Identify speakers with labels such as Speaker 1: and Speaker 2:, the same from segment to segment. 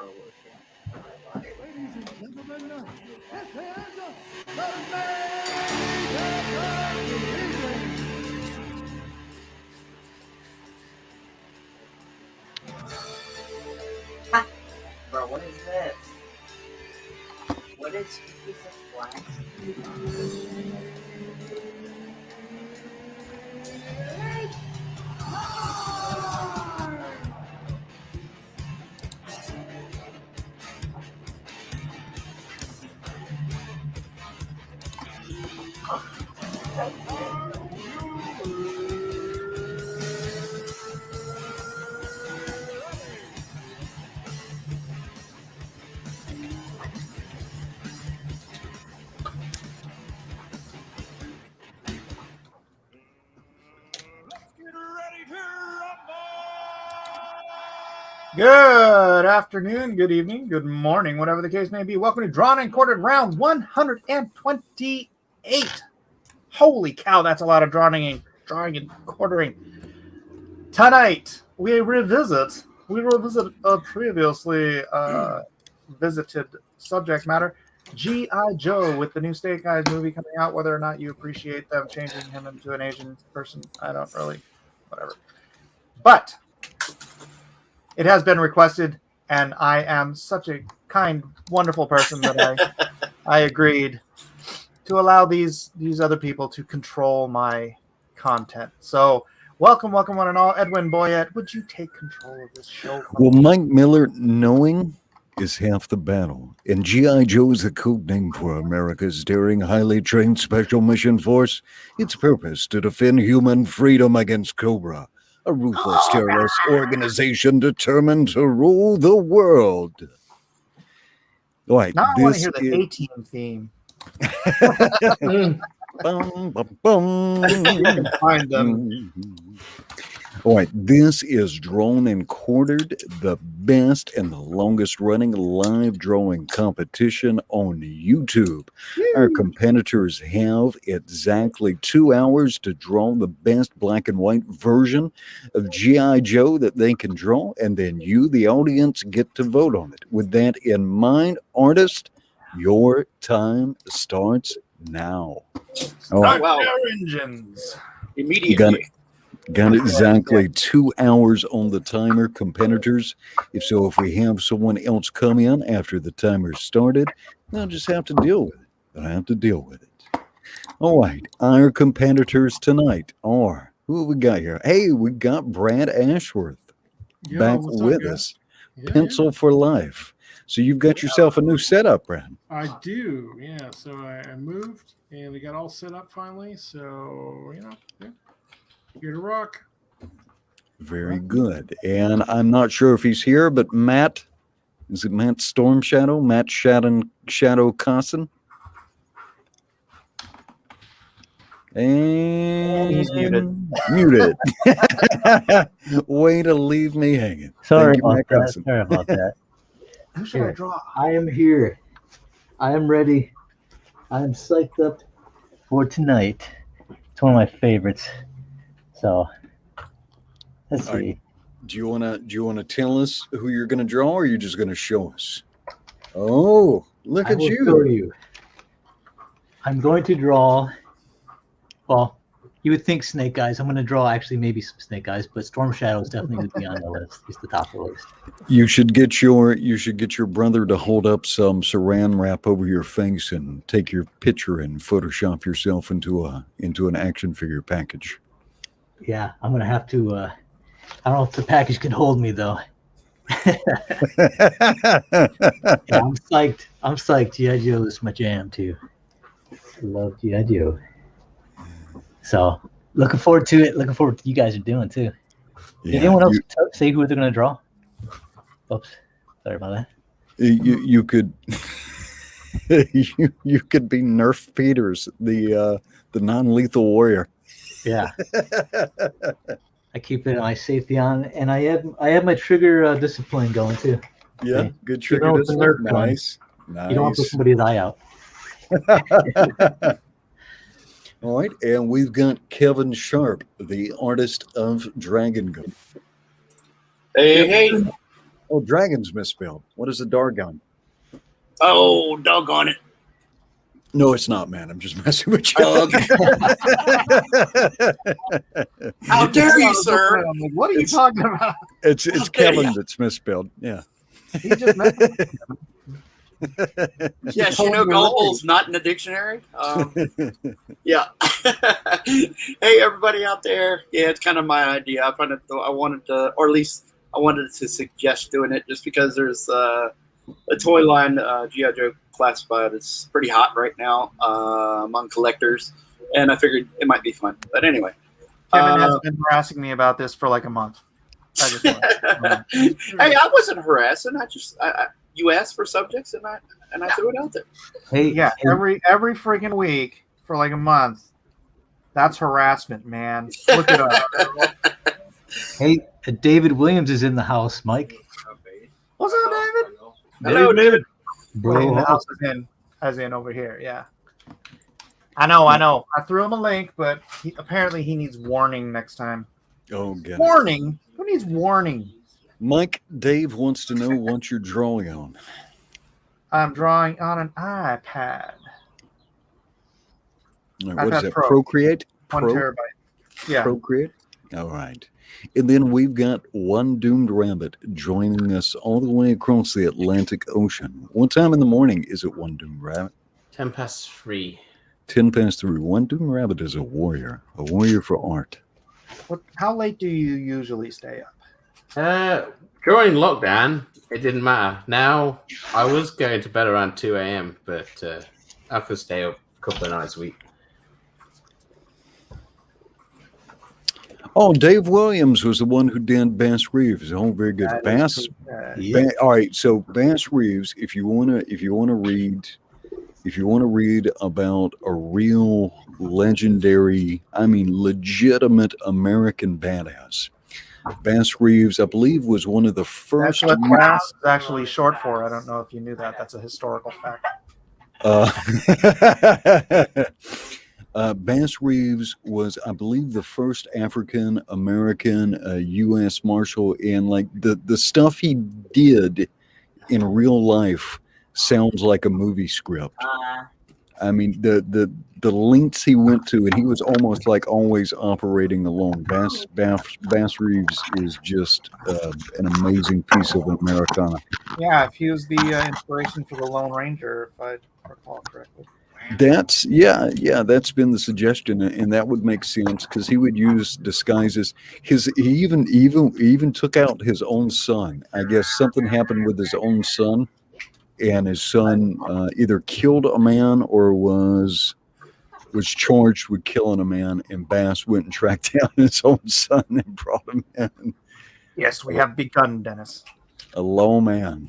Speaker 1: Ladies and gentlemen, this is the main event.
Speaker 2: Bro, what is this? What is this black?
Speaker 3: Good afternoon, good evening, good morning, whatever the case may be. Welcome to Drawn and Quartered Round 128. Holy cow, that's a lot of drawing and quartering. Tonight, we revisit a previously visited subject matter, G.I.JOE, with the new Snake Eyes movie coming out. Whether or not you appreciate them changing him into an Asian person, I don't really, whatever. But it has been requested, and I am such a kind, wonderful person that I agreed to allow these other people to control my content. So welcome one and all. Edwin Boyette, would you take control of this show?
Speaker 4: Well, Mike Miller, knowing is half the battle. And G.I.JOE is the code name for America's daring, highly trained special mission force. Its purpose to defend human freedom against Cobra, a ruthless terrorist organization determined to rule the world. All right,
Speaker 3: now I want to hear the A-Team theme.
Speaker 4: Bum, bum, bum.
Speaker 3: You can find them.
Speaker 4: All right, this is Drawn and Quartered, the best and the longest running live drawing competition on YouTube. Our competitors have exactly 2 hours to draw the best black and white version of G.I.JOE that they can draw, and then you, the audience, get to vote on it. With that in mind, artist, your time starts now.
Speaker 3: Start your engines
Speaker 2: Immediately.
Speaker 4: Got exactly 2 hours on the timer, competitors. If we have someone else come in after the timer started, they'll just have to deal with it. All right, our competitors tonight are, who have we got here? Hey, we got Brad Ashworth back with us. Pencil for life. So you've got yourself a new setup, Brad.
Speaker 1: I do, yeah. So I moved, and we got all set up finally. So, here to rock.
Speaker 4: Very good. And I'm not sure if he's here, but Matt, is it Matt Storm Shadow? Matt Shadow Cosson? And
Speaker 5: he's muted.
Speaker 4: Muted. Way to leave me hanging.
Speaker 5: Sorry about that.
Speaker 3: Who should I draw?
Speaker 5: I am here. I am ready. I am psyched up for tonight. It's one of my favorites. So let's see.
Speaker 4: Right. Do you wanna tell us who you're gonna draw, or are you just gonna show us? Oh, look at you.
Speaker 5: Show you. I'm going to draw. Well, you would think Snake Eyes. I'm going to draw actually maybe some Snake Eyes, but Storm Shadow is definitely going to be on the list. He's the top of the list.
Speaker 4: You should get your brother to hold up some saran wrap over your face and take your picture and Photoshop yourself into an action figure package.
Speaker 5: Yeah, I'm going to have to. I don't know if the package can hold me though. Yeah, I'm psyched. G.I.JOE is my jam too. I love G.I.JOE. So looking forward to it. Looking forward to what you guys are doing too. Yeah, did anyone else say who they're going to draw? Oops, sorry about that.
Speaker 4: You could you could be Nerf Peters, the non-lethal warrior.
Speaker 5: Yeah. I keep it my safety on, and I have my trigger discipline going too.
Speaker 4: Yeah,
Speaker 5: okay.
Speaker 4: good trigger discipline. Nice.
Speaker 5: You don't want to put somebody's eye out.
Speaker 4: All right, and we've got Kevin Sharp, the artist of Dragon Gun.
Speaker 2: Hey.
Speaker 4: Oh, dragon's misspelled. What is a Dargon?
Speaker 2: Oh, doggone it.
Speaker 4: No, it's not, man. I'm just messing with you.
Speaker 2: Oh, okay. How dare you, sir?
Speaker 3: I'm like, what are you talking about?
Speaker 4: It's
Speaker 2: How dare
Speaker 4: Kevin
Speaker 2: ya.
Speaker 4: that's misspelled. Yeah.
Speaker 3: He just messed with me.
Speaker 2: Yes, you know, gullible's not in the dictionary. Yeah. Hey, everybody out there. Yeah, it's kind of my idea. I wanted to, or at least I wanted to suggest doing it just because there's a toy line, G.I.JOE Classified. It's pretty hot right now among collectors, and I figured it might be fun. But anyway.
Speaker 3: Kevin has been harassing me about this for like a month. I just
Speaker 2: Hey, I wasn't harassing. You asked for subjects, and I threw it out there.
Speaker 5: Hey,
Speaker 3: yeah,
Speaker 5: hey,
Speaker 3: every freaking week for like a month. That's harassment, man. Look it up.
Speaker 5: hey, David Williams is in the house, Mike.
Speaker 3: What's up, David?
Speaker 2: Hello, David.
Speaker 5: Bro,
Speaker 3: In the house as in over here. Yeah. I know. I threw him a link, but apparently he needs warning next time.
Speaker 4: Oh, goodness.
Speaker 3: Warning? Who needs warning?
Speaker 4: Mike, Dave wants to know what you're drawing on.
Speaker 3: I'm drawing on an iPad.
Speaker 4: All right, what is
Speaker 3: iPad
Speaker 4: that?
Speaker 3: Pro.
Speaker 4: Procreate?
Speaker 3: 1 terabyte. Yeah.
Speaker 4: Procreate? All right. And then we've got One Doomed Rabbit joining us all the way across the Atlantic Ocean. What time in the morning is it, One Doomed Rabbit?
Speaker 6: 3:10.
Speaker 4: 3:10. One Doomed Rabbit is a warrior for art.
Speaker 3: How late do you usually stay up?
Speaker 6: During lockdown, it didn't matter. Now, I was going to bed around 2 a.m., but I could stay up a couple of nights a week.
Speaker 4: Oh, Dave Williams was the one who did Bass Reeves. Oh, very good. Bass. All right. So Bass Reeves, if you want to read about a real legendary, legitimate American badass, Bass Reeves, I believe, was one of the first.
Speaker 3: That's what Bass is actually short for. I don't know if you knew that. That's a historical fact.
Speaker 4: Bass Reeves was, I believe, the first African American U.S. Marshal, and like the stuff he did in real life sounds like a movie script. I mean, the lengths he went to, and he was almost like always operating alone. Bass Reeves is just an amazing piece of Americana.
Speaker 3: Yeah, if he was the inspiration for the Lone Ranger, if I recall correctly.
Speaker 4: That's that's been the suggestion, and that would make sense because he would use disguises. He even took out his own son. I guess something happened with his own son, and his son either killed a man or was charged with killing a man. And Bass went and tracked down his own son and brought him in.
Speaker 3: Yes, we have begun, Dennis.
Speaker 4: A low man.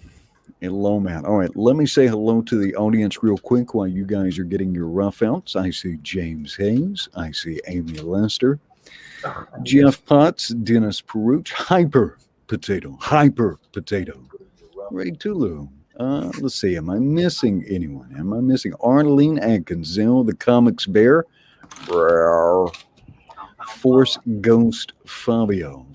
Speaker 4: All right, let me say hello to the audience real quick while you guys are getting your rough outs. I see James Hayes. I see Amy Lester. Jeff Potts, Dennis Peruch, Hyper Potato. Ray Tulu. Let's see, am I missing anyone? Arlene Atkinson, the Comics Bear. Force Ghost Fabio.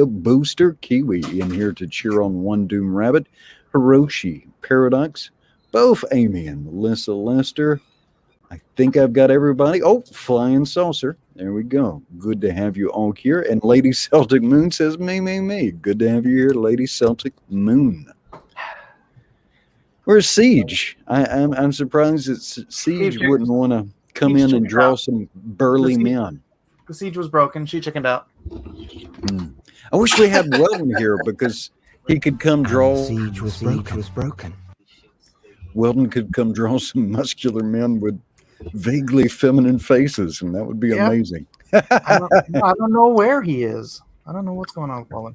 Speaker 4: Booster Kiwi in here to cheer on One Doom Rabbit. Hiroshi Paradox. Both Amy and Melissa Lester. I think I've got everybody. Oh, Flying Saucer. There we go. Good to have you all here. And Lady Celtic Moon says, me. Good to have you here, Lady Celtic Moon. Where's Siege? I'm surprised that Siege wouldn't want to come in and draw some burly men.
Speaker 3: The siege was broken. She chickened out.
Speaker 4: I wish we had Weldon here because he could come draw.
Speaker 7: Siege was broken.
Speaker 4: Weldon could come draw some muscular men with vaguely feminine faces, and that would be amazing.
Speaker 3: I don't know where he is. I don't know what's going on with Weldon.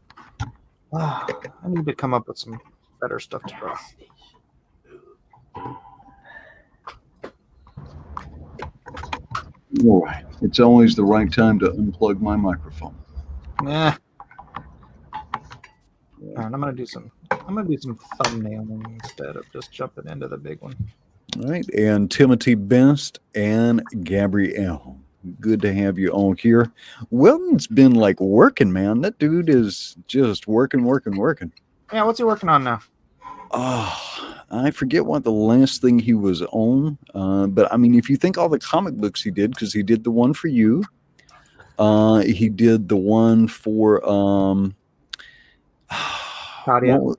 Speaker 3: I need to come up with some better stuff to draw.
Speaker 4: All right. It's always the right time to unplug my microphone.
Speaker 3: Nah. All right, I'm gonna do some thumbnailing instead of just jumping into the big one.
Speaker 4: All right, and Timothy Best and Gabrielle. Good to have you on here. Weldon's been like working, man. That dude is just working.
Speaker 3: Yeah, what's he working on now?
Speaker 4: Oh, I forget what the last thing he was on. But I mean, if you think all the comic books he did, because he did the one for you. He did the one for
Speaker 3: Tadia.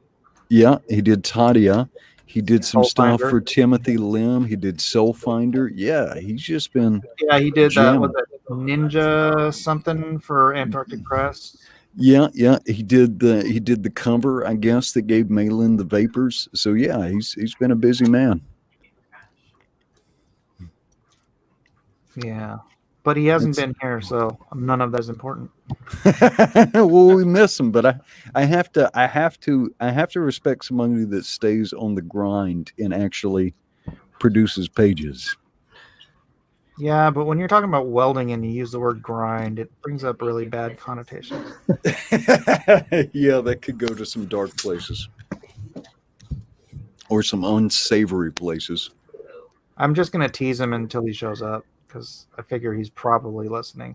Speaker 4: Yeah, he did Tadia. He did some
Speaker 3: Soul
Speaker 4: stuff
Speaker 3: Finder.
Speaker 4: for Timothy Lim. He did Soul Finder. Yeah, he's just been
Speaker 3: Yeah, he did that. Was
Speaker 4: jamming.
Speaker 3: it Ninja something for Antarctic Press?
Speaker 4: Yeah. He did the cover, I guess, that gave Malin the vapors. So yeah, he's been a busy man.
Speaker 3: Yeah, but he hasn't been here, so none of that is important.
Speaker 4: Well, we miss him, but I have to respect somebody that stays on the grind and actually produces pages.
Speaker 3: Yeah, but when you're talking about welding and you use the word grind, it brings up really bad connotations.
Speaker 4: Yeah, that could go to some dark places or some unsavory places.
Speaker 3: I'm just gonna tease him until he shows up because I figure he's probably listening.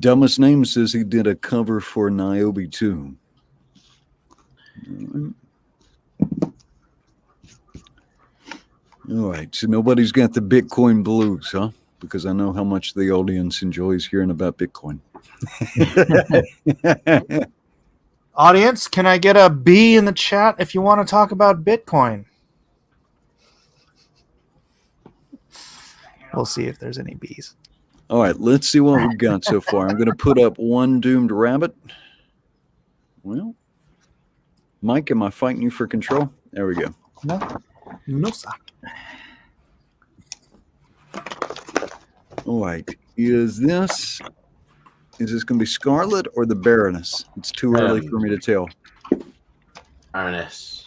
Speaker 4: Dumbest Name says he did a cover for Niobe too. All right, so nobody's got the Bitcoin blues, huh? Because I know how much the audience enjoys hearing about Bitcoin.
Speaker 3: Audience, can I get a B in the chat if you want to talk about Bitcoin? We'll see if there's any B's.
Speaker 4: All right, let's see what we've got so far. I'm going to put up one doomed rabbit. Well, Mike, am I fighting you for control? There we go.
Speaker 3: No, sir.
Speaker 4: All right, is this going to be Scarlet or the Baroness? It's too early for me to tell.
Speaker 6: Baroness.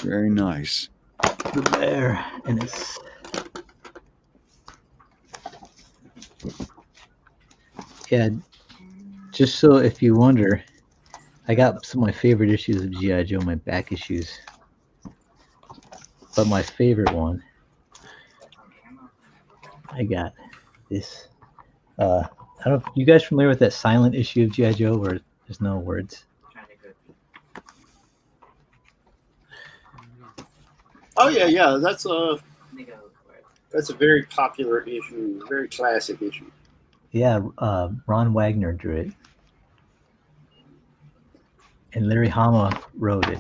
Speaker 4: Very nice.
Speaker 5: The bear and it's yeah. Just so if you wonder, I got some of my favorite issues of G.I. Joe, my back issues. But my favorite one, I got this. I don't know. You guys familiar with that silent issue of G.I. Joe where there's no words?
Speaker 2: Oh yeah. That's a very popular issue, very classic issue.
Speaker 5: Yeah, Ron Wagner drew it, and Larry Hama wrote it.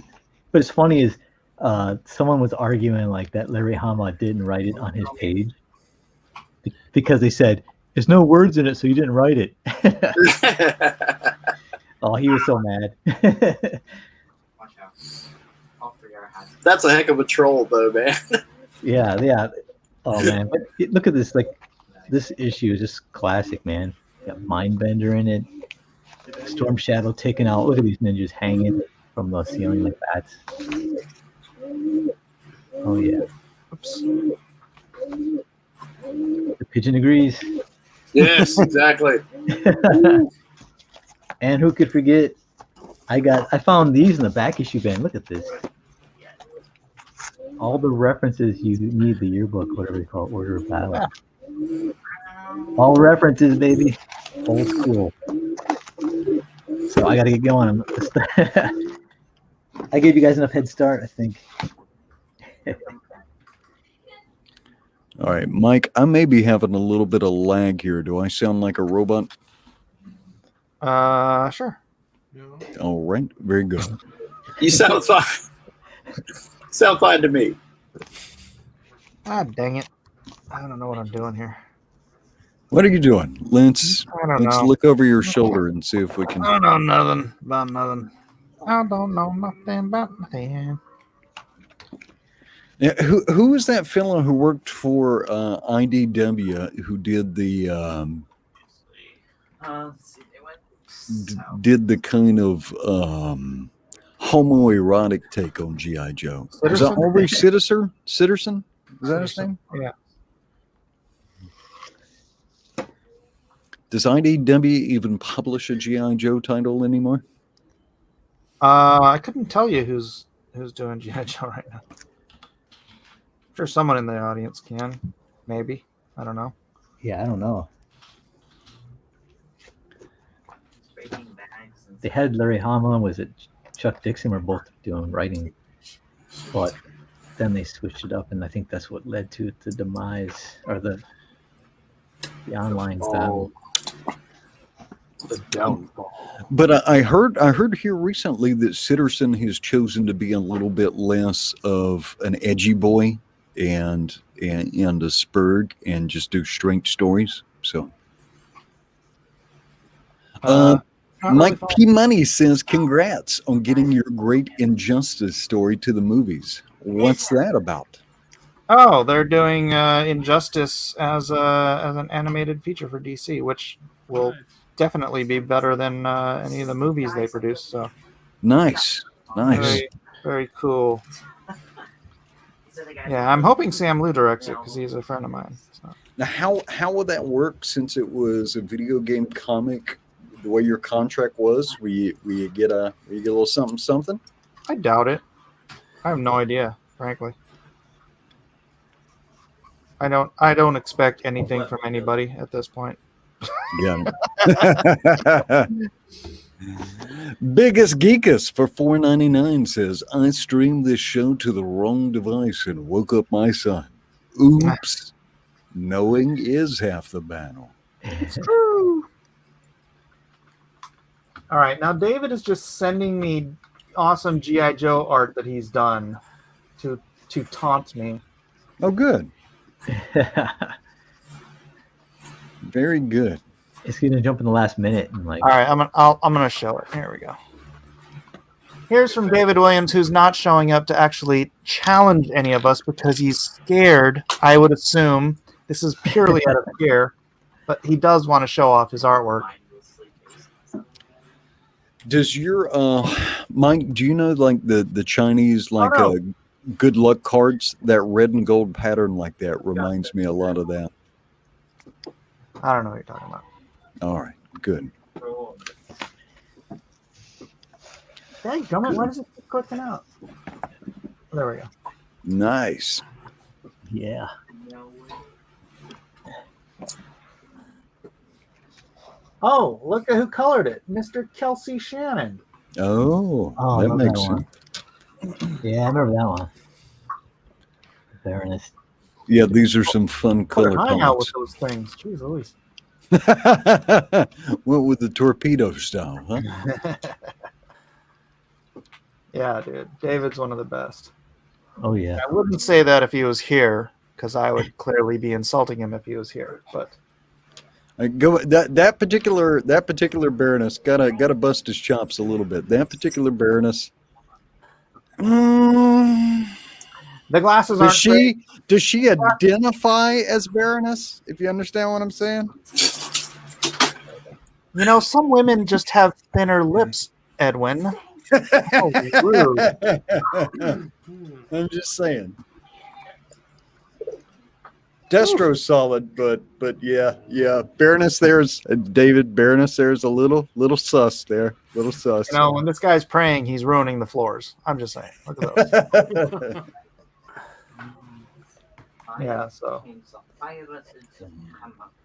Speaker 5: But it's funny is someone was arguing like that Larry Hama didn't write it on his page because they said there's no words in it, so you didn't write it. Oh, he was so mad.
Speaker 2: That's a heck of a troll, though, man.
Speaker 5: Yeah. Oh man, but look at this. Like this issue is just classic, man. Got Mindbender in it. Storm Shadow taken out. Look at these ninjas hanging from the ceiling like bats. Oh yeah.
Speaker 3: Oops.
Speaker 5: The pigeon agrees.
Speaker 2: Yes, exactly.
Speaker 5: And who could forget? I found these in the back issue bin. Look at this. All the references you need, the yearbook, whatever they call it, Order of Battle. All references, baby. Old school. So I got to get going. I gave you guys enough head start, I think.
Speaker 4: All right, Mike, I may be having a little bit of lag here. Do I sound like a robot?
Speaker 3: Sure.
Speaker 4: All right, very good.
Speaker 2: You sound fine. Sound fine to me.
Speaker 3: Ah, dang it. I don't know what I'm doing here.
Speaker 4: What are you doing? Let's
Speaker 3: I don't know.
Speaker 4: look over your shoulder and see if we can.
Speaker 3: I don't know nothing about nothing. I don't know nothing about nothing.
Speaker 4: Yeah, who was that fellow who worked for IDW who did the did the kind of homoerotic take on G.I. Joe? Was that Aubrey Sitterson? Is that his name?
Speaker 3: Yeah.
Speaker 4: Does IDW even publish a G.I. Joe title anymore?
Speaker 3: I couldn't tell you who's doing G.I. Joe right now. I'm sure someone in the audience can. Maybe. I don't know.
Speaker 5: Yeah, I don't know. They had Larry Hama, was it Chuck Dixon were both doing writing, but then they switched it up, and I think that's what led to the demise or the online battle.
Speaker 3: The downfall.
Speaker 4: But I heard here recently that Sitterson has chosen to be a little bit less of an edgy boy and a Spurg and just do straight stories. So Mike P. Money says, congrats on getting your great Injustice story to the movies. What's that about?
Speaker 3: Oh, they're doing Injustice as an animated feature for DC, which will definitely be better than any of the movies they produce. So
Speaker 4: Nice.
Speaker 3: very, very cool. Yeah, I'm hoping Sam Liu directs it because he's a friend of mine. So.
Speaker 4: Now, how would that work since it was a video game comic? The way your contract was, will you get a little something?
Speaker 3: I doubt it. I have no idea, frankly. I don't expect anything from anybody at this point.
Speaker 4: Got it. Biggest Geekus for $4.99 says, I streamed this show to the wrong device and woke up my son. Oops. Knowing is half the battle.
Speaker 3: It's true. All right, now David is just sending me awesome G.I. Joe art that he's done to taunt me.
Speaker 4: Oh, good. Very good.
Speaker 5: It's gonna jump in the last minute and like.
Speaker 3: All right, I'm gonna show it. Here we go. Here's from David Williams, who's not showing up to actually challenge any of us because he's scared. I would assume this is purely out of fear, but he does want to show off his artwork.
Speaker 4: Does your Mike? Do you know like the Chinese good luck cards? That red and gold pattern like that reminds me a lot of that.
Speaker 3: I don't know what you're talking about.
Speaker 4: All right, good.
Speaker 3: Daggum it, why does it keep clicking out? There we go.
Speaker 4: Nice.
Speaker 5: Yeah.
Speaker 3: Oh, look at who colored it. Mr. Kelsey Shannon.
Speaker 4: Oh, that makes sense.
Speaker 5: Yeah, I remember that one. Baroness.
Speaker 4: Yeah, these are some fun color
Speaker 3: Hang out with
Speaker 4: comments.
Speaker 3: those things. Jeez Louise.
Speaker 4: Went with the torpedo style, huh?
Speaker 3: Yeah, dude. David's one of the best.
Speaker 5: Oh yeah.
Speaker 3: I wouldn't say that if he was here, because I would clearly be insulting him if he was here. But
Speaker 4: that particular Baroness gotta bust his chops a little bit. That particular Baroness.
Speaker 3: the glasses aren't.
Speaker 4: Does she identify as Baroness? If you understand what I'm saying.
Speaker 3: You know, some women just have thinner lips, Edwin. Oh, rude.
Speaker 4: I'm just saying. Destro's solid, but yeah. Baroness, there's David. Baroness, there's a little sus there. Little sus.
Speaker 3: You know, when this guy's praying, he's ruining the floors. I'm just saying. Look at those. Yeah, so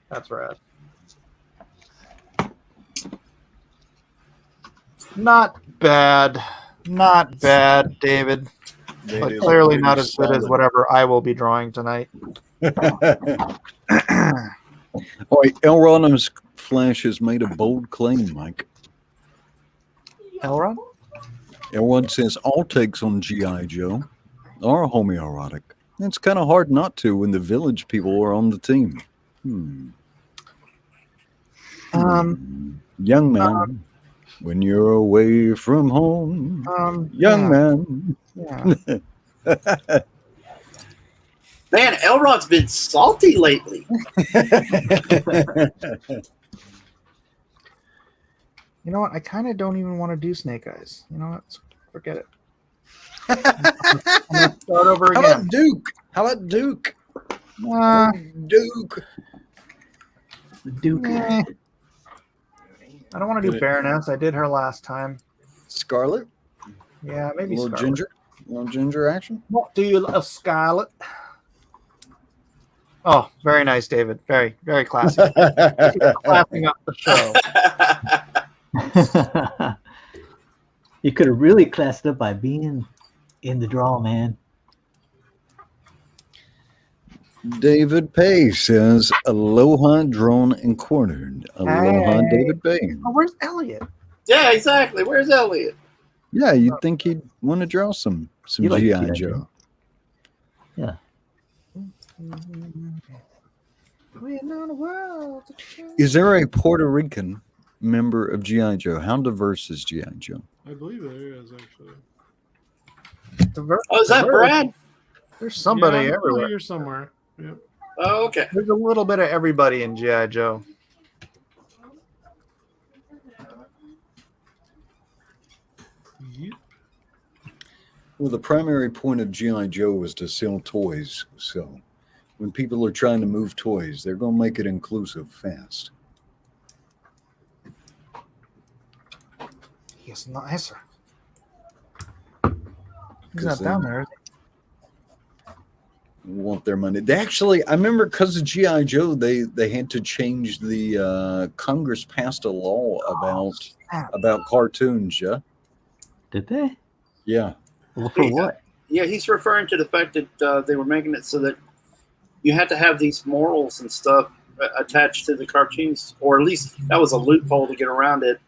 Speaker 3: that's rad. Not bad, David. But clearly not as good as whatever I will be drawing tonight.
Speaker 4: All right, Elron's Flash has made a bold claim, Mike.
Speaker 3: Elron?
Speaker 4: Elron says all takes on G.I. Joe are homoerotic. It's kind of hard not to when the Village people are on the team. Young man, when you're away from home, young man.
Speaker 3: Yeah.
Speaker 2: Man, Elrod's been salty lately.
Speaker 3: You know what? I kind of don't even want to do Snake Eyes. You know what? Forget it. I'm gonna start over again.
Speaker 4: How about Duke?
Speaker 3: Duke.
Speaker 5: Duke.
Speaker 3: I don't want to do Baroness. I did her last time.
Speaker 4: Scarlet?
Speaker 3: Yeah, maybe
Speaker 4: A little
Speaker 3: Scarlet.
Speaker 4: ginger action?
Speaker 3: What do you love, Scarlet? Oh, very nice, David. Very, very classy. Clapping up the show.
Speaker 5: You could have really classed it up by being in the draw, man.
Speaker 4: David Pay says, "Aloha, drone and cornered." Aloha,
Speaker 3: Hey.
Speaker 4: David Pay.
Speaker 3: Oh, where's Elliot?
Speaker 2: Yeah, exactly. Where's Elliot?
Speaker 4: Yeah, you'd think he'd want to draw some
Speaker 5: You like
Speaker 4: G.I.
Speaker 5: G.I.
Speaker 4: Joe.
Speaker 5: Yeah.
Speaker 4: Is there a Puerto Rican member of G.I. Joe? How diverse is G.I. Joe?
Speaker 1: I believe there is actually.
Speaker 2: Oh, is that Brad?
Speaker 3: There's somebody
Speaker 1: Yeah, I'm
Speaker 3: everywhere.
Speaker 1: here somewhere. Yep.
Speaker 2: Oh, okay.
Speaker 3: There's a little bit of everybody in G.I. Joe.
Speaker 1: Yep.
Speaker 4: Well, the primary point of G.I. Joe was to sell toys. So when people are trying to move toys, they're going to make it inclusive fast.
Speaker 3: He's nicer. He's
Speaker 4: 'Cause
Speaker 3: not down there.
Speaker 4: Want their money. They actually, I remember because of G.I. Joe, they had to change the Congress passed a law about cartoons. Yeah,
Speaker 5: Did they?
Speaker 4: yeah.
Speaker 5: Well, for what?
Speaker 2: Yeah, he's referring to the fact that they were making it so that you had to have these morals and stuff attached to the cartoons, or at least that was a loophole to get around it.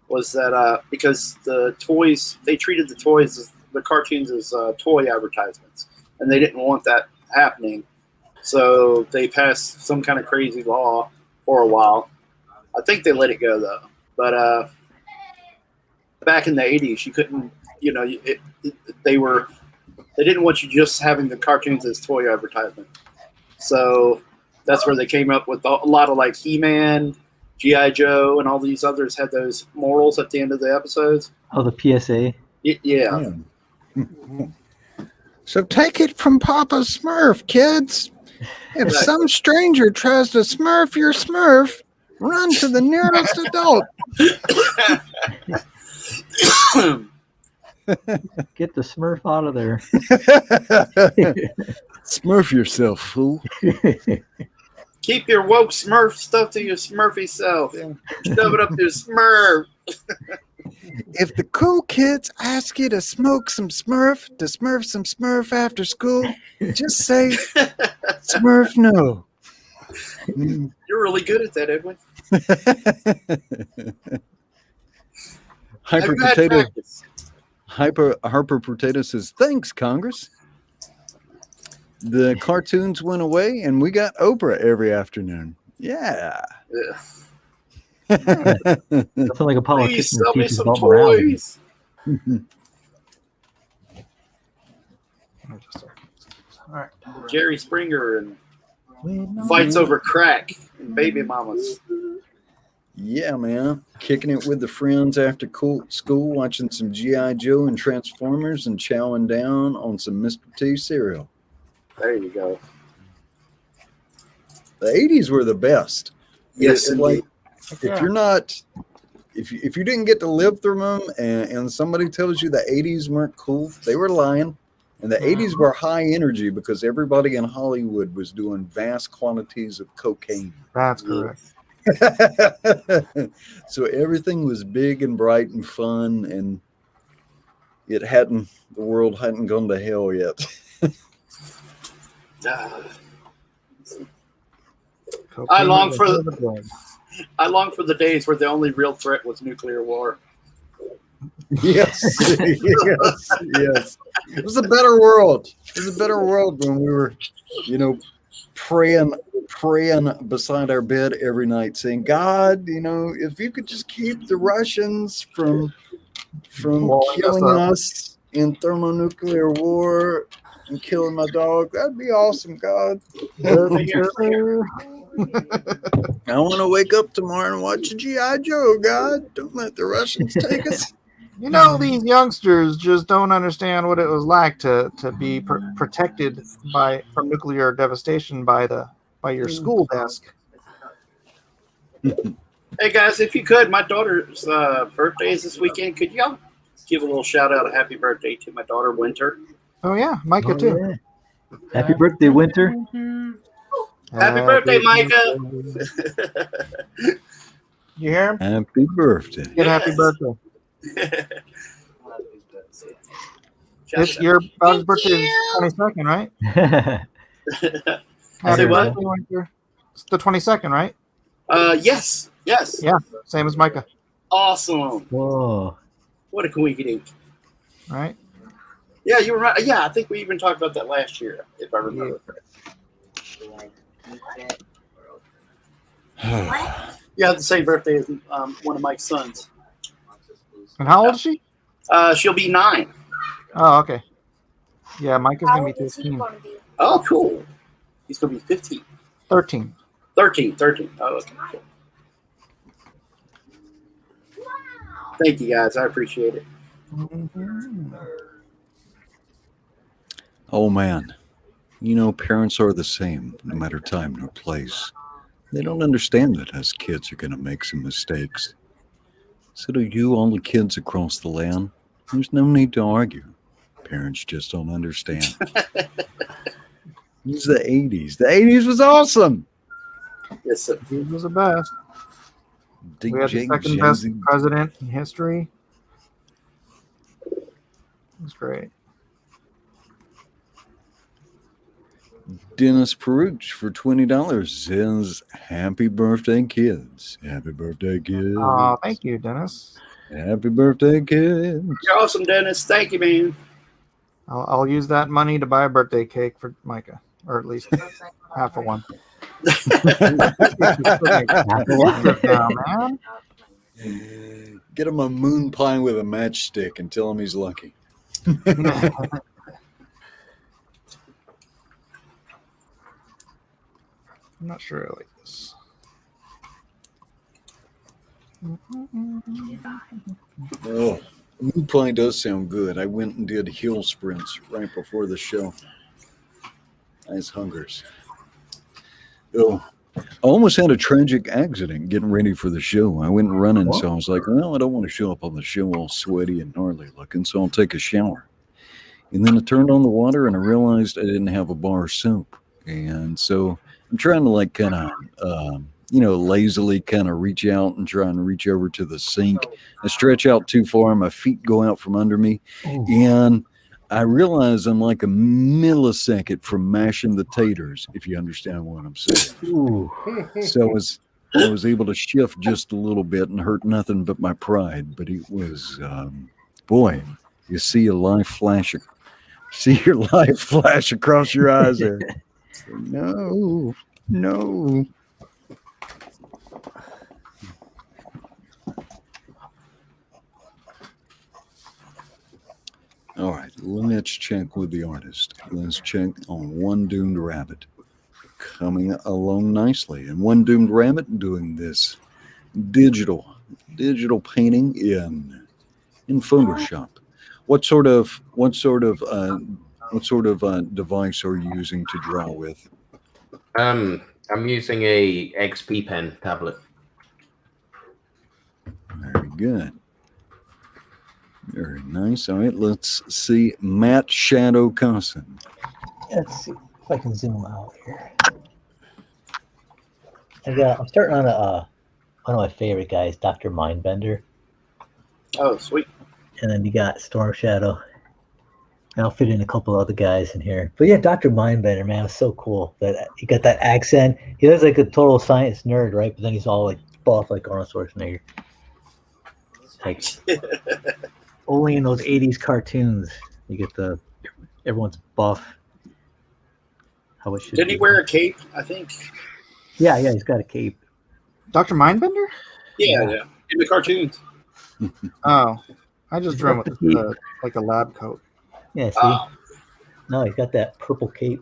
Speaker 2: Was that because the toys, they treated the cartoons as toy advertisements, and they didn't want that happening. So they passed some kind of crazy law for a while. I think they let it go though. But back in the 80s, you couldn't, they didn't want you just having the cartoons as toy advertisement. So that's where they came up with a lot of like He-Man, G.I. Joe, and all these others had those morals at the end of the episodes.
Speaker 5: Oh, the PSA.
Speaker 2: Yeah.
Speaker 4: So take it from Papa Smurf, kids. If some stranger tries to smurf your Smurf, run to the nearest adult.
Speaker 5: Get the Smurf out of there.
Speaker 4: Smurf yourself, fool.
Speaker 2: Keep your woke Smurf stuff to your Smurfy self. Shove it up your Smurf.
Speaker 4: If the cool kids ask you to smoke some Smurf, to smurf some Smurf after school, just say, Smurf no.
Speaker 2: You're really good at that, Edwin.
Speaker 4: Harper Potato says, "Thanks, Congress. The cartoons went away and we got Oprah every afternoon." Yeah.
Speaker 5: That's like a
Speaker 2: Please
Speaker 5: politician
Speaker 2: sell
Speaker 5: that
Speaker 2: me
Speaker 5: teaches
Speaker 2: some
Speaker 5: about morality.
Speaker 2: toys.
Speaker 3: All right.
Speaker 2: Jerry Springer and fights over crack and baby mamas.
Speaker 4: Yeah, man. Kicking it with the friends after school, watching some G.I. Joe and Transformers and chowing down on some Mr. T cereal.
Speaker 2: There you go.
Speaker 4: The 80s were the best.
Speaker 2: Yes,
Speaker 4: like,
Speaker 2: indeed.
Speaker 4: if you're not, if you didn't get to live through them and somebody tells you the 80s weren't cool, they were lying. And the 80s were high energy because everybody in Hollywood was doing vast quantities of cocaine.
Speaker 3: That's correct.
Speaker 4: So everything was big and bright and fun, and the world hadn't gone to hell yet.
Speaker 2: I long for the days where the only real threat was nuclear war.
Speaker 4: Yes. It was a better world. It was a better world when we were, praying beside our bed every night, saying, "God, if you could just keep the Russians from killing us in thermonuclear war and killing my dog, that'd be awesome, God." I want to wake up tomorrow and watch a G.I. Joe, God. Don't let the Russians take us.
Speaker 3: These youngsters just don't understand what it was like to be protected from nuclear devastation by your school desk.
Speaker 2: Hey guys, if you could, my daughter's birthday is this weekend. Could y'all give a little shout out, a happy birthday to my daughter Winter?
Speaker 3: Oh yeah, Micah too.
Speaker 5: Yeah. Happy birthday, Winter.
Speaker 2: Happy birthday, Micah.
Speaker 3: You hear him?
Speaker 4: Happy birthday.
Speaker 3: Good happy
Speaker 2: Yes.
Speaker 3: birthday.
Speaker 2: Shout
Speaker 3: Your
Speaker 2: it
Speaker 3: daughter's birthday is 22nd, right? Happy
Speaker 2: Say what?
Speaker 3: birthday, Winter. It's the 22nd, right?
Speaker 2: Yes. Yes.
Speaker 3: Yeah, same as Micah,
Speaker 2: Awesome.
Speaker 5: Whoa.
Speaker 2: What a coincidence.
Speaker 3: right?
Speaker 2: Yeah, you were right. Yeah, I think we even talked about that last year, if I remember. Yeah, the same birthday as one of Mike's sons.
Speaker 3: And how old is she?
Speaker 2: She'll be 9.
Speaker 3: Oh, okay. Yeah, Micah's going to be 13.
Speaker 2: Oh, cool. He's going to be 15.
Speaker 3: 13.
Speaker 2: 13. Oh, okay. Cool. Thank you, guys. I appreciate it.
Speaker 4: Oh man, you know, parents are the same no matter time nor place. They don't understand that us kids are going to make some mistakes. So do you, all the kids across the land. There's no need to argue. Parents just don't understand. It's the 80s. The 80s was awesome.
Speaker 2: Yes, sir.
Speaker 3: He was the best. We had the
Speaker 4: DJ
Speaker 3: second best
Speaker 4: Jazzy.
Speaker 3: president in history. It was great.
Speaker 4: Dennis Peruch for $20 says, "Happy birthday, kids! Happy birthday, kids!
Speaker 3: Oh, thank you, Dennis.
Speaker 4: Happy birthday, kids!"
Speaker 2: You're awesome, Dennis. Thank you, man.
Speaker 3: I'll use that money to buy a birthday cake for Micah, or at least half of one. Now, man.
Speaker 4: Get him a moon pie with a matchstick and tell him he's lucky.
Speaker 3: I'm not sure I like this.
Speaker 4: Oh, moon pie does sound good. I went and did hill sprints right before the show. Nice hungers. Oh, I almost had a tragic accident getting ready for the show. I went running, so I was like, well, I don't want to show up on the show all sweaty and gnarly looking, so I'll take a shower. And then I turned on the water and I realized I didn't have a bar of soap. And so I'm trying to like kind of, lazily kind of reach out and try and reach over to the sink. I stretch out too far. My feet go out from under me. And I realize I'm like a millisecond from mashing the taters, if you understand what I'm saying.
Speaker 5: Ooh.
Speaker 4: So I was able to shift just a little bit and hurt nothing but my pride. But it was, boy, you see a life flashing. See your life flash across your eyes there. No. All right, let's check with the artist. Let's check on One Doomed Rabbit. Coming along nicely. And One Doomed Rabbit doing this digital painting in Photoshop. What sort of device are you using to draw with?
Speaker 6: I'm using a XP pen tablet.
Speaker 4: Very good. Very nice. All right, let's see Matt Shadow Cossin.
Speaker 5: Let's see if I can zoom out here. I'm starting on one of my favorite guys, Dr. Mindbender.
Speaker 2: Oh, sweet.
Speaker 5: And then you got Storm Shadow. And I'll fit in a couple other guys in here. But yeah, Dr. Mindbender, man, was so cool. That he got that accent. He looks like a total science nerd, right? But then he's all like buff like Arnold Schwarzenegger. Like only in those 80s cartoons you get everyone's buff. How it should
Speaker 2: Didn't
Speaker 5: be.
Speaker 2: he wear a cape, I think?
Speaker 5: Yeah, he's got a cape.
Speaker 3: Dr. Mindbender?
Speaker 2: Yeah. In the cartoons.
Speaker 3: Oh, I just drew him with like a lab coat.
Speaker 5: Yeah, see? No, he's got that purple cape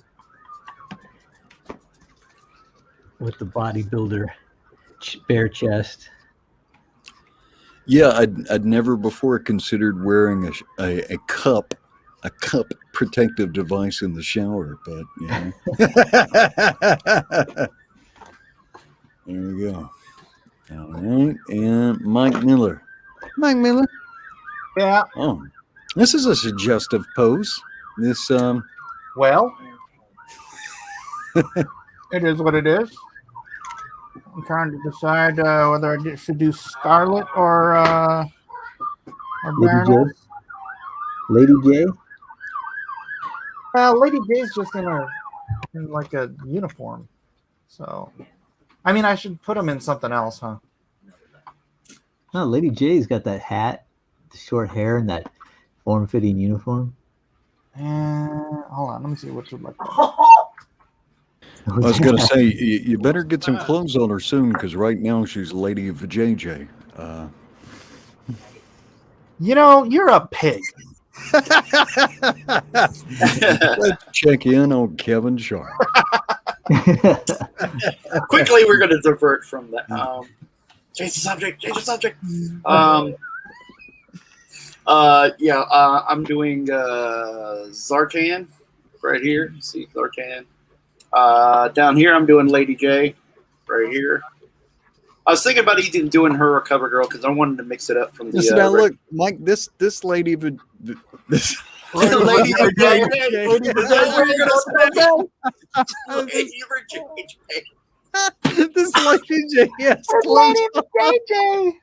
Speaker 5: with the bodybuilder bare chest.
Speaker 4: Yeah, I'd never before considered wearing a cup protective device in the shower, but there we go. All right, and Mike Miller.
Speaker 3: Yeah.
Speaker 4: Oh, this is a suggestive pose. This
Speaker 3: Well, It is what it is. I'm trying to decide whether I should do Scarlet or
Speaker 5: Lady J.
Speaker 3: Baroness.
Speaker 5: Lady J.
Speaker 3: Well, Lady J's just in like a uniform. So, I mean, I should put them in something else, huh?
Speaker 5: No, Lady J's got that hat, the short hair, and that form-fitting uniform.
Speaker 3: Hold on, let me see what you look like.
Speaker 4: I was going to say, you better get some clothes on her soon, because right now she's Lady of G.I.JOE.
Speaker 3: You know, you're a pig.
Speaker 4: Let's check in on Kevin Sharp.
Speaker 2: Quickly, we're going to divert from that. Change the subject. Change the subject. I'm doing Zartan right here. See Zartan. Down here, I'm doing Lady J right here. I was thinking about even doing her a cover girl because I wanted to mix it up from the.
Speaker 4: Now look, Mike. This lady, this
Speaker 2: Lady J.
Speaker 4: This Lady J has clothes on.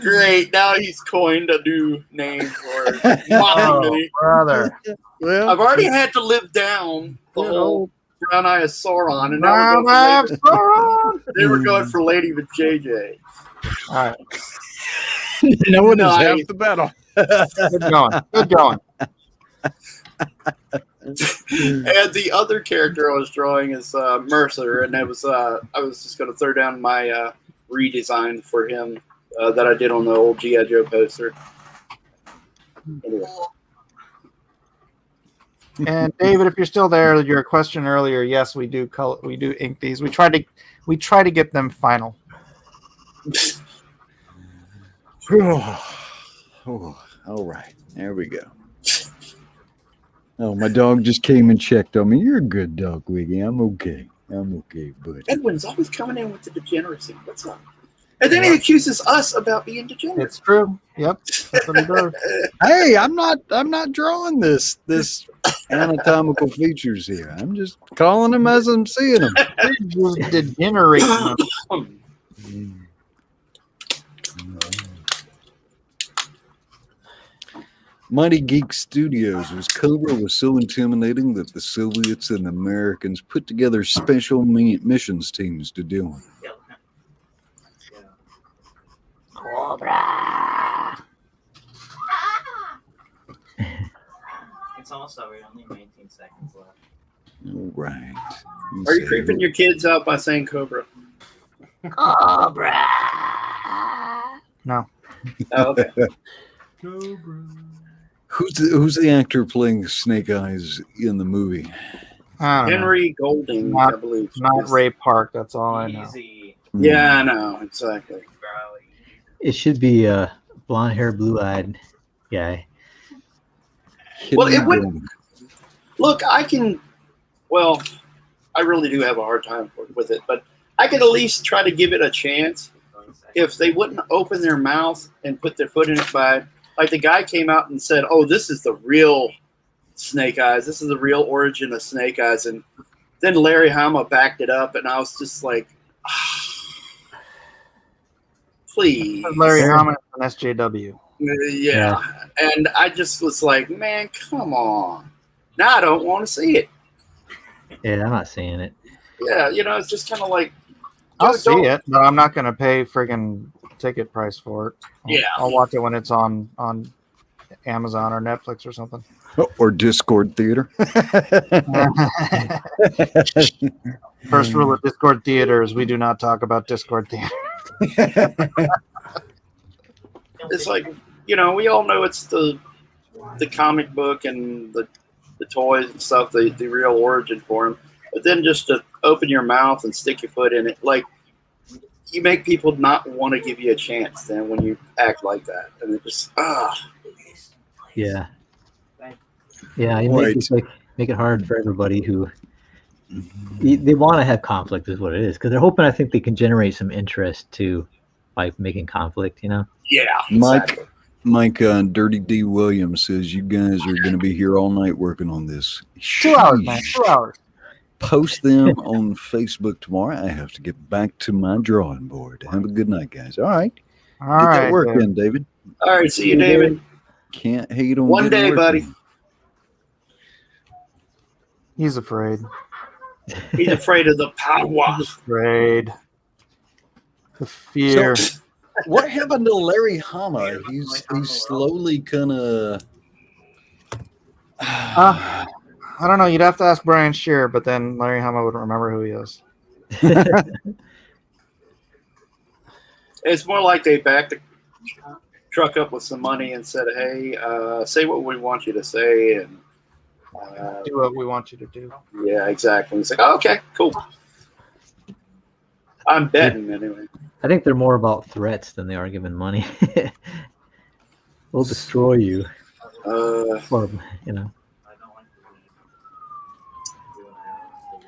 Speaker 2: Great. Now he's coined a new name for
Speaker 3: Oh, brother.
Speaker 4: Well,
Speaker 2: I've already had to live down the whole Brown Eye of Sauron, and now
Speaker 3: Brown Eye of Sauron.
Speaker 2: they were going for Lady with JJ.
Speaker 3: All right,
Speaker 4: no one is
Speaker 2: Nice.
Speaker 4: half the battle.
Speaker 3: good going. Good going.
Speaker 2: And the other character I was drawing is Mercer, and I was just going to throw down my redesign for him that I did on the old G.I. Joe poster. Anyway.
Speaker 3: And David, if you're still there, your question earlier, yes, we do ink these. We try to get them final.
Speaker 4: Oh, all right, there we go. Oh, my dog just came and checked on me. You're a good dog, Wiggy. I'm okay, buddy.
Speaker 2: Edwin's always coming in with the degeneracy. What's up? And then he accuses us about being degenerate.
Speaker 3: It's true. Yep. That's what he does.
Speaker 4: Hey, I'm not drawing this anatomical features here. I'm just calling them as I'm seeing them.
Speaker 3: Just degenerate.
Speaker 4: Mighty Geek Studios Cobra was so intimidating that the Soviets and the Americans put together special missions teams to deal with it.
Speaker 3: Cobra.
Speaker 8: It's almost over. Only 19 seconds left.
Speaker 4: All right.
Speaker 2: Are you creeping your kids out by saying Cobra?
Speaker 3: Cobra. No.
Speaker 2: Oh, okay.
Speaker 1: Cobra.
Speaker 4: Who's the actor playing Snake Eyes in the movie?
Speaker 3: I don't know.
Speaker 2: Henry Golding,
Speaker 3: Not-
Speaker 2: I believe.
Speaker 3: Not Ray Park. That's all I know.
Speaker 8: Easy,
Speaker 2: Yeah, I know. Exactly.
Speaker 8: bro.
Speaker 5: It should be a blonde hair, blue eyed guy.
Speaker 2: Well, it
Speaker 4: Henry
Speaker 2: would-
Speaker 4: Golding.
Speaker 2: Look, I really do have a hard time with it, but I could at least try to give it a chance if they wouldn't open their mouth and put their foot in it by, like the guy came out and said, oh, this is the real Snake Eyes. This is the real origin of Snake Eyes. And then Larry Hama backed it up, and I was just like, please.
Speaker 3: Larry Hama and SJW.
Speaker 2: Yeah. And I just was like, man, come on. Now I don't want to see it.
Speaker 5: Yeah, I'm not seeing it.
Speaker 2: Yeah, it's just kind of like,
Speaker 3: I'll
Speaker 2: dude,
Speaker 3: see
Speaker 2: don't-
Speaker 3: it, but I'm not going to pay friggin' ticket price for it.
Speaker 2: Yeah.
Speaker 3: I'll watch it when it's on Amazon or Netflix or something.
Speaker 4: Or Discord Theater.
Speaker 3: First rule of Discord theaters: we do not talk about Discord theater.
Speaker 2: It's like, we all know it's the comic book and the toys and stuff, the real origin for them. But then just to open your mouth and stick your foot in it, like, you make people not want to give you a chance then when you act like that. And it just,
Speaker 5: Yeah. Yeah, you make it hard for everybody who they want to have conflict is what it is, because they're hoping, I think, they can generate some interest to, like, making conflict,
Speaker 2: yeah.
Speaker 4: Mike,
Speaker 2: exactly.
Speaker 4: Mike, Dirty D. Williams says you guys are going to be here all night working on this.
Speaker 3: 2 hours, man. 2 hours.
Speaker 4: Post them on Facebook tomorrow. I have to get back to my drawing board. Have a good night, guys. All right.
Speaker 3: All
Speaker 4: Get
Speaker 3: right,
Speaker 4: that work
Speaker 3: David.
Speaker 4: in, David.
Speaker 2: All right, see you, David.
Speaker 4: Can't hate on
Speaker 2: One
Speaker 4: getting
Speaker 2: day,
Speaker 4: work
Speaker 2: buddy.
Speaker 4: in.
Speaker 3: He's afraid.
Speaker 2: He's afraid of the power.
Speaker 3: He's afraid. The fear.
Speaker 4: So, what happened to Larry Hama? He's slowly kind of.
Speaker 3: I don't know. You'd have to ask Brian Shearer, but then Larry Hama wouldn't remember who he is.
Speaker 2: It's more like they backed the truck up with some money and said, "Hey, say what we want you to say," and
Speaker 3: Do what we want you to do.
Speaker 2: yeah, exactly. It's like, oh, okay, cool. I'm betting anyway.
Speaker 5: I think they're more about threats than they are giving money. We'll destroy you, or you know.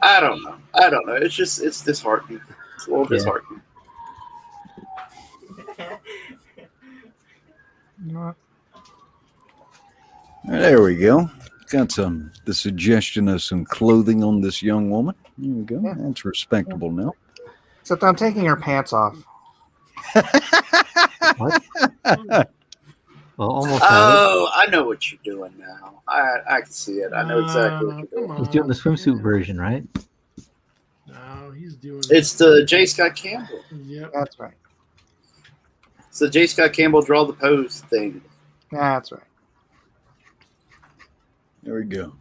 Speaker 2: I don't know. It's disheartening. It's a little disheartening.
Speaker 4: There we go. Got the suggestion of some clothing on this young woman. There we go.
Speaker 3: Yeah.
Speaker 4: That's respectable now.
Speaker 3: Except I'm taking her pants off.
Speaker 5: What? Well, almost.
Speaker 2: Oh, I know what you're doing now. I can see it. I know exactly what you're doing.
Speaker 5: He's doing the swimsuit version, right?
Speaker 1: No, he's doing.
Speaker 2: It's the J. Scott Campbell.
Speaker 1: Yep.
Speaker 3: That's right.
Speaker 2: It's the J. Scott Campbell draw the pose thing.
Speaker 3: That's right.
Speaker 4: There we go.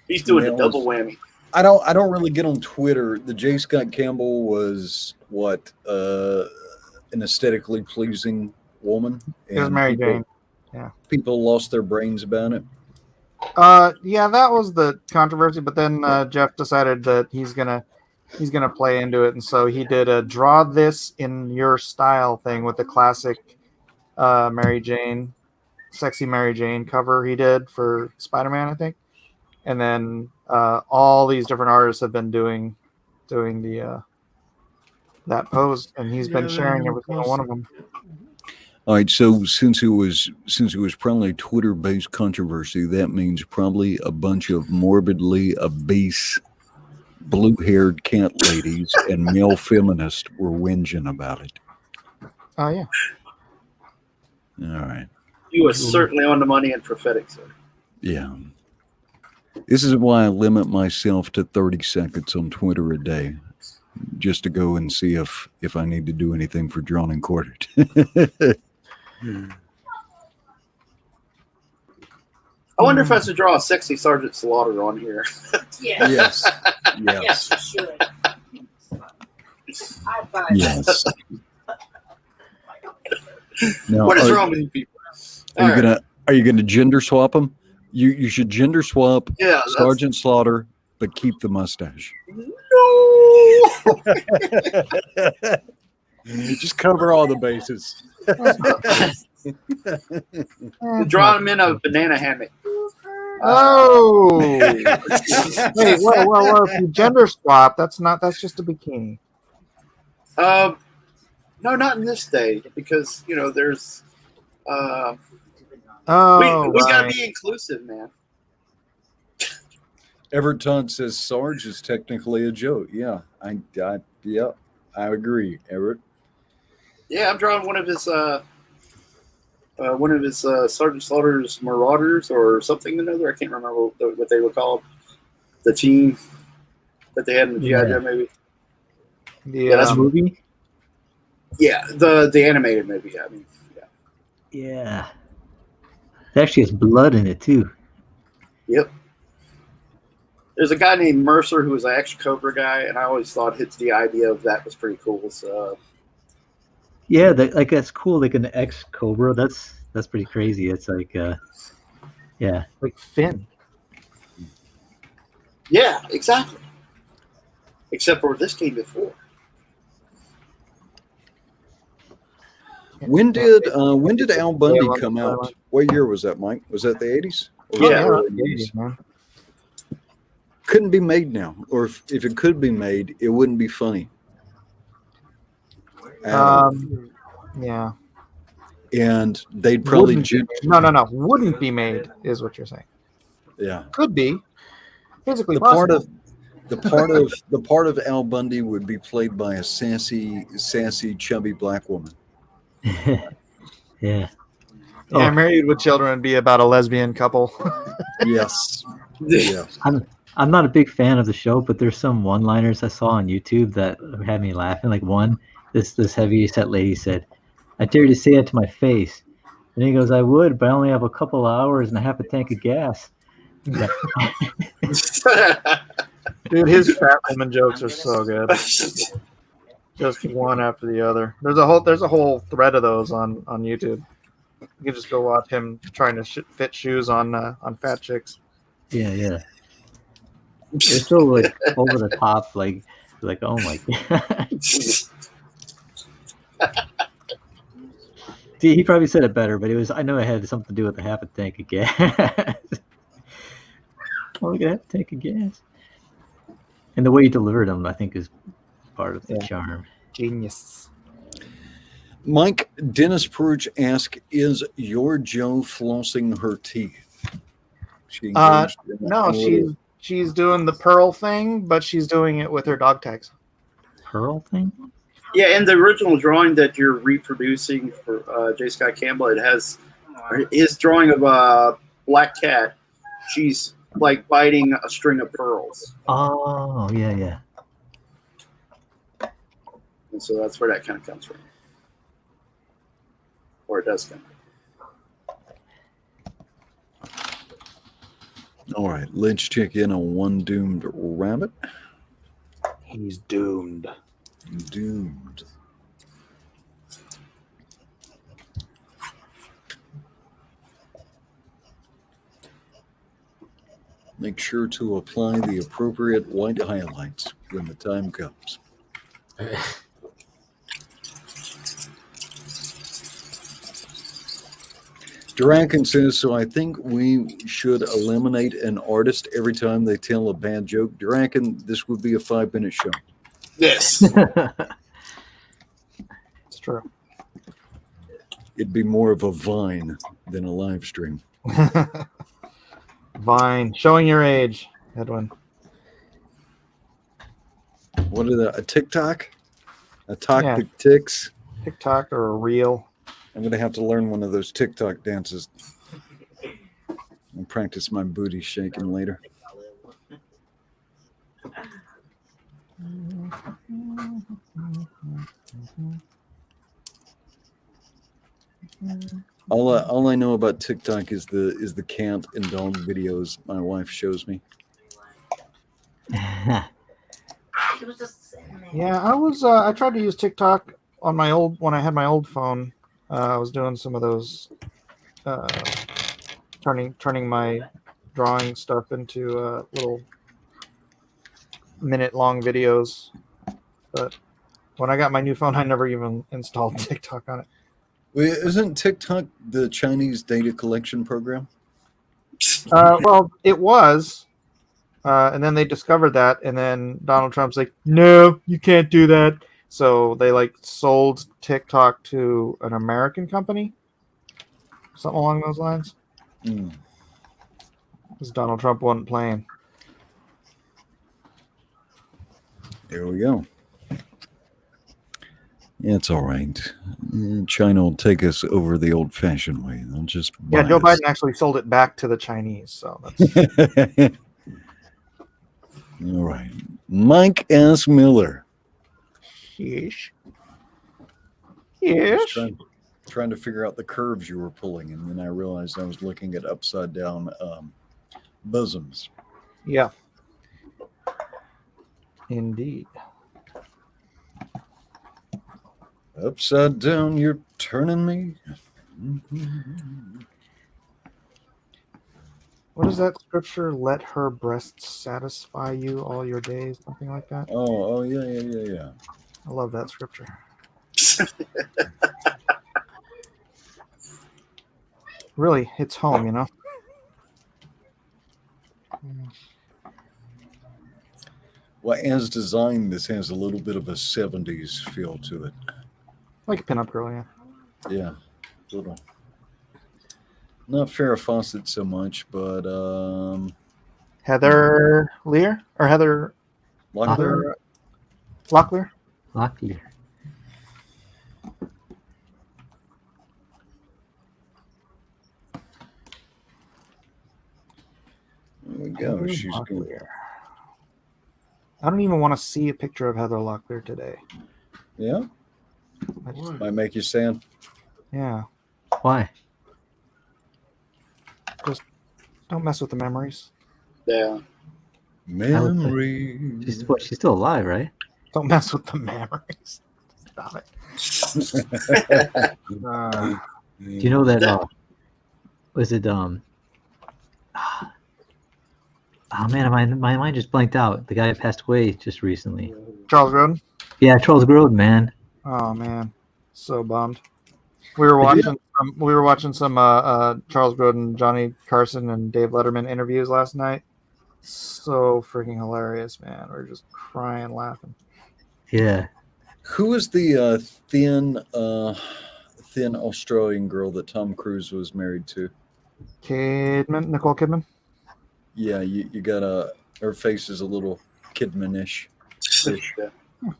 Speaker 2: He's doing
Speaker 4: Yeah,
Speaker 2: a double whammy.
Speaker 4: I don't really get on Twitter. The J. Scott Campbell was what an aesthetically pleasing woman.
Speaker 3: It was Mary
Speaker 4: people,
Speaker 3: Jane. Yeah.
Speaker 4: People lost their brains about it.
Speaker 3: Yeah, that was the controversy. But then Jeff decided that he's gonna play into it, and so he did a draw this in your style thing with the classic Mary Jane, sexy Mary Jane cover he did for Spider-Man, I think. And then all these different artists have been doing the that pose, and he's been sharing every single one of them.
Speaker 4: All right, so since it was probably Twitter-based controversy, that means probably a bunch of morbidly obese, blue-haired cat ladies and male feminists were whinging about it.
Speaker 3: Oh yeah.
Speaker 4: All right.
Speaker 2: You are certainly on the money and prophetic, sir.
Speaker 4: Yeah. This is why I limit myself to 30 seconds on Twitter a day, just to go and see if I need to do anything for Drawn and Quartered.
Speaker 2: I wonder if I should draw a sexy Sergeant Slaughter on here.
Speaker 4: Yes.
Speaker 9: Yes, you should. I'd buy
Speaker 4: Yes. Now,
Speaker 2: What is wrong with you people?
Speaker 4: Are you gonna gender swap them? You should gender swap
Speaker 2: Yeah,
Speaker 4: Sergeant Slaughter, but keep the mustache.
Speaker 2: No.
Speaker 4: Just cover all the bases.
Speaker 2: Draw him in a banana hammock.
Speaker 3: Oh. Wait, whoa! If you gender swap, that's just a bikini.
Speaker 2: No, not in this day, because there's.
Speaker 3: Oh,
Speaker 2: we gotta
Speaker 3: right.
Speaker 2: be inclusive, man.
Speaker 4: Everett Todd says Sarge is technically a joke. Yeah, I agree, Everett.
Speaker 2: Yeah, I'm drawing one of his Sergeant Slaughter's Marauders or something or another. I can't remember what they were called. The team that they had in the G.I.JOE movie.
Speaker 3: The
Speaker 5: movie.
Speaker 2: Yeah, the animated movie. I mean, yeah.
Speaker 5: Yeah. It actually has blood in it too.
Speaker 2: Yep. There's a guy named Mercer who was an ex-Cobra guy, and I always thought the idea of that was pretty cool. So.
Speaker 5: Yeah, that's cool. Like an ex-Cobra. That's pretty crazy. It's like, yeah,
Speaker 3: like Finn.
Speaker 2: Yeah, exactly. Except for this came before.
Speaker 4: When did Al Bundy come out? What year was that, Mike? Was that the 80s?
Speaker 2: Yeah,
Speaker 3: early 80s, man.
Speaker 4: Couldn't be made now, or if it could be made, it wouldn't be funny.
Speaker 3: Yeah.
Speaker 4: and they'd probably
Speaker 3: No. Wouldn't be made is what you're saying.
Speaker 4: yeah.
Speaker 3: Could be physically
Speaker 4: The
Speaker 3: possible.
Speaker 4: part of Al Bundy would be played by a sassy, chubby black woman.
Speaker 5: Yeah.
Speaker 3: Yeah, Married with Children would be about a lesbian couple.
Speaker 4: Yes. Yes.
Speaker 5: I'm not a big fan of the show, but there's some one-liners I saw on YouTube that had me laughing. Like one, this heavy set lady said, "I dare you to say that to my face." And he goes, "I would, but I only have a couple of hours and I have a tank of gas." Yeah.
Speaker 3: Dude, his fat woman jokes are so good. Just one after the other. There's a whole thread of those on YouTube. You can just go watch him trying to fit shoes on fat chicks.
Speaker 5: Yeah. They're so like over the top, like oh my god. See, he probably said it better, but I know it had something to do with the half a tank of gas. Only got half a tank of gas. And the way he delivered them, I think, is part of the charm.
Speaker 3: Genius.
Speaker 4: Mike, Dennis Purge asked, "Is your Joe flossing her teeth?"
Speaker 3: No, she's doing the pearl thing, but she's doing it with her dog tags.
Speaker 5: Pearl thing?
Speaker 2: Yeah, in the original drawing that you're reproducing for J. Scott Campbell, it has his drawing of a black cat. She's like biting a string of pearls.
Speaker 5: Oh, yeah.
Speaker 2: And so that's where that kind of comes from. Or it does come from.
Speaker 4: All right, let's check in on one doomed rabbit.
Speaker 3: He's doomed.
Speaker 4: Doomed. Make sure to apply the appropriate white highlights when the time comes. Durakin says, "So I think we should eliminate an artist every time they tell a bad joke." Durakin, this would be a 5-minute show.
Speaker 2: Yes.
Speaker 3: It's true.
Speaker 4: It'd be more of a Vine than a live stream.
Speaker 3: Vine. Showing your age, Edwin.
Speaker 4: What are a TikTok? A talk
Speaker 3: Yeah.
Speaker 4: that ticks?
Speaker 3: TikTok or a reel.
Speaker 4: I'm going to have to learn one of those TikTok dances and practice my booty shaking later. All I know about TikTok is the cat and dog videos my wife shows me.
Speaker 3: Yeah, I tried to use TikTok on my when I had my old phone. I was doing some of those turning my drawing stuff into little minute-long videos. But when I got my new phone, I never even installed TikTok on it.
Speaker 4: Wait, isn't TikTok the Chinese data collection program?
Speaker 3: Well, it was. And then they discovered that, and then Donald Trump's like, "No, you can't do that." So they sold TikTok to an American company, something along those lines. Because Donald Trump wasn't playing.
Speaker 4: There we go. Yeah, it's all right. China will take us over the old-fashioned way. They'll just buy
Speaker 3: Joe
Speaker 4: us.
Speaker 3: Biden actually sold it back to the Chinese. So that's
Speaker 4: all right. Mike S. Miller.
Speaker 3: Yes.
Speaker 4: Trying to figure out the curves you were pulling, and then I realized I was looking at upside down bosoms.
Speaker 3: Yeah. Indeed.
Speaker 4: Upside down, you're turning me.
Speaker 3: What is that scripture? Let her breasts satisfy you all your days, something like that.
Speaker 4: Oh, yeah.
Speaker 3: I love that scripture. Really hits home, you know.
Speaker 4: Well, as designed, this has a little bit of a 70s feel to it.
Speaker 3: Like a pinup girl, yeah.
Speaker 4: Yeah. little. Not Farrah Fawcett so much, but
Speaker 3: Heather Lear or Heather
Speaker 4: Locklear.
Speaker 3: Locklear.
Speaker 5: Locklear.
Speaker 4: There we go. She's good.
Speaker 3: Locklear. I don't even want to see a picture of Heather Locklear today.
Speaker 4: Yeah,
Speaker 3: I just-
Speaker 4: might make you sad.
Speaker 3: yeah.
Speaker 5: Why?
Speaker 3: Don't mess with the memories.
Speaker 2: Yeah.
Speaker 4: Memory.
Speaker 5: She's still alive, right?
Speaker 3: Don't mess with the memories. Stop it.
Speaker 5: Do you know that? Was it Oh man, my mind just blanked out. The guy who passed away just recently.
Speaker 3: Charles Grodin.
Speaker 5: Yeah, Charles Grodin, man.
Speaker 3: Oh man, so bummed. We were watching. We were watching some Charles Grodin, Johnny Carson, and Dave Letterman interviews last night. So freaking hilarious, man. We are just crying, laughing.
Speaker 5: Yeah.
Speaker 4: Who is the thin Australian girl that Tom Cruise was married to?
Speaker 3: Nicole Kidman.
Speaker 4: Yeah, you got her face is a little Kidman-ish.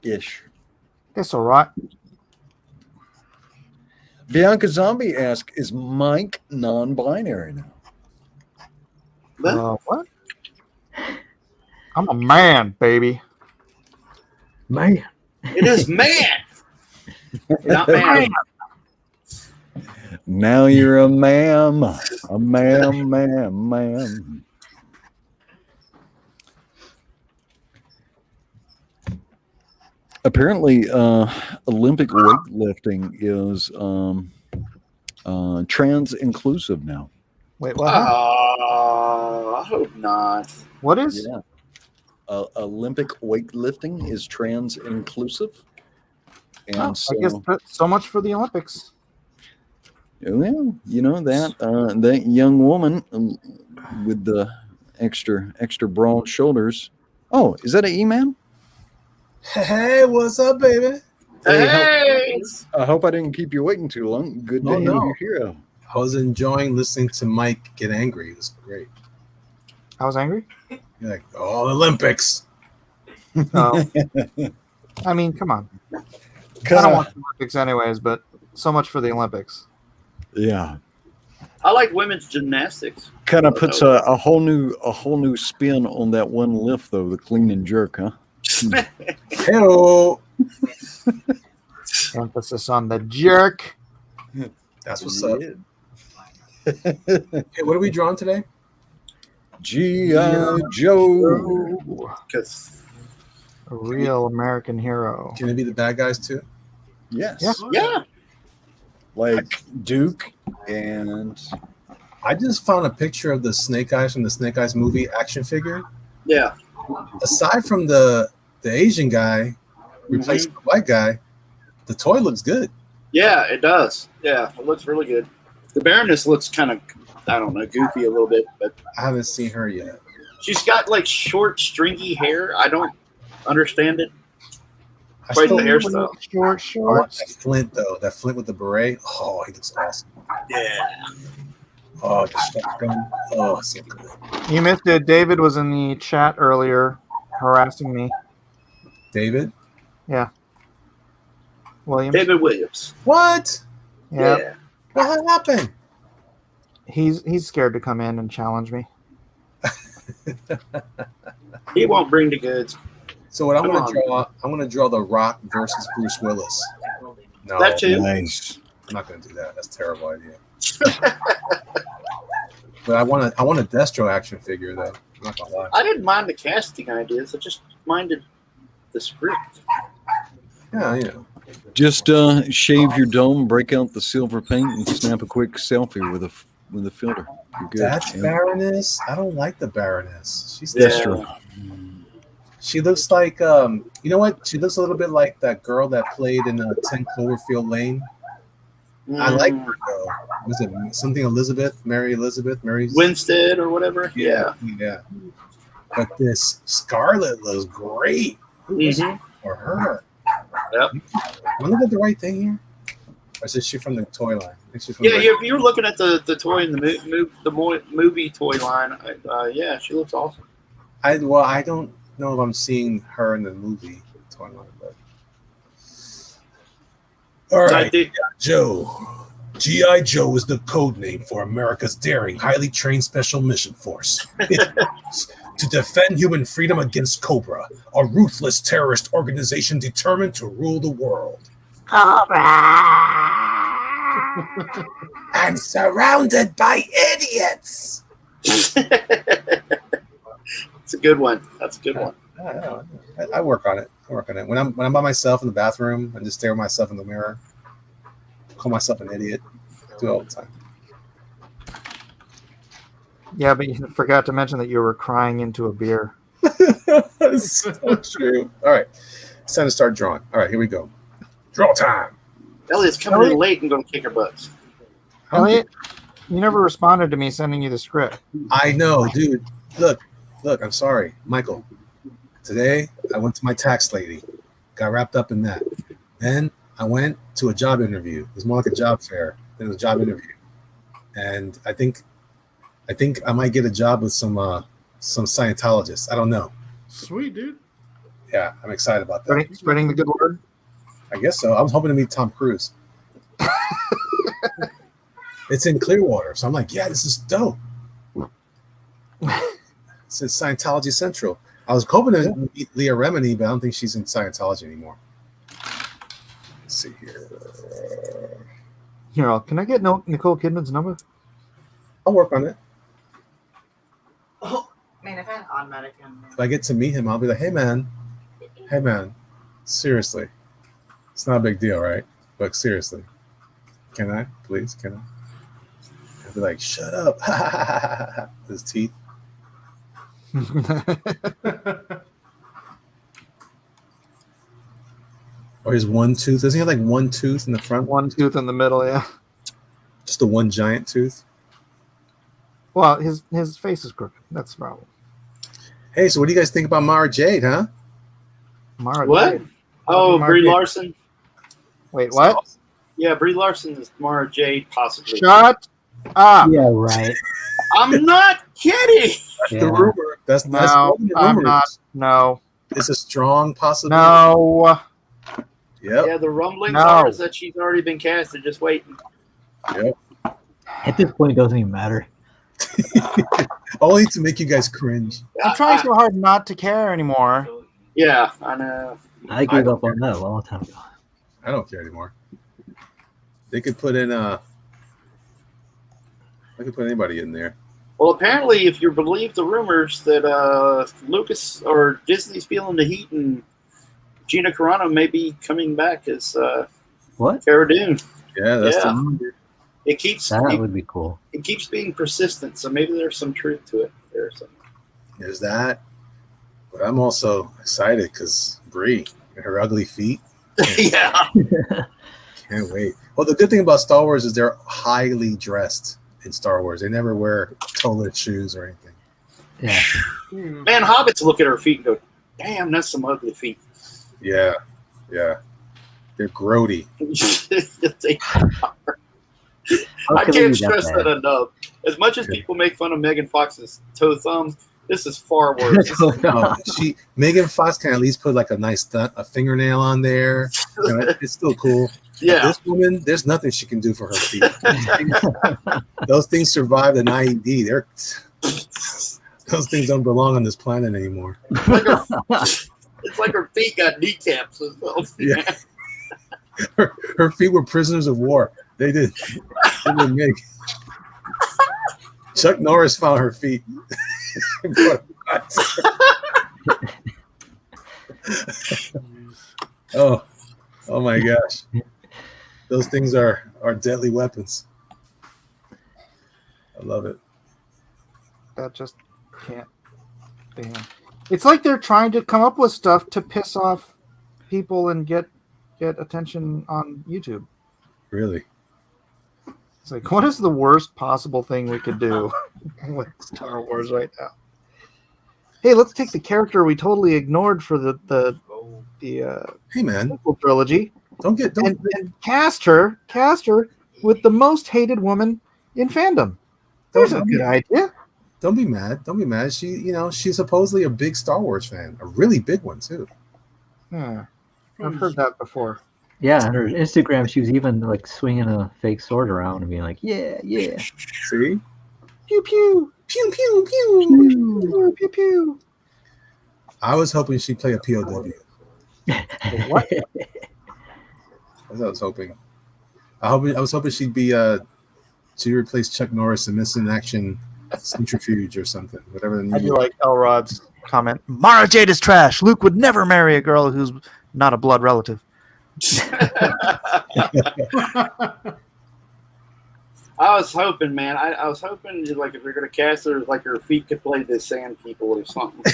Speaker 4: Ish.
Speaker 3: That's all right.
Speaker 4: Bianca Zombie asks, is Mike non-binary now?
Speaker 3: What? I'm a man, baby.
Speaker 5: Man.
Speaker 2: It is man. Not man.
Speaker 4: Now you're a ma'am. A ma'am. Apparently, Olympic weightlifting is trans inclusive now.
Speaker 3: Wait, what?
Speaker 2: I hope not.
Speaker 3: What is?
Speaker 4: Yeah. Olympic weightlifting is trans inclusive, and
Speaker 3: I
Speaker 4: so
Speaker 3: guess so much for the Olympics.
Speaker 4: well, you know that young woman with the extra broad shoulders. Oh, is that an E-Man?
Speaker 10: Hey, what's up, baby?
Speaker 2: Hey.
Speaker 4: I hope I didn't keep you waiting too long. Good to have you here.
Speaker 10: I was enjoying listening to Mike get angry. It was great.
Speaker 3: I was angry.
Speaker 10: You're like, oh, Olympics.
Speaker 3: No. I mean, come on. I don't watch the Olympics anyways, but so much for the Olympics.
Speaker 4: Yeah.
Speaker 2: I like women's gymnastics.
Speaker 4: Kind of puts a whole new spin on that one lift though, the clean and jerk, huh?
Speaker 10: Hello.
Speaker 3: Emphasis on the jerk.
Speaker 10: That's what's up. Hey, what are we drawing today?
Speaker 4: G.I.JOE.
Speaker 3: A real American hero.
Speaker 10: Can it be the bad guys too?
Speaker 4: Yes.
Speaker 2: Yeah.
Speaker 4: Like Duke and
Speaker 10: I just found a picture of the Snake Eyes from the Snake Eyes movie action figure.
Speaker 2: Yeah.
Speaker 10: Aside from the Asian guy replacing the white guy, the toy looks good.
Speaker 2: Yeah, it does. Yeah, it looks really good. The Baroness looks kind of, I don't know, goofy a little bit, but
Speaker 10: I haven't seen her yet.
Speaker 2: she's got like short, stringy hair. I don't understand it.
Speaker 10: I
Speaker 2: Quite
Speaker 10: still
Speaker 2: the hairstyle.
Speaker 3: Short.
Speaker 10: That Flint though, that Flint with the beret. Oh, he looks awesome.
Speaker 2: Yeah.
Speaker 10: Oh, the shotgun. Oh, so good.
Speaker 3: You missed it. David was in the chat earlier harassing me.
Speaker 10: David?
Speaker 3: Yeah. Williams.
Speaker 2: David Williams.
Speaker 10: What?
Speaker 3: Yeah.
Speaker 2: Yeah.
Speaker 10: What happened?
Speaker 3: He's scared to come in and challenge me.
Speaker 2: He won't bring the goods.
Speaker 10: So what I'm
Speaker 2: Come
Speaker 10: gonna
Speaker 2: on.
Speaker 10: draw? I'm gonna draw The Rock versus Bruce Willis. No,
Speaker 2: That too.
Speaker 4: nice.
Speaker 10: I'm not gonna do that. That's a terrible idea. But I want a Destro action figure though. I'm not gonna lie.
Speaker 2: I didn't mind the casting ideas. I just minded the script.
Speaker 10: Yeah, you know.
Speaker 4: Just shave your dome, break out the silver paint, and snap a quick selfie with a filter. You're good.
Speaker 10: That's
Speaker 4: Yeah.
Speaker 10: Baroness. I don't like the Baroness. She's
Speaker 2: Yeah.
Speaker 10: Destro. She looks like you know what? She looks a little bit like that girl that played in 10 Cloverfield Lane. I like her though. Was it something Elizabeth? Mary
Speaker 2: Winstead or whatever. Yeah.
Speaker 10: Yeah. But this Scarlet looks great.
Speaker 2: Mhm.
Speaker 10: For her.
Speaker 2: Yep.
Speaker 10: Am I looking at the right thing here? Or is she from the toy line? I think she's from
Speaker 2: Yeah, if you're looking at the toy in the movie toy line, yeah, she looks awesome.
Speaker 10: I don't know if I'm seeing her in the movie toy line, but all right. Joe. G.I. Joe is the code name for America's daring, highly trained special mission force. To defend human freedom against Cobra, a ruthless terrorist organization determined to rule the world.
Speaker 9: Cobra!
Speaker 10: And surrounded by idiots.
Speaker 2: It's a good one. That's a good one.
Speaker 10: I work on it. When I'm by myself in the bathroom, I just stare at myself in the mirror. Call myself an idiot. Do it all the time.
Speaker 3: Yeah, but you forgot to mention that you were crying into a beer.
Speaker 10: That's so true. All right. It's time to start drawing. All right, here we go. Draw time.
Speaker 2: Elliot's coming in late and going to kick her butts.
Speaker 3: Elliot, you never responded to me sending you the script.
Speaker 10: I know, dude. Look, I'm sorry. Michael, today I went to my tax lady. Got wrapped up in that. Then I went to a job interview. It was more like a job fair than a job interview. And I think I might get a job with some Scientologists. I don't know.
Speaker 1: Sweet, dude.
Speaker 10: Yeah, I'm excited about that.
Speaker 3: Spreading the good word?
Speaker 10: I guess so. I was hoping to meet Tom Cruise. It's in Clearwater. So I'm like, yeah, this is dope. It's in Scientology Central. I was hoping to meet Leah Remini, but I don't think she's in Scientology anymore. Let's see here.
Speaker 3: Here, can I get Nicole Kidman's number?
Speaker 10: I'll work on it.
Speaker 8: Oh, man, if I had automatic on
Speaker 10: If I get to meet him, I'll be like, hey, man, seriously. It's not a big deal, right? But seriously, can I? Please, can I? I'll be like, shut up. His teeth. Or his one tooth. Doesn't he have like one tooth in the front?
Speaker 3: One tooth in the middle, yeah.
Speaker 10: Just the one giant tooth?
Speaker 3: Well, his face is crooked. That's the problem.
Speaker 10: Hey, so what do you guys think about Mara Jade, huh?
Speaker 3: Mara
Speaker 2: What?
Speaker 3: Jade.
Speaker 2: Oh,
Speaker 3: Mara
Speaker 2: Brie
Speaker 3: Jade.
Speaker 2: Larson.
Speaker 3: Wait, what?
Speaker 2: Yeah, Brie Larson is Mara Jade, possibly.
Speaker 3: Shut up.
Speaker 5: Yeah, right.
Speaker 2: I'm not kidding.
Speaker 10: That's the rumor. That's
Speaker 3: No,
Speaker 10: one of the
Speaker 3: I'm
Speaker 10: rumors.
Speaker 3: not. No.
Speaker 10: It's a strong possibility.
Speaker 3: No.
Speaker 10: Yep.
Speaker 2: Yeah, the rumblings
Speaker 3: No.
Speaker 2: are is that she's already been casted, just waiting.
Speaker 10: Yep.
Speaker 5: At this point, it doesn't even matter.
Speaker 10: Only to make you guys cringe.
Speaker 3: I'm trying so hard not to care anymore.
Speaker 2: Yeah, I know.
Speaker 5: I gave up on that a long time ago.
Speaker 10: I don't care anymore. They could put in I could put anybody in there.
Speaker 2: Well, apparently, if you believe the rumors that Lucas or Disney's feeling the heat and Gina Carano may be coming back as
Speaker 5: What?
Speaker 2: Cara Dune.
Speaker 10: Yeah, that's
Speaker 2: Yeah.
Speaker 10: the rumor.
Speaker 2: It keeps
Speaker 5: That would be cool.
Speaker 2: it keeps being persistent, so maybe there's some truth to it. There's some.
Speaker 10: There's that. But I'm also excited because Brie and her ugly feet.
Speaker 2: Yeah.
Speaker 10: Can't wait. Well, the good thing about Star Wars is they're highly dressed in Star Wars. They never wear toe-less shoes or anything.
Speaker 5: Yeah.
Speaker 2: Man, hobbits look at her feet and go, damn, that's some ugly feet.
Speaker 10: Yeah. Yeah. They're grody.
Speaker 2: They are. I can't stress that enough. As much as people make fun of Megan Fox's toe thumbs, this is far worse.
Speaker 10: Megan Fox can at least put like a nice a fingernail on there. You know, it's still cool.
Speaker 2: Yeah.
Speaker 10: This woman, there's nothing she can do for her feet. Those things survived an IED. Those things don't belong on this planet anymore.
Speaker 2: It's like her feet got kneecaps as well.
Speaker 10: Yeah. Her feet were prisoners of war. They didn't make. Chuck Norris found her feet. Oh my gosh. Those things are deadly weapons. I love it.
Speaker 3: That just can't. Damn. It's like they're trying to come up with stuff to piss off people and get attention on YouTube.
Speaker 10: Really?
Speaker 3: It's like, what is the worst possible thing we could do with Star Wars right now? Hey, let's take the character we totally ignored for the
Speaker 10: Hey man,
Speaker 3: trilogy.
Speaker 10: Don't get don't.
Speaker 3: And cast her with the most hated woman in fandom. There's a good idea.
Speaker 10: Don't be mad. Don't be mad. She's supposedly a big Star Wars fan, a really big one too.
Speaker 3: I've heard that before.
Speaker 5: Yeah, on her Instagram, she was even like swinging a fake sword around and being like, "Yeah, yeah."
Speaker 10: See?
Speaker 3: Pew pew
Speaker 10: Pew pew pew
Speaker 3: pew pew pew.
Speaker 10: I was hoping she'd play a POW.
Speaker 3: What?
Speaker 10: That's what I was hoping. I was hoping she'd be she replaced Chuck Norris in Missing Action Centrifuge or something. Whatever the
Speaker 3: I do
Speaker 10: new.
Speaker 3: like Elrod's comment. Mara Jade is trash. Luke would never marry a girl who's not a blood relative.
Speaker 2: I was hoping, man. I was hoping, like, if you're gonna cast her, like, her feet could play the Sand People or something.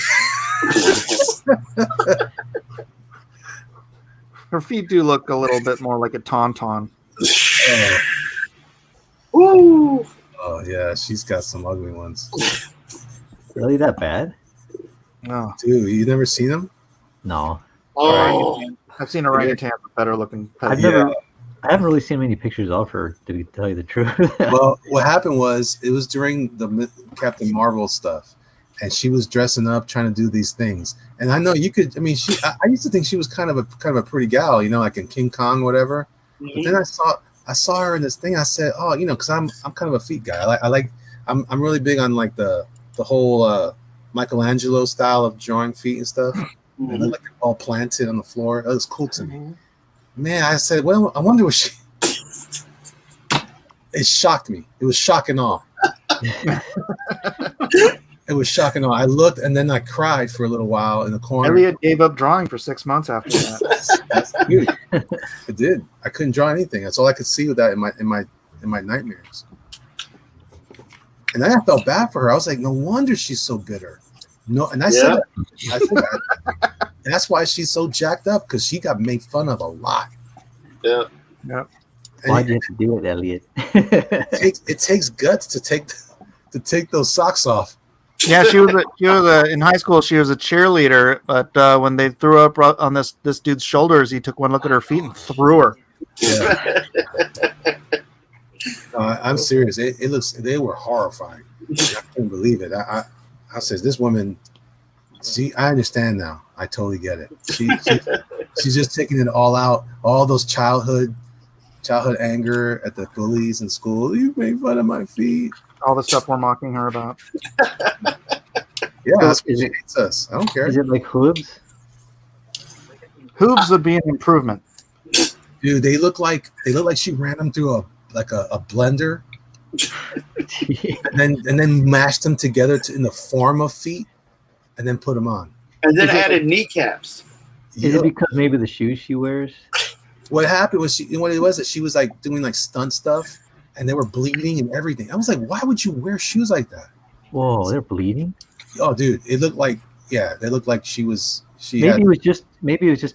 Speaker 3: Her feet do look a little bit more like a tauntaun.
Speaker 2: Woo!
Speaker 10: Oh yeah, she's got some ugly ones.
Speaker 5: Really that bad?
Speaker 3: No,
Speaker 10: Dude, you never seen them?
Speaker 5: No.
Speaker 2: Oh,
Speaker 3: I've seen orangutans with better looking pets.
Speaker 5: I haven't really seen many pictures of her, to tell you the truth.
Speaker 10: Well, what happened was it was during the Captain Marvel stuff, and she was dressing up, trying to do these things. And I know you could. I mean, I used to think she was kind of a pretty gal, like in King Kong, whatever. But then I saw her in this thing. I said, oh, because I'm kind of a feet guy. I'm really big on like the whole Michelangelo style of drawing feet and stuff. They look like they're all planted on the floor. It was cool to me. Man, I said, well, I wonder what she. It shocked me. It was shock and awe. It was shock and awe. I looked and then I cried for a little while in the corner.
Speaker 3: Elliot gave up drawing for 6 months after that.
Speaker 10: That's cute. I did. I couldn't draw anything. That's all I could see with that in my nightmares. And then I felt bad for her. I was like, no wonder she's so bitter. No, and I said that. And that's why she's so jacked up, because she got made fun of a lot.
Speaker 2: Yeah.
Speaker 5: Why'd you have to do it, Elliot?
Speaker 10: It takes guts to take those socks off.
Speaker 3: Yeah, she was in high school. She was a cheerleader, but when they threw up on this dude's shoulders, he took one look at her feet and threw her.
Speaker 10: Yeah. I'm serious. They were horrifying. I couldn't believe it. I said, this woman. See, I understand now. I totally get it. She's just taking it all out. All those childhood anger at the bullies in school. You made fun of my feet.
Speaker 3: All the stuff we're mocking her about.
Speaker 10: Yeah, that's what she hates us. I don't care.
Speaker 5: Is it like hooves?
Speaker 3: Hooves would be an improvement.
Speaker 10: Dude, they look like she ran them through a blender, and then mashed them together in the form of feet, and then put them on.
Speaker 2: And then added kneecaps.
Speaker 5: Is it because maybe the shoes she wears?
Speaker 10: What happened was that she was like doing like stunt stuff, and they were bleeding and everything. I was like, why would you wear shoes like that?
Speaker 5: Whoa, they're bleeding.
Speaker 10: Oh, dude, it looked like they looked like she was.
Speaker 5: Maybe it was just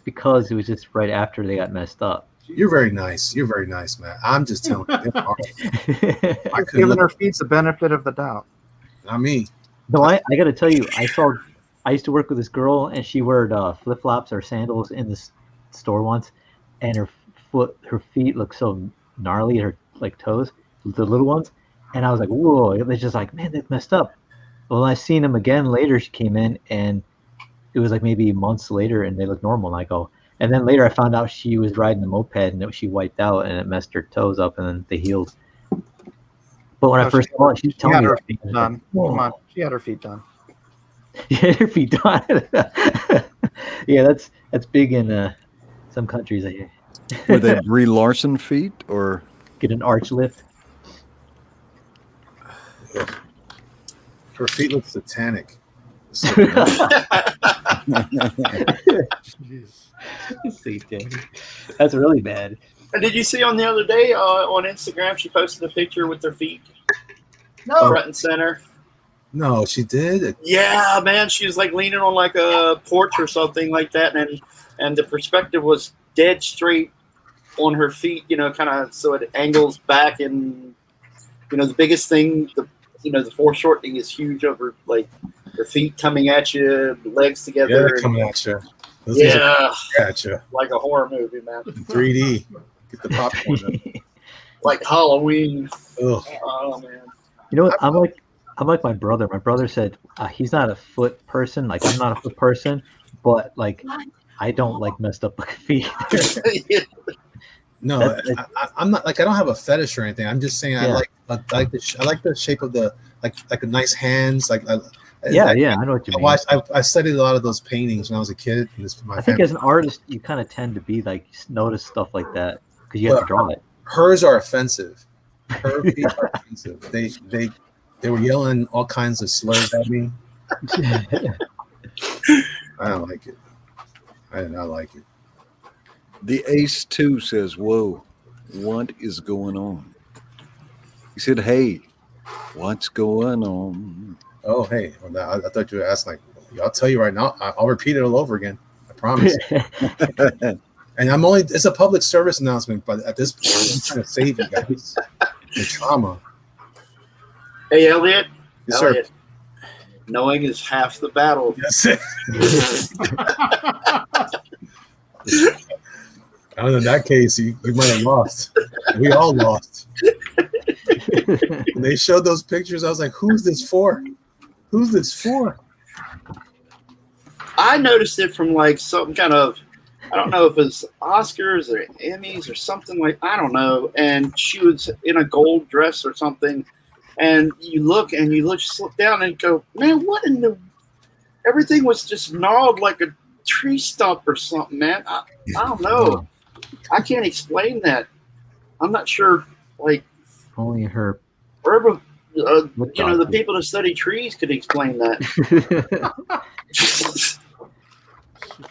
Speaker 5: because it was just right after they got messed up.
Speaker 10: You're very nice. You're very nice, man. I'm just telling you.
Speaker 3: I've given her feet the benefit of the doubt.
Speaker 10: Not me.
Speaker 5: No, I got to tell you, I used to work with this girl, and she wore flip flops or sandals in the store once, and her feet looked so gnarly, her like toes, the little ones, and I was like, whoa! It was just like, man, they've messed up. Well, I seen them again later. She came in, and it was like maybe months later, and they looked normal. And I go, and then later I found out she was riding a moped, and she wiped out, and it messed her toes up, and then they healed. But when I first saw it, she was telling me
Speaker 3: her feet done. Come on, she had her feet done.
Speaker 5: She had her feet done. Yeah, that's big in some countries. I hear.
Speaker 4: Were they Brie Larson feet or
Speaker 5: Get an arch lift?
Speaker 10: Her feet look satanic.
Speaker 5: That's really bad.
Speaker 2: And did you see on the other day on Instagram, she posted a picture with her feet front and center?
Speaker 10: No, she did.
Speaker 2: Yeah, man, she was like leaning on like a porch or something like that, and the perspective was dead straight on her feet, kind of so it angles back, and the biggest thing, the foreshortening is huge over like her feet coming at you, legs together.
Speaker 10: Yeah, they're coming at you. Those things
Speaker 2: Yeah,
Speaker 10: gotcha.
Speaker 2: like a horror movie, man.
Speaker 10: In 3D. Get the popcorn.
Speaker 2: Like Halloween.
Speaker 10: Ugh.
Speaker 2: Oh man.
Speaker 5: You know what? I'm like my brother. My brother said he's not a foot person. Like I'm not a foot person, but like I don't like messed up feet.
Speaker 10: No, I'm not like I don't have a fetish or anything. I'm just saying
Speaker 5: Yeah.
Speaker 10: I like the shape of the like a nice hands. Like I
Speaker 5: I know what you mean.
Speaker 10: I studied a lot of those paintings when I was a kid. And
Speaker 5: I think as an artist, you kind of tend to be like notice stuff like that because you have to draw it.
Speaker 10: Hers are offensive. Her feet are offensive. They were yelling all kinds of slurs at me. I don't like it. I did not like it.
Speaker 4: The Ace 2 says, "Whoa, what is going on?" He said, "Hey, what's going on?"
Speaker 10: Oh, hey. I thought you were asking, like, I'll tell you right now. I'll repeat it all over again. I promise. And it's a public service announcement, but at this point, I'm trying to save you guys the trauma.
Speaker 2: Hey, Elliot.
Speaker 10: Yes, sir.
Speaker 2: Elliot. Knowing is half the battle.
Speaker 10: Yes. I don't know. In that case, you might have lost. We all lost. When they showed those pictures, I was like, who's this for? Who's this for?
Speaker 2: I noticed it from like some kind of, I don't know if it's Oscars or Emmys or something like, I don't know. And she was in a gold dress or something. And you look, slip down and go, man, what in the, everything was just gnarled like a tree stump or something, man. I don't know. I can't explain that. I'm not sure, like,
Speaker 5: only her.
Speaker 2: Wherever, the people that study trees could explain that.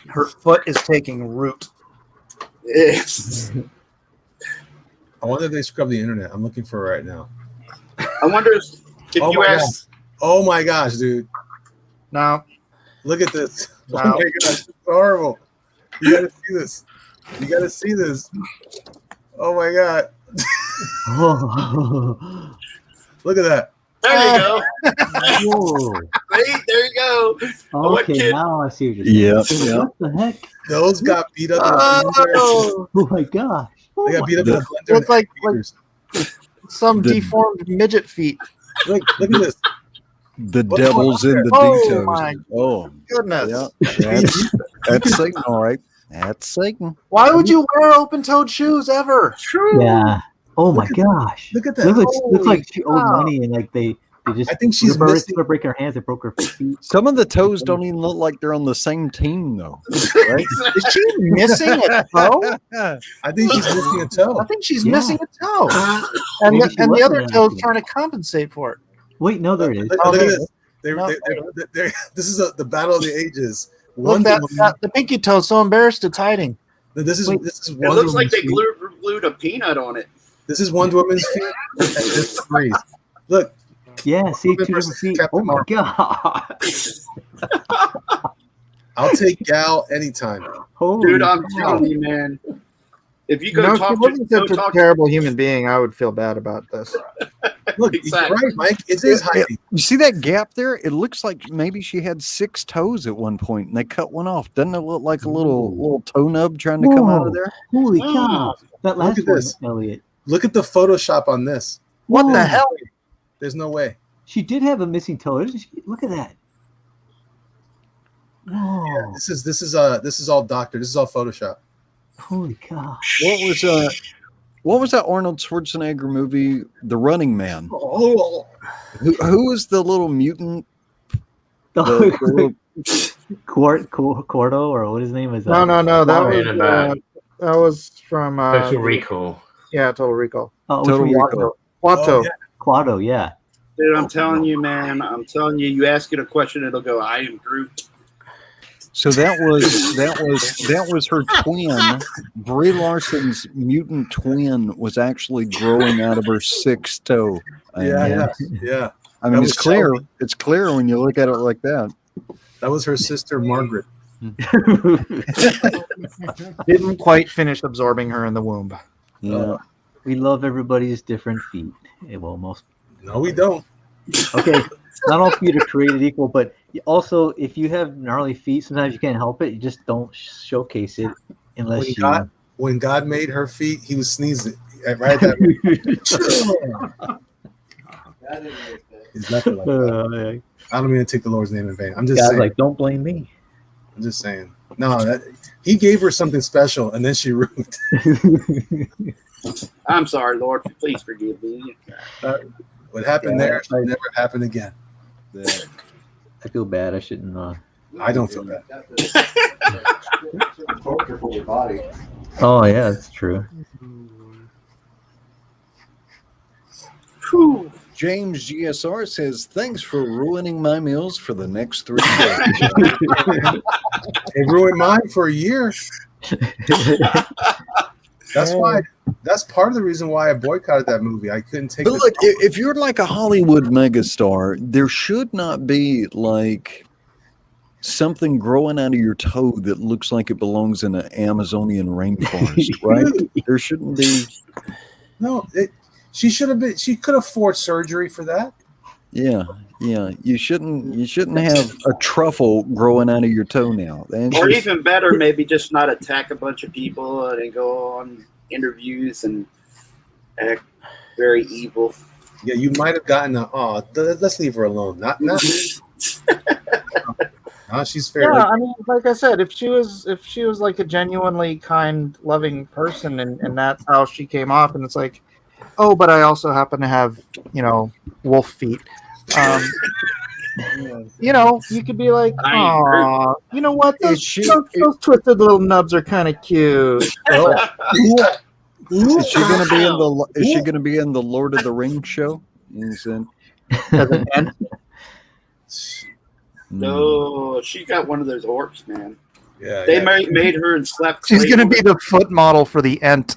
Speaker 3: Her foot is taking root.
Speaker 2: Yes.
Speaker 10: I wonder if they scrub the internet. I'm looking for it right now.
Speaker 2: I wonder if you ask.
Speaker 10: Oh my gosh, dude.
Speaker 3: No.
Speaker 10: Look at this.
Speaker 3: No.
Speaker 10: Oh my gosh. It's horrible. You gotta see this. You gotta see this. Oh my god. Look at that.
Speaker 2: There you go.
Speaker 5: Whoa.
Speaker 2: See, there you go.
Speaker 5: Okay, now I see what you're saying.
Speaker 4: Yeah.
Speaker 5: What the heck?
Speaker 10: Those got beat up.
Speaker 5: Oh my gosh.
Speaker 10: They got beat up in the blender.
Speaker 3: Looks like some deformed midget feet.
Speaker 10: Look at this.
Speaker 4: The devil's in the
Speaker 3: Oh,
Speaker 4: details.
Speaker 3: my
Speaker 4: Oh,
Speaker 3: Goodness.
Speaker 4: yeah. That's Satan, all right. That's Satan.
Speaker 3: Why would you wear open-toed shoes ever?
Speaker 2: True.
Speaker 5: Yeah. Oh my gosh.
Speaker 10: Look at that.
Speaker 5: Looks like she owed
Speaker 3: cow.
Speaker 5: money and like they just.
Speaker 10: I think she's missing.
Speaker 5: break her hands. They broke her feet.
Speaker 4: Some of the toes don't even look like they're on the same team, though. Right?
Speaker 3: Is she missing a toe?
Speaker 10: I think she's missing a toe.
Speaker 3: I think she's missing a toe. And
Speaker 5: Maybe she
Speaker 3: the
Speaker 5: was
Speaker 3: other
Speaker 5: an
Speaker 3: toe's
Speaker 5: athlete.
Speaker 3: trying to compensate for it.
Speaker 5: Wait, no, there it is.
Speaker 10: Look at this.
Speaker 3: No.
Speaker 10: This is the battle of the ages.
Speaker 3: Look, the pinky toe's so embarrassed it's hiding.
Speaker 10: This is
Speaker 2: It
Speaker 10: Wonder
Speaker 2: looks like
Speaker 10: Woman's
Speaker 2: they
Speaker 10: feet.
Speaker 2: glued a peanut on it.
Speaker 10: This is Wonder Woman's feet. And this is Freeze. Look,
Speaker 5: Yeah, see,
Speaker 10: Woman
Speaker 5: 2 different
Speaker 10: versus
Speaker 5: feet.
Speaker 10: Captain
Speaker 5: Oh my god.
Speaker 10: I'll take Gal anytime.
Speaker 5: Holy
Speaker 2: Dude, I'm
Speaker 5: cow.
Speaker 2: telling you, man. If you
Speaker 3: You
Speaker 2: go
Speaker 3: know, if
Speaker 2: talk
Speaker 3: she wasn't
Speaker 2: to
Speaker 3: such a terrible human being, I would feel bad about this.
Speaker 10: Look,
Speaker 2: Exactly.
Speaker 10: you're right, Mike. It is hiding.
Speaker 4: You see that gap there? It looks like maybe she had 6 toes at one point, and they cut one off. Doesn't it look like a little toe nub trying to come out
Speaker 5: Whoa.
Speaker 4: of there?
Speaker 5: Holy cow. That last
Speaker 10: at
Speaker 5: one,
Speaker 10: this.
Speaker 5: Elliot.
Speaker 10: Look at the Photoshop on this.
Speaker 3: What
Speaker 5: Whoa.
Speaker 3: the hell?
Speaker 10: There's no way.
Speaker 5: She did have a missing toe. Isn't she? Look at that. Whoa.
Speaker 10: This is all doctored. This is all Photoshop.
Speaker 5: Holy cow.
Speaker 4: What was that Arnold Schwarzenegger movie, The Running Man?
Speaker 10: Oh,
Speaker 4: Who was the little mutant?
Speaker 5: The Quarto, or what his name is?
Speaker 3: No.
Speaker 6: That
Speaker 3: Was from
Speaker 6: Total Recall.
Speaker 3: Yeah, Total Recall.
Speaker 5: Oh,
Speaker 4: Total
Speaker 5: Total
Speaker 4: Recall.
Speaker 3: Watto.
Speaker 10: Oh, yeah.
Speaker 5: Quado, yeah.
Speaker 2: Dude, I'm telling you, man. I'm telling you. You ask it a question, it'll go, I am Groot.
Speaker 4: So that was her twin. Brie Larson's mutant twin was actually growing out of her 6th toe.
Speaker 10: Yeah.
Speaker 4: I mean,
Speaker 10: That
Speaker 4: it's
Speaker 10: was
Speaker 4: clear.
Speaker 10: Shelby.
Speaker 4: It's clear when you look at it like that.
Speaker 10: That was her sister Margaret.
Speaker 3: Didn't quite finish absorbing her in the womb.
Speaker 4: Yeah.
Speaker 5: We love everybody's different feet. Well, most.
Speaker 10: No, we don't.
Speaker 5: Okay, not all feet are created equal, but also if you have gnarly feet, sometimes you can't help it. You just don't showcase it unless
Speaker 10: when God made her feet, he was sneezing right at that. He's nothing like that. I don't mean to take the Lord's name in vain. I'm just
Speaker 5: God's
Speaker 10: saying.
Speaker 5: like, don't blame me.
Speaker 10: I'm just saying. No, he gave her something special, and then she ruined.
Speaker 2: I'm sorry, Lord. Please forgive me.
Speaker 10: What happened there should never happen again.
Speaker 5: I feel bad. I shouldn't.
Speaker 10: I don't feel bad.
Speaker 11: Torture for your body.
Speaker 5: Oh yeah, that's true.
Speaker 2: Whew.
Speaker 4: James GSR says, thanks for ruining my meals for the next 3 days.
Speaker 10: It ruined mine for a year. That's part of the reason why I boycotted that movie. I couldn't take it.
Speaker 4: But look, if you're like a Hollywood megastar, there should not be like something growing out of your toe that looks like it belongs in an Amazonian rainforest, right? There shouldn't be.
Speaker 10: No, she should have been. She could afford surgery for that.
Speaker 4: Yeah. You shouldn't have a truffle growing out of your toenail.
Speaker 2: Or even better, maybe just not attack a bunch of people and go on interviews and act very evil.
Speaker 10: Yeah, you might have gotten let's leave her alone. Not. No, she's fair.
Speaker 3: Yeah, I mean, like I said, if she was like a genuinely kind, loving person, and that's how she came off, and it's like, oh, but I also happen to have, wolf feet. You could be like, oh, you know what? Those twisted little nubs are kind of cute.
Speaker 4: Is she gonna be in the? Is she gonna be in the Lord of the Rings show?
Speaker 2: No, she got one of those orcs, man.
Speaker 10: Yeah,
Speaker 2: they made her and slapped.
Speaker 3: She's gonna be the foot model for the Ent.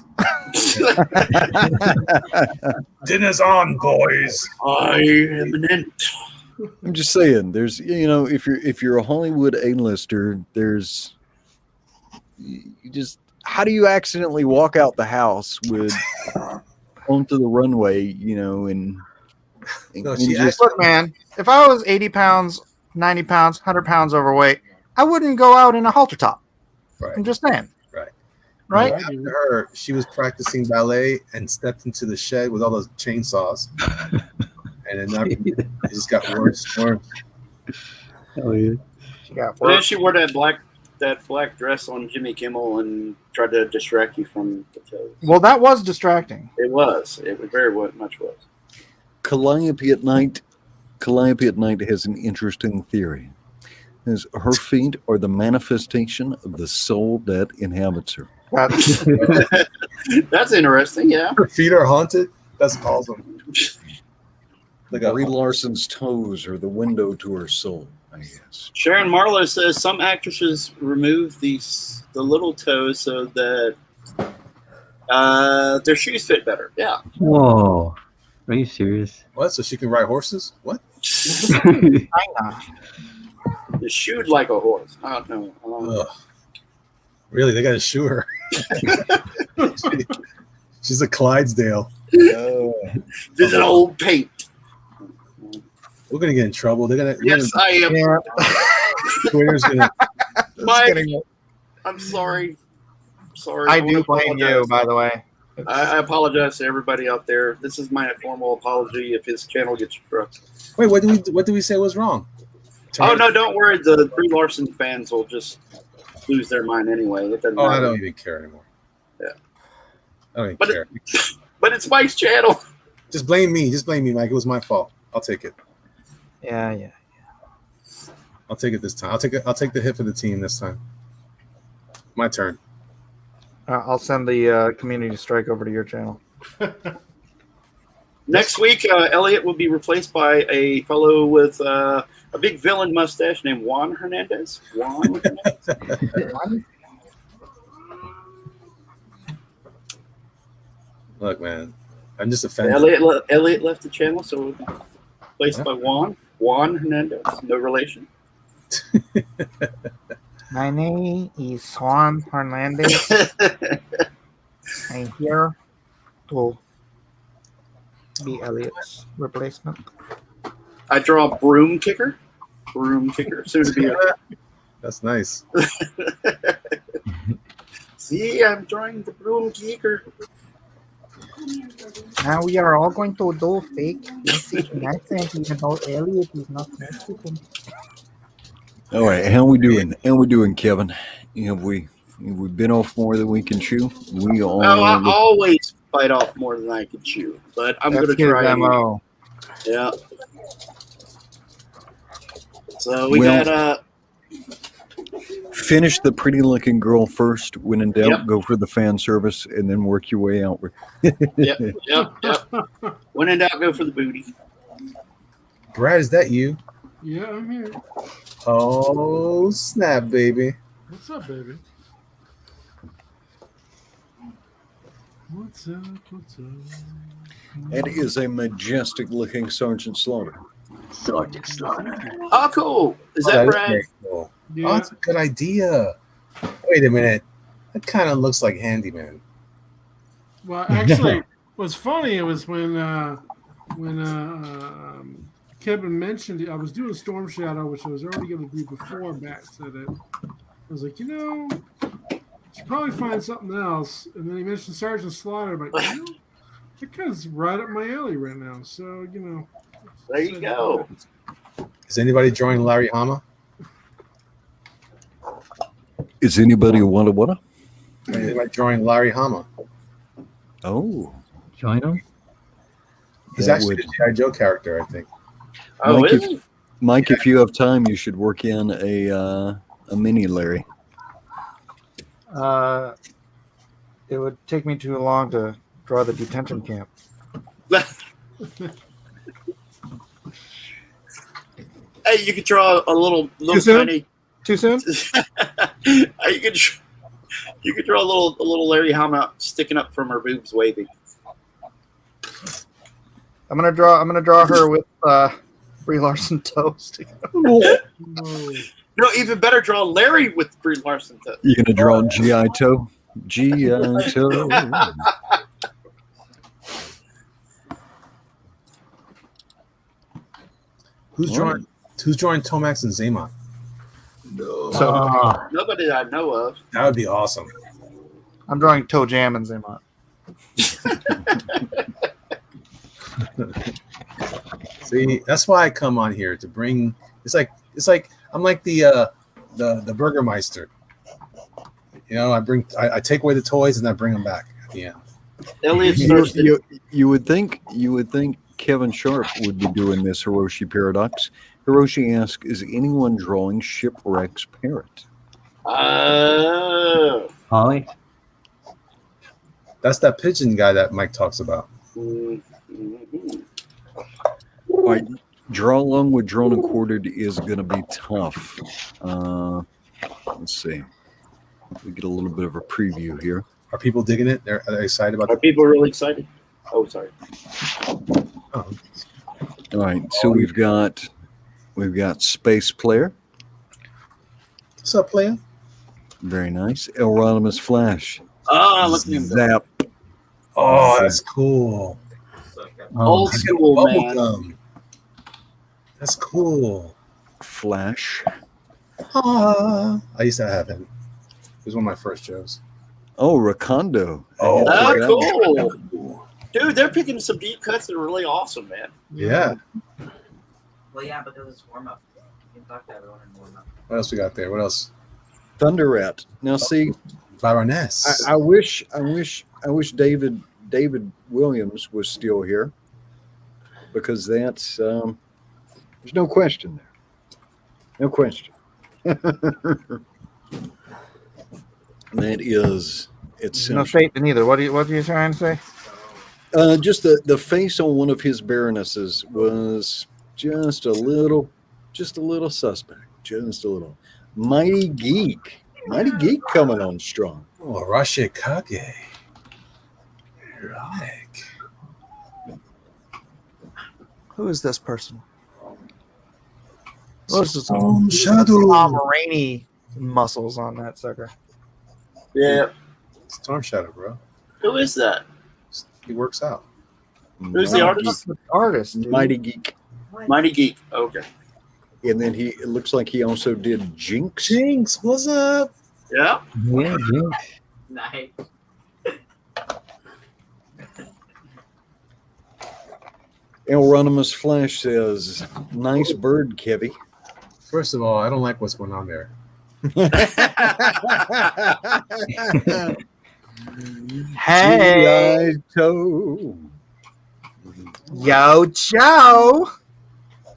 Speaker 10: Dinner's on, boys.
Speaker 2: I am an Ent.
Speaker 4: I'm just saying, there's if you're a Hollywood A-lister, there's how do you accidentally walk out the house with onto the runway, and
Speaker 3: look, man, if I was 80 pounds, 90 pounds, 100 pounds overweight, I wouldn't go out in a halter top.
Speaker 10: Right.
Speaker 3: I'm just saying.
Speaker 10: Right. After her, she was practicing ballet and stepped into the shed with all those chainsaws. And then it just got worse and worse.
Speaker 5: Oh yeah.
Speaker 3: She got
Speaker 2: worse. Then she wore that black dress on Jimmy Kimmel and tried to distract you from the toes.
Speaker 3: Well, that was distracting.
Speaker 2: It was. It very much was.
Speaker 4: Calliope at Night has an interesting theory. As her feet are the manifestation of the soul that inhabits her.
Speaker 2: That's interesting, yeah.
Speaker 10: Her feet are haunted? That's awesome.
Speaker 4: Brie Larson's toes are the window to her soul, I guess.
Speaker 2: Sharon Marlowe says some actresses remove the little toes so that their shoes fit better. Yeah.
Speaker 5: Whoa. Are you serious?
Speaker 10: What? So she can ride horses? What?
Speaker 2: It's shoed like a horse. I don't know.
Speaker 10: Really? They got to shoe her. She's a Clydesdale.
Speaker 2: This is an old paint.
Speaker 10: We're gonna get in trouble.
Speaker 2: Yes, I am.
Speaker 10: Yeah. Twitter's gonna.
Speaker 2: Mike, I'm sorry.
Speaker 3: I do blame you, by the way.
Speaker 2: I apologize to everybody out there. This is my formal apology if his channel gets struck.
Speaker 10: Wait, what do we say was wrong?
Speaker 2: Oh no, don't worry. The Brie Larson fans will just lose their mind anyway. It doesn't matter.
Speaker 10: I don't even care anymore.
Speaker 2: Yeah,
Speaker 10: I don't even care.
Speaker 2: But it's Mike's channel.
Speaker 10: Just blame me, Mike. It was my fault. I'll take it.
Speaker 3: Yeah.
Speaker 10: I'll take it this time. I'll take the hit for the team this time. My turn.
Speaker 3: I'll send the community strike over to your channel.
Speaker 2: Next week, Elliot will be replaced by a fellow with a big villain mustache named Juan Hernandez.
Speaker 10: Look, man, I'm just offended.
Speaker 2: Elliot left the channel, so we'll be replaced by Juan Hernandez. No relation.
Speaker 3: My name is Juan Hernandez. I'm here to be Elliot's replacement.
Speaker 2: I draw broom kicker. Broom kicker. Soon to be a.
Speaker 10: That's nice.
Speaker 2: See, I'm drawing the broom kicker.
Speaker 11: Now we are all going to do fake Mexican accent, even though Elliot is not Mexican.
Speaker 4: All right, how we doing? How we doing, Kevin? Have we been off more than we can chew? We all.
Speaker 2: Oh, I always bite off more than I can chew, but I'm going to try.
Speaker 11: MO.
Speaker 2: Yeah. So we got
Speaker 4: finish the pretty looking girl first. When in doubt,
Speaker 2: Yep.
Speaker 4: go for the fan service, and then work your way outward.
Speaker 2: Yep. When in doubt, go for the booty.
Speaker 10: Brad, is that you?
Speaker 1: Yeah, I'm here.
Speaker 10: Oh, snap, baby.
Speaker 1: What's up, baby? What's up? What's up?
Speaker 4: It is a majestic looking Sergeant Slaughter.
Speaker 5: Sergeant Slaughter.
Speaker 2: Oh, cool. Is that
Speaker 10: is
Speaker 2: Brad?
Speaker 10: very cool.
Speaker 1: Yeah.
Speaker 10: Oh, that's a good idea. Wait a minute. That kind of looks like Handyman.
Speaker 1: Well, actually, what's funny it was when Kevin mentioned it, I was doing Storm Shadow, which I was already going to do before Matt said it. I was like, should probably find something else. And then he mentioned Sergeant Slaughter, but that kind of right up my alley right now. So
Speaker 2: There you go.
Speaker 10: Is anybody drawing Larry Hama?
Speaker 4: Is anybody what?
Speaker 10: Anybody drawing Larry Hama?
Speaker 4: Oh,
Speaker 5: Join them.
Speaker 10: He's
Speaker 4: That
Speaker 10: actually
Speaker 4: would-
Speaker 10: the G.I. Joe character, I think.
Speaker 2: Oh,
Speaker 4: Mike,
Speaker 2: is it?
Speaker 4: Mike, if you have time, you should work in a mini Larry.
Speaker 11: It would take me too long to draw the detention camp.
Speaker 2: Hey, you could draw a little
Speaker 11: soon?
Speaker 2: tiny.
Speaker 11: Too soon?
Speaker 2: You could draw a little Larry Hama sticking up from her boobs, waving.
Speaker 11: I'm gonna draw her with Brie Larson toast.
Speaker 1: Whoa.
Speaker 2: No, even better, draw Larry with Brie Larson.
Speaker 4: You're gonna draw G.I.JOE. G.I.JOE.
Speaker 10: Who's drawing Tomax and Zaymont?
Speaker 11: So
Speaker 2: Nobody that I know of.
Speaker 10: That would be awesome.
Speaker 11: I'm drawing Toe Jam and Zaymont.
Speaker 10: See, that's why I come on here to bring. It's like I'm like the Burgermeister. I take away the toys and I bring them back at the end.
Speaker 2: Elliot starts to,
Speaker 4: You would think Kevin Sharp would be doing this Hiroshi paradox. Hiroshi asks, "Is anyone drawing Shipwreck's parrot?"
Speaker 5: Holly.
Speaker 10: That's that pigeon guy that Mike talks about.
Speaker 2: mhm.
Speaker 4: All right, draw along with Drawn and Quartered is going to be tough. Let's see. We get a little bit of a preview here.
Speaker 10: Are people digging it? Are they excited about
Speaker 2: Are
Speaker 10: it?
Speaker 2: people really excited? Oh, sorry.
Speaker 10: Oh,
Speaker 4: All right, so we've got Space Player.
Speaker 10: what's up, player?
Speaker 4: Very nice. Elrodimus Flash.
Speaker 2: Look at him.
Speaker 4: Zap.
Speaker 10: Oh, that's cool.
Speaker 2: Old school,
Speaker 10: Bubble
Speaker 2: man.
Speaker 10: gum. That's cool.
Speaker 4: Flash.
Speaker 10: I used to have him. He was one of my first Joes.
Speaker 4: Oh, Rakondo.
Speaker 10: Oh,
Speaker 2: Cool. Dude, they're picking some deep cuts that are really awesome, man.
Speaker 10: Yeah.
Speaker 8: Well, yeah, because it's warm up. You can talk to everyone in warm up.
Speaker 10: What else we got there? What else?
Speaker 4: Thunder Rat. Now, see,
Speaker 10: Baroness.
Speaker 4: I wish David Williams was still here, because that's there's no question there. No question. That is, it's
Speaker 11: No Satan either. What are you trying to say?
Speaker 4: just the face on one of his baronesses was just a little suspect. Just a little. Mighty Geek coming on strong.
Speaker 10: Oh, Rashikage. Erotic.
Speaker 11: Who is this person? What's this?
Speaker 10: Shadow.
Speaker 11: Tom Rainey muscles on that sucker.
Speaker 2: Yeah.
Speaker 10: Storm Shadow, bro.
Speaker 2: Who is that?
Speaker 10: He works out.
Speaker 2: Who's the artist?
Speaker 11: Artist, dude.
Speaker 4: Mighty Geek.
Speaker 2: Mighty Geek. Okay.
Speaker 4: And then it looks like he also did Jinx.
Speaker 10: Jinx, what's up?
Speaker 2: Yeah.
Speaker 5: Yeah, Jinx.
Speaker 8: Nice.
Speaker 4: Elronimus Flash says, "Nice bird, Kevy."
Speaker 10: First of all, I don't like what's going on there.
Speaker 11: Hey,
Speaker 4: G.I.JOE.
Speaker 11: yo, Joe.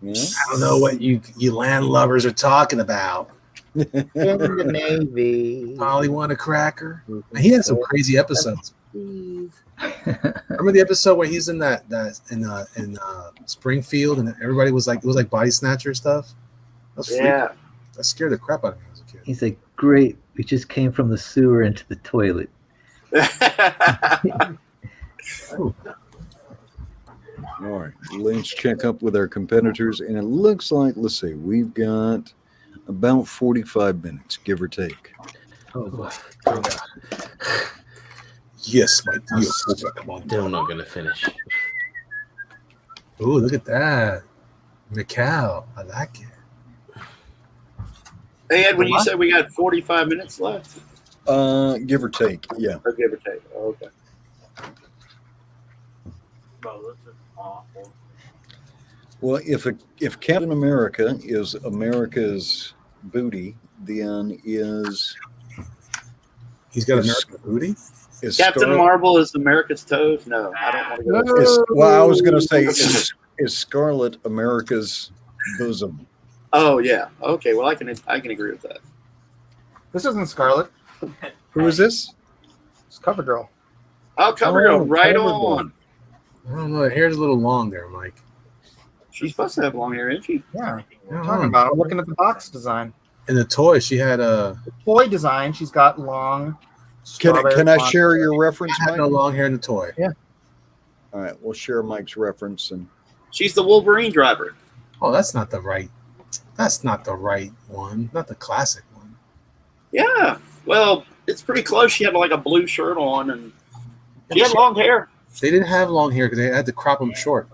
Speaker 4: Yeah.
Speaker 10: I don't know what you land lovers are talking about.
Speaker 11: In the Navy.
Speaker 10: Molly want a cracker. And he had some crazy episodes. Remember the episode where he's in that in Springfield and everybody was like, it was like body snatcher stuff. That was freaky.
Speaker 2: Yeah.
Speaker 10: That scared the crap out of me as a kid.
Speaker 5: He's like, great. We just came from the sewer into the toilet.
Speaker 4: All right, let's check up with our competitors, and it looks like, let's see, we've got about 45 minutes, give or take.
Speaker 10: Oh boy. Yes, my dear. Come on.
Speaker 6: Still not going to finish.
Speaker 10: Oh, look at that. Macau. I like it.
Speaker 2: Hey, Ed, when you said we got 45 minutes left?
Speaker 4: Give or take, yeah.
Speaker 2: Or give or take. Oh, okay.
Speaker 8: Bro, this is awful.
Speaker 4: Well, if Captain America is America's booty, then
Speaker 10: he's got American booty?
Speaker 4: Is
Speaker 2: Captain Marvel is America's toes? No, I don't want to go.
Speaker 4: Well, I was going to say, is Scarlet America's bosom?
Speaker 2: Oh yeah. Okay. Well, I can agree with that.
Speaker 3: This isn't Scarlet.
Speaker 4: Who is this?
Speaker 3: It's CoverGirl.
Speaker 2: Oh, CoverGirl, right
Speaker 4: CoverGirl.
Speaker 2: on.
Speaker 10: I don't know. The hair's a little long there, Mike.
Speaker 2: She's supposed to have long hair, isn't she?
Speaker 3: Yeah. What are you talking about? I'm looking at the box design.
Speaker 10: In the toy, she had a
Speaker 3: Toy design. She's got long.
Speaker 4: Can I share your reference,
Speaker 10: had
Speaker 4: Mike?
Speaker 10: no long hair in the toy.
Speaker 3: Yeah.
Speaker 4: All right, we'll share Mike's reference. And
Speaker 2: She's the Wolverine driver.
Speaker 10: Oh, that's not the right. That's not the right one. Not the classic one.
Speaker 2: Yeah. Well, it's pretty close. She had like a blue shirt on, and she had long hair.
Speaker 10: They didn't have long hair because they had to crop them short.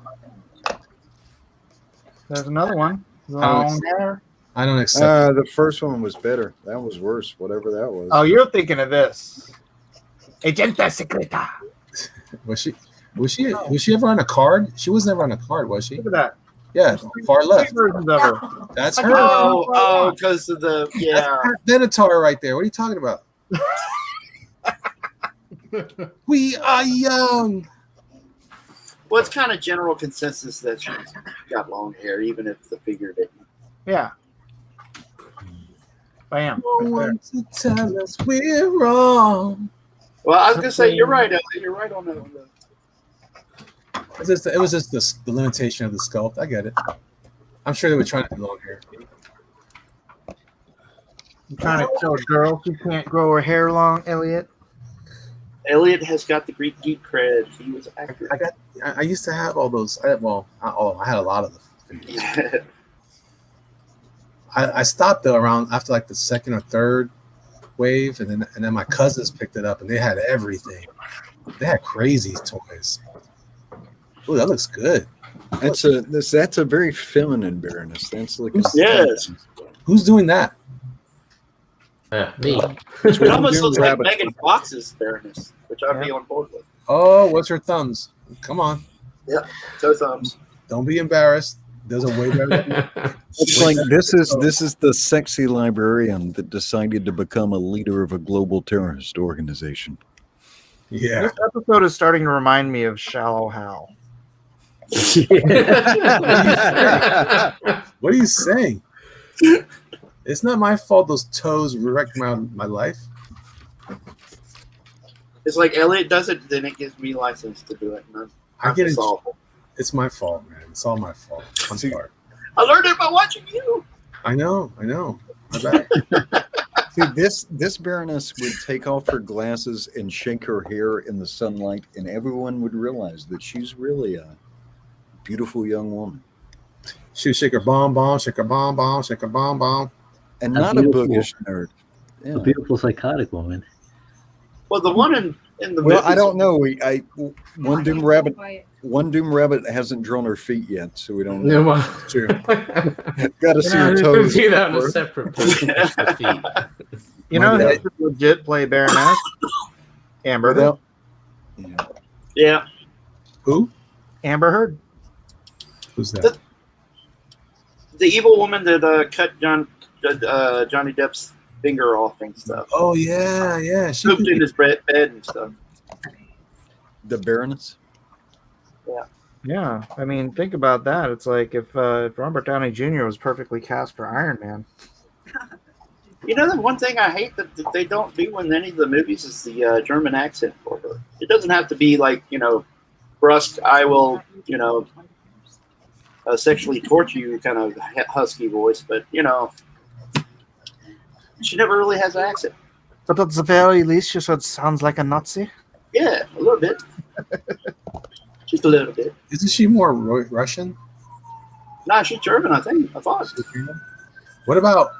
Speaker 3: There's another one. Long hair.
Speaker 10: I don't accept.
Speaker 4: the first one was better. That was worse, whatever that was.
Speaker 3: Oh, you're thinking of this. Agente Secreta.
Speaker 10: Was she ever on a card? She was never on a card, was she?
Speaker 3: Look at that.
Speaker 10: Yeah, far left.
Speaker 3: Versions of her.
Speaker 10: That's her.
Speaker 2: Oh, because of the
Speaker 10: Minotaur right there. What are you talking about? We are young.
Speaker 2: Well, it's kind of general consensus that she's got long hair, even if the figure didn't.
Speaker 3: Yeah. Bam.
Speaker 10: No one to tell us we're wrong.
Speaker 2: Well, I was gonna say you're right, Elliot. You're right on that one.
Speaker 10: It was just the limitation of the sculpt. I get it. I'm sure they were trying to do long hair.
Speaker 3: I'm trying to show a girl who can't grow her hair long, Elliot.
Speaker 2: Elliot has got the Greek geek cred. He was accurate.
Speaker 10: I used to have all those. I had a lot of them. I stopped though around after like the second or third wave, and then my cousins picked it up, and they had everything. They had crazy toys. Oh, that looks good.
Speaker 4: That's a very feminine Baroness. That's like
Speaker 2: Yes.
Speaker 10: Who's doing that?
Speaker 6: Me.
Speaker 2: It almost looks like Megan Fox's Baroness, which I'd be on board with.
Speaker 10: Oh, what's her thumbs? Come on.
Speaker 2: Yeah, toe thumbs.
Speaker 10: Don't be embarrassed. There's a way better.
Speaker 4: It's like this is the sexy librarian that decided to become a leader of a global terrorist organization.
Speaker 10: Yeah.
Speaker 3: This episode is starting to remind me of Shallow Hal.
Speaker 10: What are you saying? It's not my fault those toes wrecked my life.
Speaker 2: It's like Elliot does it, then it gives me license to do it.
Speaker 10: I get it. It's my fault, man. It's all my fault. I'm sorry.
Speaker 2: I learned it by watching you.
Speaker 10: I know. My bad.
Speaker 4: See, this Baroness would take off her glasses and shake her hair in the sunlight, and everyone would realize that she's really a beautiful young woman.
Speaker 10: She would shake her bomb, shake her bomb, shake her bomb.
Speaker 4: And not a bookish nerd.
Speaker 5: A beautiful psychotic woman.
Speaker 2: Well, the one in in the
Speaker 4: Well, I
Speaker 2: movies.
Speaker 4: don't know. One Doom Rabbit hasn't drawn her feet yet, so we don't know.
Speaker 6: No, well,
Speaker 10: True.
Speaker 4: Got to see her
Speaker 6: we'll
Speaker 4: toes.
Speaker 6: do that on a separate page. The feet.
Speaker 3: You
Speaker 10: My
Speaker 3: know,
Speaker 10: bad.
Speaker 3: who could legit play Baroness? Amber Heard.
Speaker 4: Without,
Speaker 2: Yeah.
Speaker 10: Who?
Speaker 3: Amber Heard.
Speaker 10: Who's that?
Speaker 2: The evil woman that cut Johnny Depp's finger off and stuff.
Speaker 10: Oh yeah, yeah. She
Speaker 2: Pooped
Speaker 10: could
Speaker 2: in his bed and stuff.
Speaker 4: the Baroness.
Speaker 3: Yeah, I mean, think about that. It's like if Robert Downey Jr. was perfectly cast for Iron Man.
Speaker 2: You know, the one thing I hate that they don't do in any of the movies is the German accent for her. It doesn't have to be like, brusque, I will, sexually torture you kind of husky voice, but, she never really has an accent.
Speaker 3: But at the very least, she said sounds like a Nazi.
Speaker 2: Yeah, a little bit. Just a little bit.
Speaker 10: Isn't she more Russian?
Speaker 2: Nah, she's German, I think. I thought.
Speaker 10: What about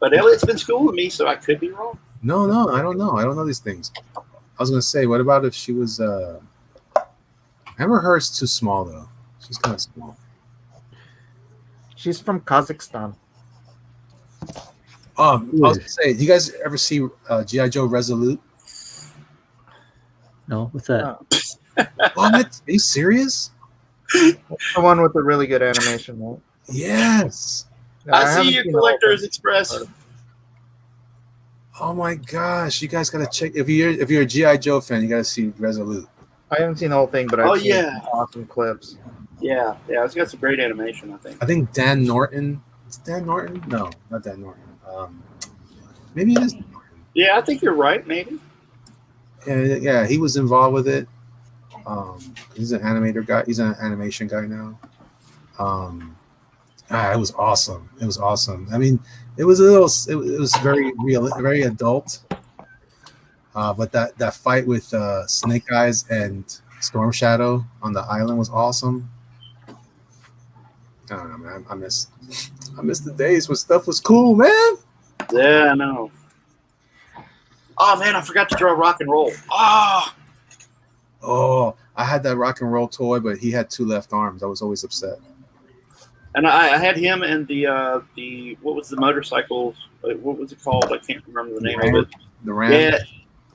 Speaker 2: But Elliot's been schooling me, so I could be wrong.
Speaker 10: No, I don't know. I don't know these things. I was gonna say, what about if she was Amber Heard's too small though. She's kind of small.
Speaker 3: She's from Kazakhstan.
Speaker 10: I was gonna say, do you guys ever see G.I. Joe Resolute?
Speaker 5: No, what's that?
Speaker 10: What? Are you serious?
Speaker 3: The one with the really good animation, right?
Speaker 10: Yes.
Speaker 2: I see you, Collector's Express.
Speaker 10: Oh my gosh, you guys gotta check. If you're a G.I. Joe fan, you gotta see Resolute.
Speaker 3: I haven't seen the whole thing, but I've seen
Speaker 2: yeah,
Speaker 3: awesome clips.
Speaker 2: Yeah, it's got some great animation, I think.
Speaker 10: I think Dan Norton. Is Dan Norton? No, not Dan Norton. Maybe it is.
Speaker 2: Yeah, I think you're right. Maybe.
Speaker 10: Yeah, he was involved with it. He's an animator guy. He's an animation guy now. It was awesome. It was awesome. I mean, it was it was very real, very adult. But that fight with Snake Eyes and Storm Shadow on the island was awesome. I don't know, man. I miss the days when stuff was cool, man.
Speaker 2: Yeah, I know. Oh man, I forgot to draw rock and roll.
Speaker 10: Oh, I had that rock and roll toy, but he had 2 left arms. I was always upset.
Speaker 2: And I had him and the what was the motorcycle? What was it called? I can't remember the name of it.
Speaker 10: The Ram.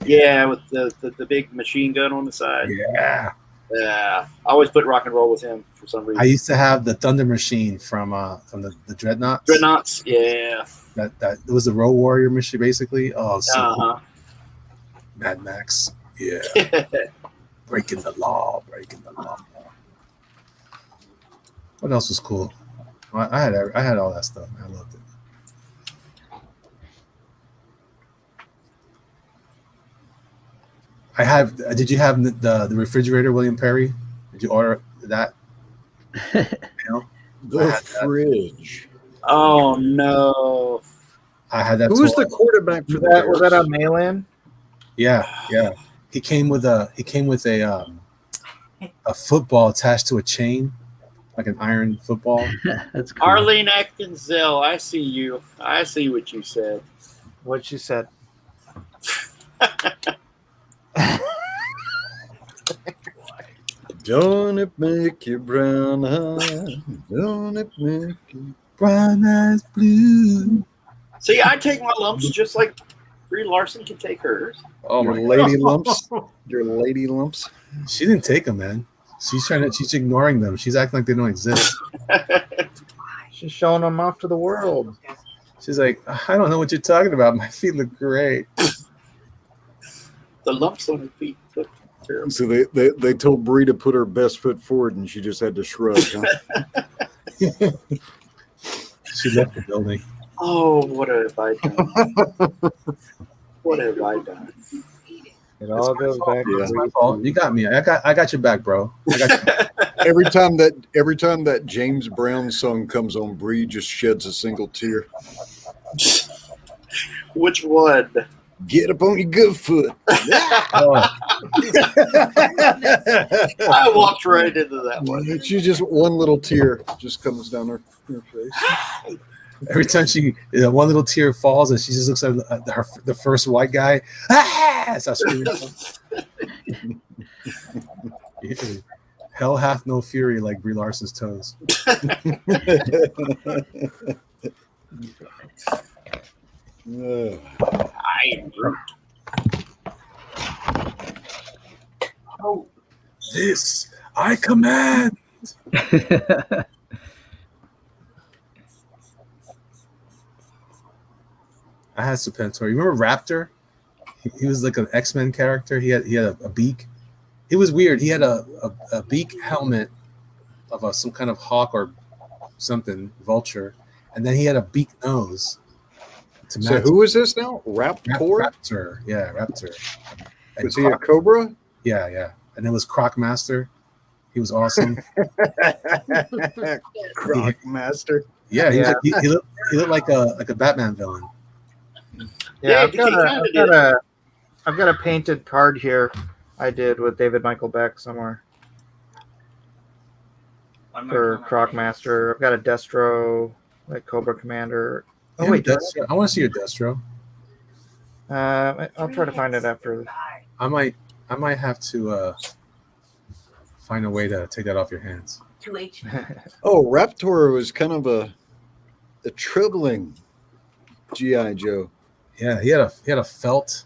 Speaker 2: Yeah, with the big machine gun on the side.
Speaker 10: Yeah.
Speaker 2: I always put rock and roll with him for some reason.
Speaker 10: I used to have the Thunder Machine from the Dreadnoughts.
Speaker 2: Dreadnoughts, yeah.
Speaker 10: That it was the Road Warrior machine, basically. Oh, so cool.
Speaker 2: Uh-huh.
Speaker 10: Mad Max. Yeah. Breaking the law. What else was cool? I had all that stuff. I loved it. Did you have the refrigerator, William Perry? Did you order that?
Speaker 4: The fridge.
Speaker 2: Oh no!
Speaker 10: I had that.
Speaker 4: Who was the quarterback for
Speaker 3: that? Was that a mail-in?
Speaker 10: Yeah. He came with a football attached to a chain, like an iron football.
Speaker 5: That's cool.
Speaker 2: Arlene Atkinson, I see you. I see what you said.
Speaker 3: What she said.
Speaker 4: Don't it make you brown eyes? Don't it make you
Speaker 10: brown eyes blue?
Speaker 2: See, I take my lumps just like Brie Larson can take hers.
Speaker 10: Oh
Speaker 4: your
Speaker 10: my
Speaker 4: lady
Speaker 10: God.
Speaker 4: lumps? Your lady lumps?
Speaker 10: She didn't take them, man. She's ignoring them. She's acting like they don't exist.
Speaker 3: She's showing them off to the world.
Speaker 10: She's like, I don't know what you're talking about. My feet look great.
Speaker 2: The lumps on her feet look terrible.
Speaker 4: So they told Brie to put her best foot forward, and she just had to shrug. Huh?
Speaker 10: She left the building.
Speaker 2: Oh, what have I done? What have I done?
Speaker 3: It all goes back.
Speaker 10: It's my fault. You got me. I got your back, bro. I got you.
Speaker 4: Every time that James Brown song comes on, Bree just sheds a single tear.
Speaker 2: Which one?
Speaker 4: Get up on your good foot.
Speaker 10: Oh.
Speaker 2: I walked right into that one.
Speaker 4: She just one little tear just comes down her face.
Speaker 10: Every time one little tear falls, and she just looks at the first white guy. Ah! Starts screaming. Hell hath no fury like Brie Larson's toes. Oh, this I command. I had Serpentor. You remember Raptor? He was like an X-Men character. He had a beak. He was weird. He had a beak helmet of some kind of hawk or something, vulture, and then he had a beak nose.
Speaker 4: So who is this now? Raptor?
Speaker 10: Raptor. Yeah, Raptor. And
Speaker 4: was he a Cobra?
Speaker 10: Yeah. And it was Croc Master. He was awesome.
Speaker 4: Croc Master.
Speaker 10: Yeah, he looked like a Batman villain.
Speaker 3: Yeah, I've got a painted card here I did with David Michael Beck somewhere for Croc Master. I've got a Destro, like Cobra Commander. Oh wait,
Speaker 10: Destro. I want to see your Destro.
Speaker 3: I'll try to find it after.
Speaker 10: I might have to find a way to take that off your hands.
Speaker 4: Oh, Raptor was kind of a troubling G.I. Joe.
Speaker 10: Yeah, he had a felt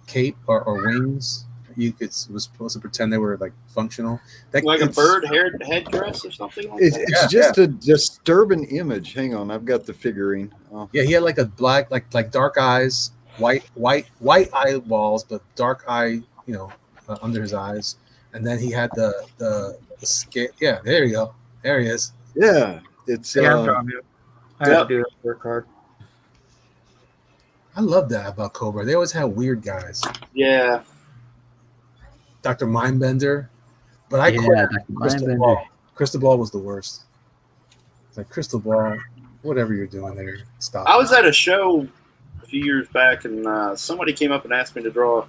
Speaker 10: cape or wings. Was supposed to pretend they were like functional,
Speaker 2: like a bird headdress or something. Like
Speaker 4: it's just a disturbing image. Hang on, I've got the figurine. Oh.
Speaker 10: Yeah, he had like a black, like dark eyes, white eyeballs, but dark eye, under his eyes, and then he had the scale. Yeah, there you go. There he is.
Speaker 4: Yeah, it's.
Speaker 3: I have to do that for a card.
Speaker 10: I love that about Cobra. They always had weird guys.
Speaker 2: Yeah.
Speaker 10: Dr. Mindbender. But I quit Crystal Ball. Crystal Ball was the worst. It's like, Crystal Ball, whatever you're doing there, stop.
Speaker 2: I was at a show a few years back, and somebody came up and asked me to draw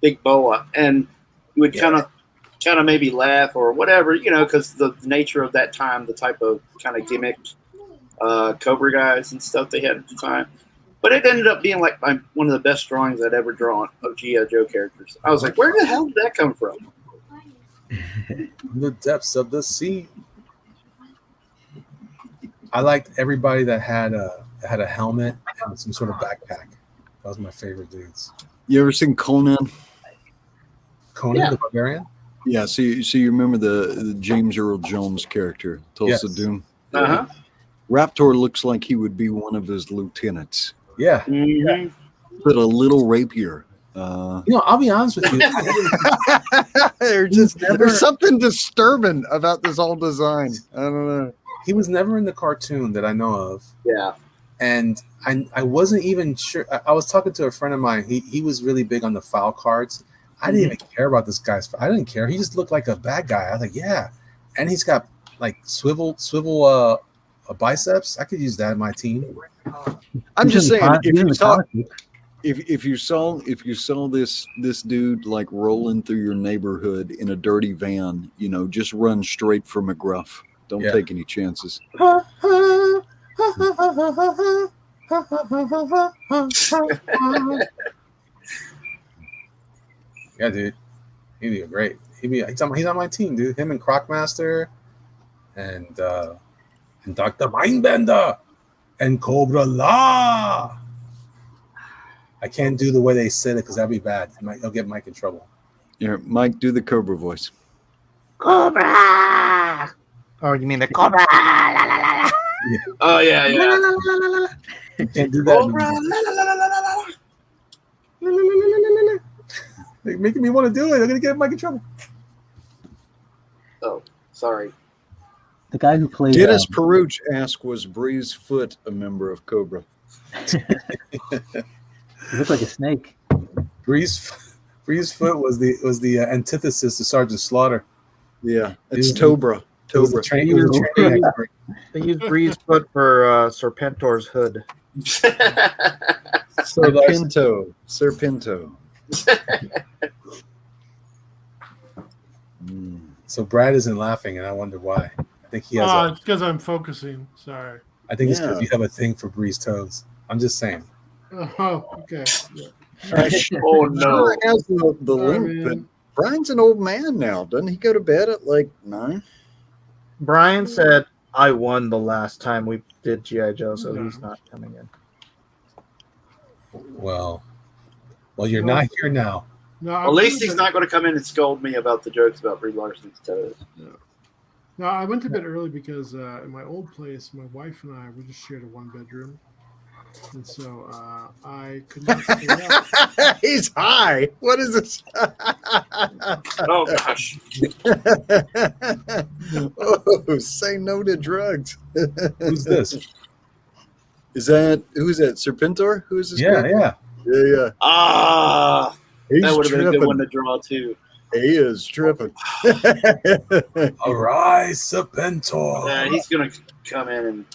Speaker 2: Big Boa, and we would kind of maybe laugh or whatever, because the nature of that time, the type of kind of gimmicked Cobra guys and stuff they had at the time. But it ended up being like one of the best drawings I'd ever drawn of G.I. Joe characters. I was like, where the hell did that come from?
Speaker 10: The depths of the sea. I liked everybody that had a helmet and some sort of backpack. That was my favorite dudes.
Speaker 4: You ever seen Conan?
Speaker 10: Conan the Barbarian?
Speaker 4: Yeah, so you remember the James Earl Jones character, Tulsa Doom?
Speaker 2: Uh-huh.
Speaker 4: Raptor looks like he would be one of his lieutenants.
Speaker 10: Yeah.
Speaker 2: Mm-hmm.
Speaker 4: But a little rapier.
Speaker 10: I'll be honest with you.
Speaker 4: There's something disturbing about this whole design. I don't know.
Speaker 10: He was never in the cartoon that I know of.
Speaker 2: Yeah.
Speaker 10: And I wasn't even sure. I was talking to a friend of mine. He was really big on the file cards. I didn't even care about this guy's. I didn't care. He just looked like a bad guy. I was like, yeah. And he's got like swivel biceps. I could use that in my team.
Speaker 4: I'm just saying, if you saw this dude like rolling through your neighborhood in a dirty van, just run straight for McGruff. Don't take any chances.
Speaker 10: Yeah, dude, he'd be great. He's on my team, dude. Him and Crocmaster, and Dr. Mindbender. And Cobra La. I can't do the way they said it because that'd be bad. I'll get Mike in trouble.
Speaker 4: Yeah, Mike, do the Cobra voice.
Speaker 3: Cobra. Oh, you mean the Cobra? La, la, la, la.
Speaker 2: Yeah. Oh yeah.
Speaker 10: You can't do that.
Speaker 2: Cobra.
Speaker 10: They're making me want to do it. I'm gonna get Mike in trouble.
Speaker 2: Oh, sorry.
Speaker 5: The guy who played
Speaker 4: Dennis Peruch asked, was Breeze Foot a member of Cobra?
Speaker 5: He looked like a snake.
Speaker 10: Breeze Foot was the antithesis to Sergeant Slaughter.
Speaker 4: Yeah, it's Tobra. Tobra.
Speaker 3: They used Breeze Foot for Serpentor's hood.
Speaker 4: Serpento.
Speaker 10: So Brad isn't laughing, and I wonder why. I think he has.
Speaker 1: It's because I'm focusing. Sorry.
Speaker 10: I think it's because
Speaker 4: Yeah.
Speaker 10: you have a thing for Bree's toes. I'm just saying.
Speaker 1: Oh, okay. Yeah.
Speaker 2: Oh no!
Speaker 4: Sure has the
Speaker 1: Sorry,
Speaker 4: link, but
Speaker 1: man.
Speaker 4: Brian's an old man now. Doesn't he go to bed at like 9?
Speaker 3: Brian said I won the last time we did G.I. Joe, so
Speaker 1: Yeah.
Speaker 3: he's not coming in.
Speaker 10: Well, you're not here now.
Speaker 1: No,
Speaker 2: At least he's not going to come in and scold me about the jokes about Brie Larson's toes.
Speaker 1: No, I went to bed early because in my old place, my wife and I, we just shared a 1-bedroom. And so I could not stay up.
Speaker 4: He's high. What is this?
Speaker 2: Oh gosh!
Speaker 4: Oh, say no to drugs.
Speaker 10: Who's this?
Speaker 4: Who's that? Serpentor? Who is this?
Speaker 10: Yeah,
Speaker 4: guy?
Speaker 10: yeah.
Speaker 4: Yeah.
Speaker 2: Ah,
Speaker 4: He's
Speaker 2: that would have been a good
Speaker 4: tripping.
Speaker 2: one to draw too.
Speaker 4: He is tripping.
Speaker 10: Arise, Serpentor.
Speaker 2: Yeah, he's going to come in and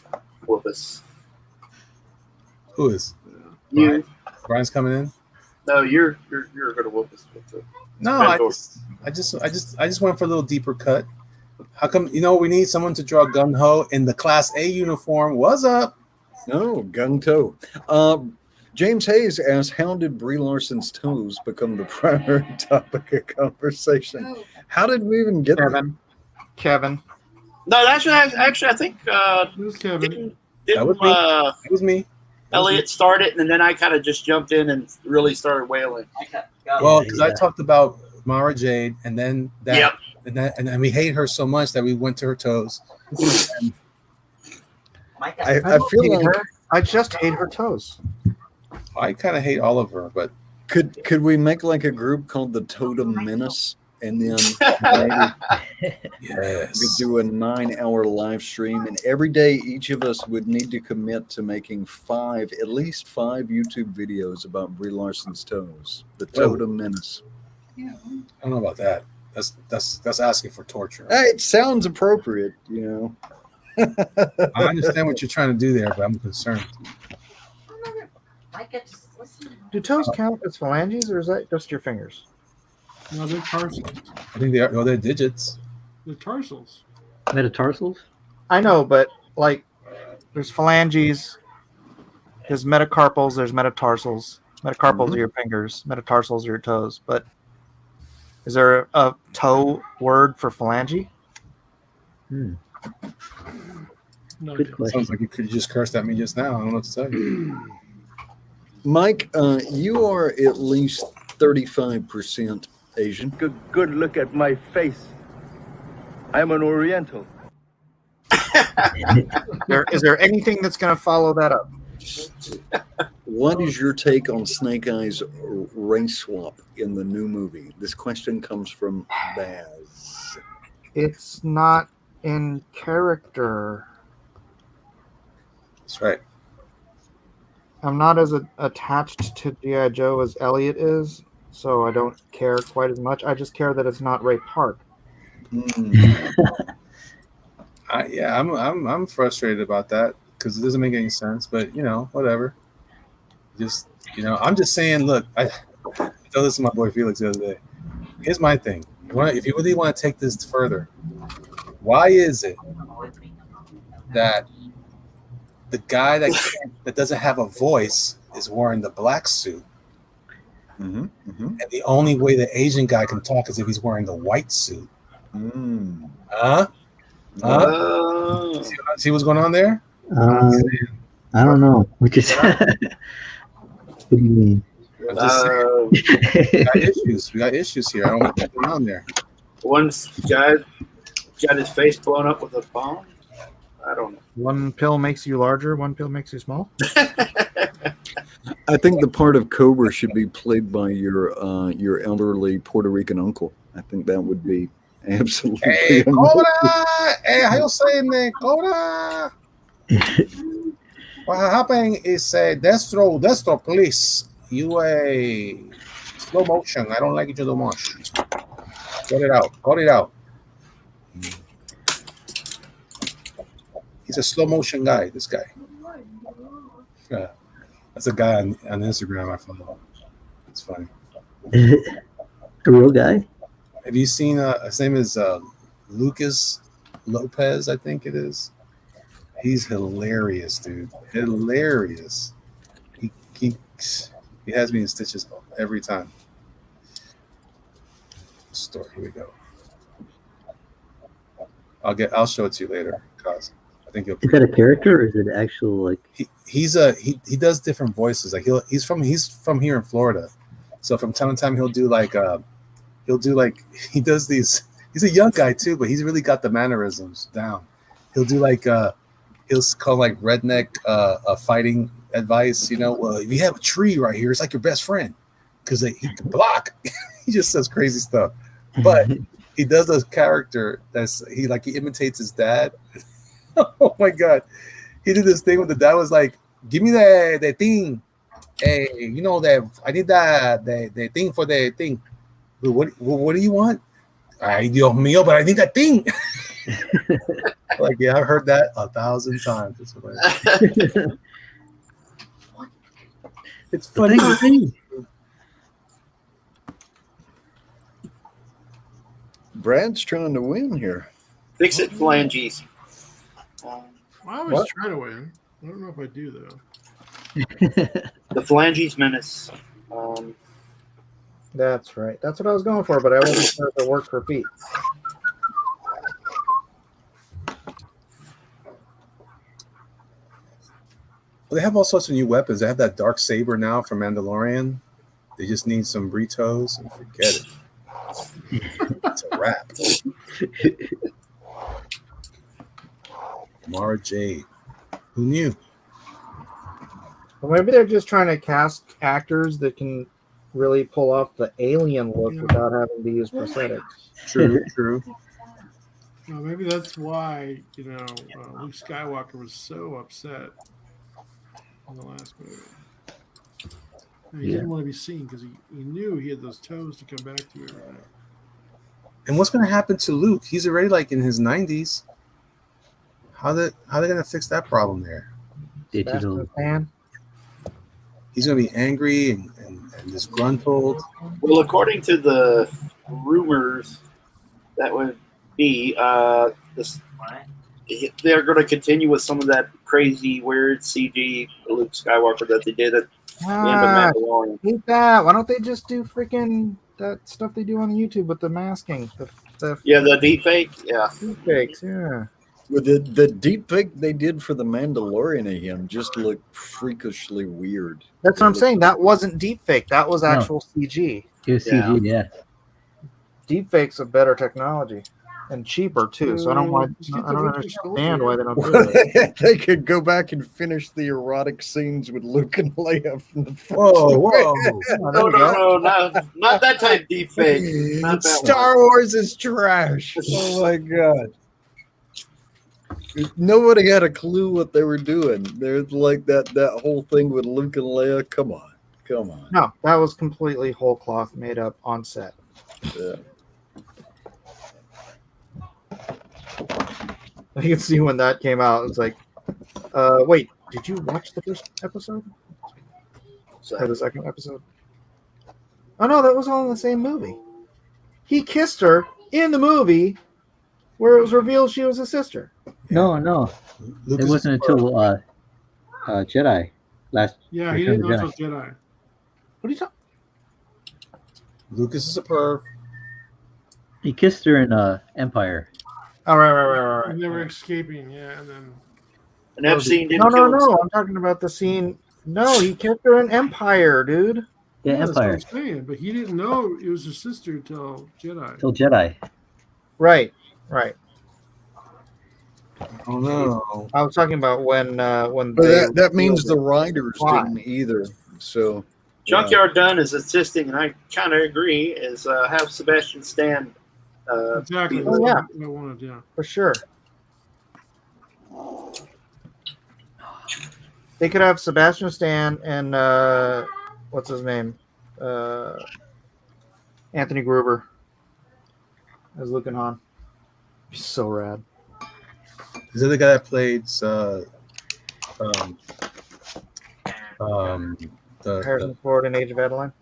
Speaker 2: whoop us.
Speaker 10: Who is?
Speaker 2: You?
Speaker 10: Brian's coming in.
Speaker 2: No, you're going to whoop us with the.
Speaker 10: No, I just went for a little deeper cut. How come? We need someone to draw Gung Ho in the Class A uniform. What's up?
Speaker 4: No, gung to. James Hayes asks, how did Brie Larson's toes become the primary topic of conversation? How did we even get there?
Speaker 3: Kevin.
Speaker 2: No, actually, I think
Speaker 1: It was Kevin.
Speaker 10: That was me. That was me.
Speaker 2: Elliot started, and then I kind of just jumped in and really started wailing.
Speaker 10: Well, because I talked about Mara Jade, and then that,
Speaker 2: Yep.
Speaker 10: and then we hate her so much that we went to her toes.
Speaker 4: I
Speaker 3: don't
Speaker 4: feel
Speaker 3: hate
Speaker 4: like
Speaker 3: her. I just hate her toes.
Speaker 10: I kind of hate all of her, but
Speaker 4: could we make like a group called the Totem Menace, and then maybe
Speaker 10: yes,
Speaker 4: we could do a 9-hour live stream, and every day each of us would need to commit to making at least 5 YouTube videos about Brie Larson's toes. The Totem Menace.
Speaker 10: I don't know about that. That's asking for torture.
Speaker 4: It sounds appropriate,
Speaker 10: I understand what you're trying to do there, but I'm concerned.
Speaker 3: Do toes count as phalanges, or is that just your fingers?
Speaker 1: No, they're tarsals.
Speaker 10: I think they're digits.
Speaker 1: They're tarsals.
Speaker 5: Metatarsals?
Speaker 3: I know, but like, there's phalanges, there's metacarpals, there's metatarsals. Metacarpals are your fingers, metatarsals are your toes. But is there a toe word for phalange?
Speaker 1: No,
Speaker 5: Good question.
Speaker 10: Sounds like you could just cursed at me just now. I don't know what to tell you.
Speaker 4: Mike, you are at least 35% Asian.
Speaker 12: Good look at my face. I'm an Oriental.
Speaker 3: Is there anything that's going to follow that up?
Speaker 4: What is your take on Snake Eyes race swap in the new movie? This question comes from Baz.
Speaker 3: It's not in character.
Speaker 10: That's right.
Speaker 3: I'm not as attached to G.I. Joe as Elliot is, so I don't care quite as much. I just care that it's not Ray Park.
Speaker 10: I'm frustrated about that because it doesn't make any sense. But whatever. Just I'm just saying. Look, I told this to my boy Felix the other day. Here's my thing. If you really want to take this further, why is it that the guy that doesn't have a voice is wearing the black suit, and the only way the Asian guy can talk is if he's wearing the white suit? See what's going on there?
Speaker 5: I don't know. What do you mean?
Speaker 10: I'm just saying, we got issues here. I don't know what's going on there.
Speaker 2: One's guy got his face blown up with a bomb. I don't know.
Speaker 3: One pill makes you larger, one pill makes you small.
Speaker 4: I think the part of Cobra should be played by your elderly Puerto Rican uncle. I think that would be absolutely
Speaker 10: Hey,
Speaker 4: amazing.
Speaker 10: Cobra! Hey, how you saying that, Cobra? What happened is Destro, please. You slow motion. I don't like it too much. Cut it out. He's a slow motion guy, this guy. Yeah. That's a guy on Instagram I follow. It's funny.
Speaker 5: A real guy?
Speaker 10: Have you seen his name is Lucas Lopez, I think it is. He's hilarious, dude. Hilarious. He has me in stitches every time. Story. Here we go. I'll show it to you later, cause I think you'll.
Speaker 5: Is that a character or is it actual like?
Speaker 10: He does different voices. Like he's from here in Florida, so from time to time he does these. He's a young guy too, but he's really got the mannerisms down. He'll do he'll call like redneck fighting advice. Well, if you have a tree right here, it's like your best friend because he can block. He just says crazy stuff, but he does a character he imitates his dad. Oh my god, he did this thing with the dad was like, "Give me the thing, hey, that I need the thing for the thing. What do you want? Ay, Dios mío, but I need that thing." Like, yeah, I've heard that 1,000 times. It's funny.
Speaker 4: Brad's trying to win here.
Speaker 2: Fix it, phalanges.
Speaker 1: I always try to win. I don't know if I do though.
Speaker 2: The phalanges menace.
Speaker 3: That's right. That's what I was going for, but I wasn't sure if it worked for Pete.
Speaker 10: Well, they have all sorts of new weapons. They have that dark saber now from Mandalorian. They just need some burritos and forget it. It's a wrap. Mara Jade. Who knew?
Speaker 3: Well, maybe they're just trying to cast actors that can really pull off the alien look without having to use prosthetics.
Speaker 10: True.
Speaker 1: Well, maybe that's why Luke Skywalker was so upset in the last movie. He didn't want to be seen because he knew he had those toes to come back to every day.
Speaker 10: And what's going to happen to Luke? He's already in his 90s. How they going to fix that problem there?
Speaker 5: Digital.
Speaker 10: He's going to be angry and disgruntled.
Speaker 2: Well, according to the rumors, that would be they're going to continue with some of that crazy, weird CG Luke Skywalker that they did at the end of Mandalorian.
Speaker 3: Hate that. Why don't they just do freaking that stuff they do on YouTube with the masking? The
Speaker 2: deep fake. Yeah.
Speaker 3: Deep fakes, yeah.
Speaker 4: Well, the deep fake they did for the Mandalorian of him just looked freakishly weird.
Speaker 3: That's what I'm saying. That wasn't deep fake. That was actual CG.
Speaker 5: It was CG, yeah.
Speaker 3: Deep fake's a better technology and cheaper too. So I don't understand why they don't do it.
Speaker 4: They could go back and finish the erotic scenes with Luke and Leia from the first
Speaker 10: Whoa.
Speaker 2: No, not that type of deep fake. Not that
Speaker 4: Star Wars is trash. Oh my god. Nobody had a clue what they were doing. There's like that whole thing with Luke and Leia. Come on.
Speaker 3: No, that was completely whole cloth made up on set.
Speaker 4: Yeah.
Speaker 3: You can see when that came out. It's like, wait, did you watch the first episode? Or the second episode? Oh no, that was all in the same movie. He kissed her in the movie where it was revealed she was his sister.
Speaker 5: No. It wasn't until Jedi last.
Speaker 1: Yeah, he didn't know it was Jedi.
Speaker 3: What are you talking?
Speaker 10: Lucas is a perv.
Speaker 5: He kissed her in Empire.
Speaker 3: Oh, right.
Speaker 1: And they were escaping, yeah, and then.
Speaker 2: And Epstein didn't
Speaker 3: No. I'm talking about the scene. No, he kissed her in Empire, dude.
Speaker 5: Yeah, Empire.
Speaker 1: That's what I'm saying, but he didn't know it was his sister till Jedi.
Speaker 3: Right.
Speaker 10: Oh no!
Speaker 3: I was talking about when.
Speaker 4: But that means the writers didn't either. So.
Speaker 2: Junkyard Dunn is insisting, and I kind of agree, is have Sebastian Stan.
Speaker 1: Exactly.
Speaker 3: Oh, yeah.
Speaker 1: I wanted, yeah.
Speaker 3: For sure. They could have Sebastian Stan and what's his name? Anthony Gruber as Luke and Han. He's so rad.
Speaker 10: Is that the guy that played
Speaker 3: Harrison Ford in Age of Adeline?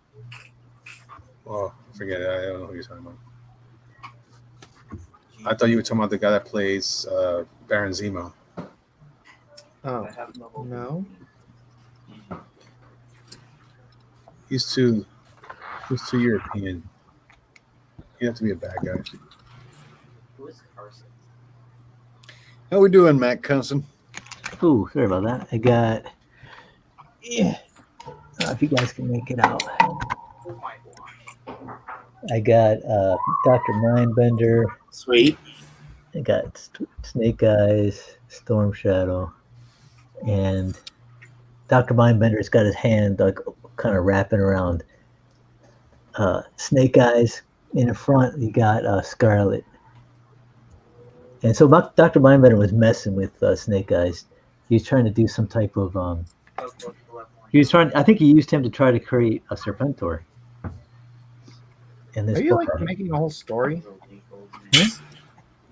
Speaker 10: Oh, forget it. I don't know who you're talking about. I thought you were talking about the guy that plays Baron Zemo.
Speaker 3: Oh, no.
Speaker 10: He's too European. You have to be a bad guy.
Speaker 8: Who is Carson?
Speaker 4: How we doing, Matt Cousin?
Speaker 5: Ooh, sorry about that. I got. Yeah. If you guys can make it out. I got Dr. Mindbender.
Speaker 2: Sweet.
Speaker 5: I got Snake Eyes, Storm Shadow, and Dr. Mindbender's got his hand like kind of wrapping around Snake Eyes. In the front, you got Scarlet. And so Dr. Mindbender was messing with Snake Eyes. He was trying to do some type of I think he used him to try to create a Serpentor. In this
Speaker 3: Are you
Speaker 5: book.
Speaker 3: like making a whole story?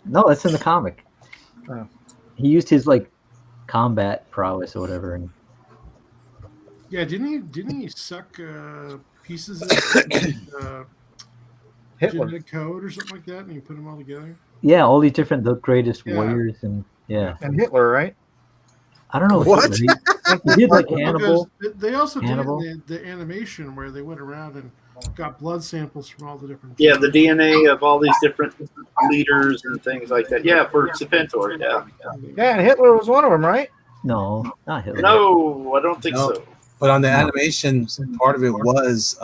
Speaker 5: No, that's in the comic.
Speaker 3: Oh.
Speaker 5: He used his like combat prowess or whatever. And
Speaker 1: Yeah, didn't he suck pieces of
Speaker 3: Hitler.
Speaker 1: genetic code or something like that, and you put them all together?
Speaker 5: yeah, all these different the greatest
Speaker 1: Yeah.
Speaker 5: warriors and yeah.
Speaker 3: And Hitler, right?
Speaker 5: I don't know
Speaker 10: What?
Speaker 5: He did like Hannibal.
Speaker 1: Because they also
Speaker 5: Hannibal.
Speaker 1: did the animation where they went around and got blood samples from all the different.
Speaker 2: Yeah, the DNA of all these different leaders and things like that. Yeah, for Serpentor. Yeah.
Speaker 3: Yeah, and Hitler was one of them, right?
Speaker 5: No, not Hitler.
Speaker 2: No, I don't think
Speaker 10: No.
Speaker 2: so.
Speaker 10: But on the animation, part of it was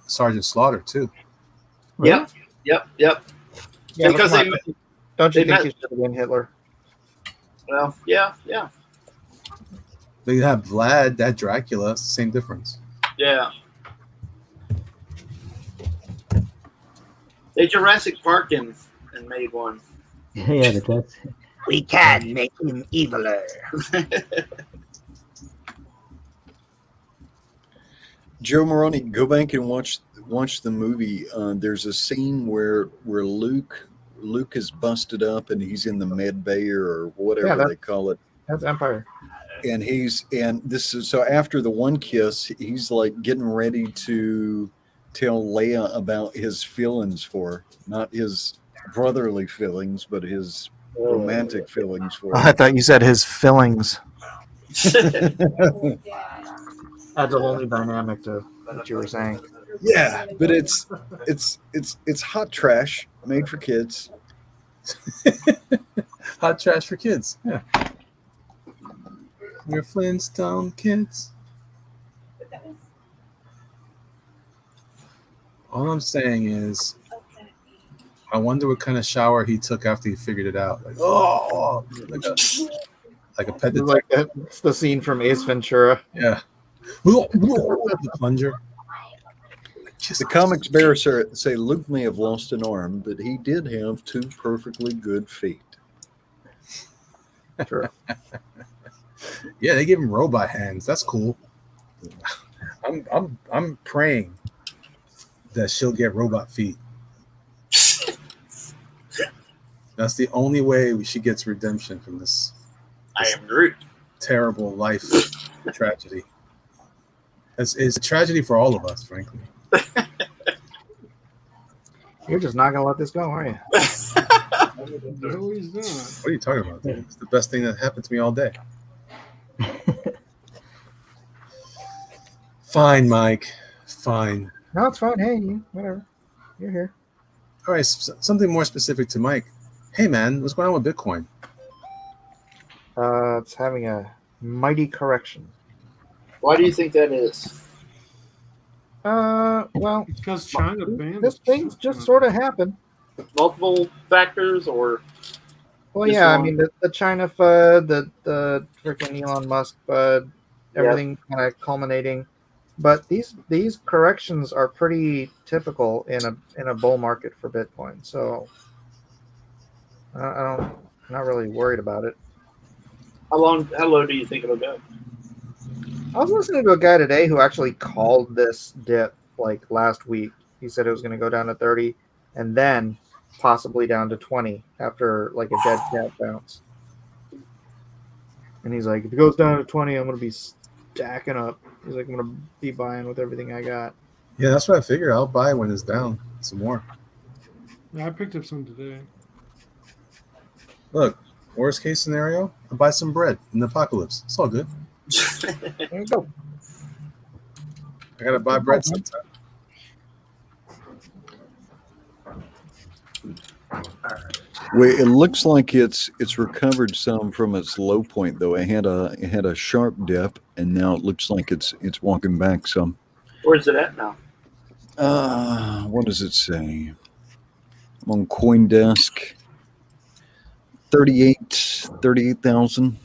Speaker 10: Sergeant Slaughter too.
Speaker 5: Really?
Speaker 2: Yep.
Speaker 3: Yeah,
Speaker 2: Because
Speaker 3: but
Speaker 2: they,
Speaker 3: come on. Don't you
Speaker 2: they
Speaker 3: think
Speaker 2: met-
Speaker 3: he should have been Hitler?
Speaker 2: well, yeah.
Speaker 10: They have Vlad, that Dracula, it's the same difference.
Speaker 2: Yeah. They Jurassic Park and made one.
Speaker 5: Yeah, but that's
Speaker 11: We can make him eviler.
Speaker 4: Joe Moroni, go back and watch the movie. There's a scene where Luke is busted up and he's in the med bay or whatever they call it.
Speaker 3: That's Empire.
Speaker 4: And this is so after the one kiss, he's like getting ready to tell Leia about his feelings for her. Not his brotherly feelings, but his romantic feelings for her.
Speaker 3: I thought you said his fillings. Adds a whole new dynamic to what you were saying.
Speaker 4: Yeah, but it's hot trash made for kids.
Speaker 10: Hot trash for kids. Yeah. We're Flintstone kids. All I'm saying is, I wonder what kind of shower he took after he figured it out. Like, oh, like a pet detective.
Speaker 3: Like it's the scene from Ace Ventura.
Speaker 10: Yeah. The plunger.
Speaker 4: The comics bears say Luke may have lost an arm, but he did have two perfectly good feet.
Speaker 3: Sure.
Speaker 10: Yeah, they give him robot hands. That's cool. I'm praying that she'll get robot feet. That's the only way she gets redemption from this
Speaker 2: I am Groot.
Speaker 10: terrible life tragedy. It's a tragedy for all of us, frankly.
Speaker 3: You're just not gonna let this go, are you?
Speaker 1: No, he's not.
Speaker 10: What are you talking about, dude? It's the best thing that happened to me all day. Fine, Mike. Fine.
Speaker 3: No, it's fine. Hey, you, whatever. You're here.
Speaker 10: All right, something more specific to Mike. Hey, man, what's going on with Bitcoin?
Speaker 3: It's having a mighty correction.
Speaker 2: Why do you think that is?
Speaker 3: Well,
Speaker 1: Because China banned
Speaker 3: this thing just sort of happened.
Speaker 2: Multiple factors, or
Speaker 3: Well,
Speaker 2: This
Speaker 3: yeah, I
Speaker 2: one?
Speaker 3: mean the China FUD, the freaking Elon Musk FUD, everything kind of culminating. But these corrections are pretty typical in a bull market for Bitcoin. So I'm not really worried about it.
Speaker 2: how low do you think it'll go?
Speaker 3: I was listening to a guy today who actually called this dip like last week. He said it was going to go down to 30 and then possibly down to 20 after like a dead cat bounce. And he's like, if it goes down to 20, I'm going to be stacking up. He's like, I'm going to be buying with everything I got.
Speaker 10: Yeah, that's what I figure. I'll buy when it's down some more.
Speaker 1: Yeah, I picked up some today.
Speaker 10: Look, Worst case scenario, I'll buy some bread in the apocalypse. It's all good.
Speaker 3: There you go.
Speaker 10: I gotta buy bread sometime.
Speaker 4: Well, it looks like it's recovered some from its low point, though. It had a sharp dip, and now it looks like it's walking back some.
Speaker 2: Where's it at now?
Speaker 4: What does it say? I'm on CoinDesk. 38,000.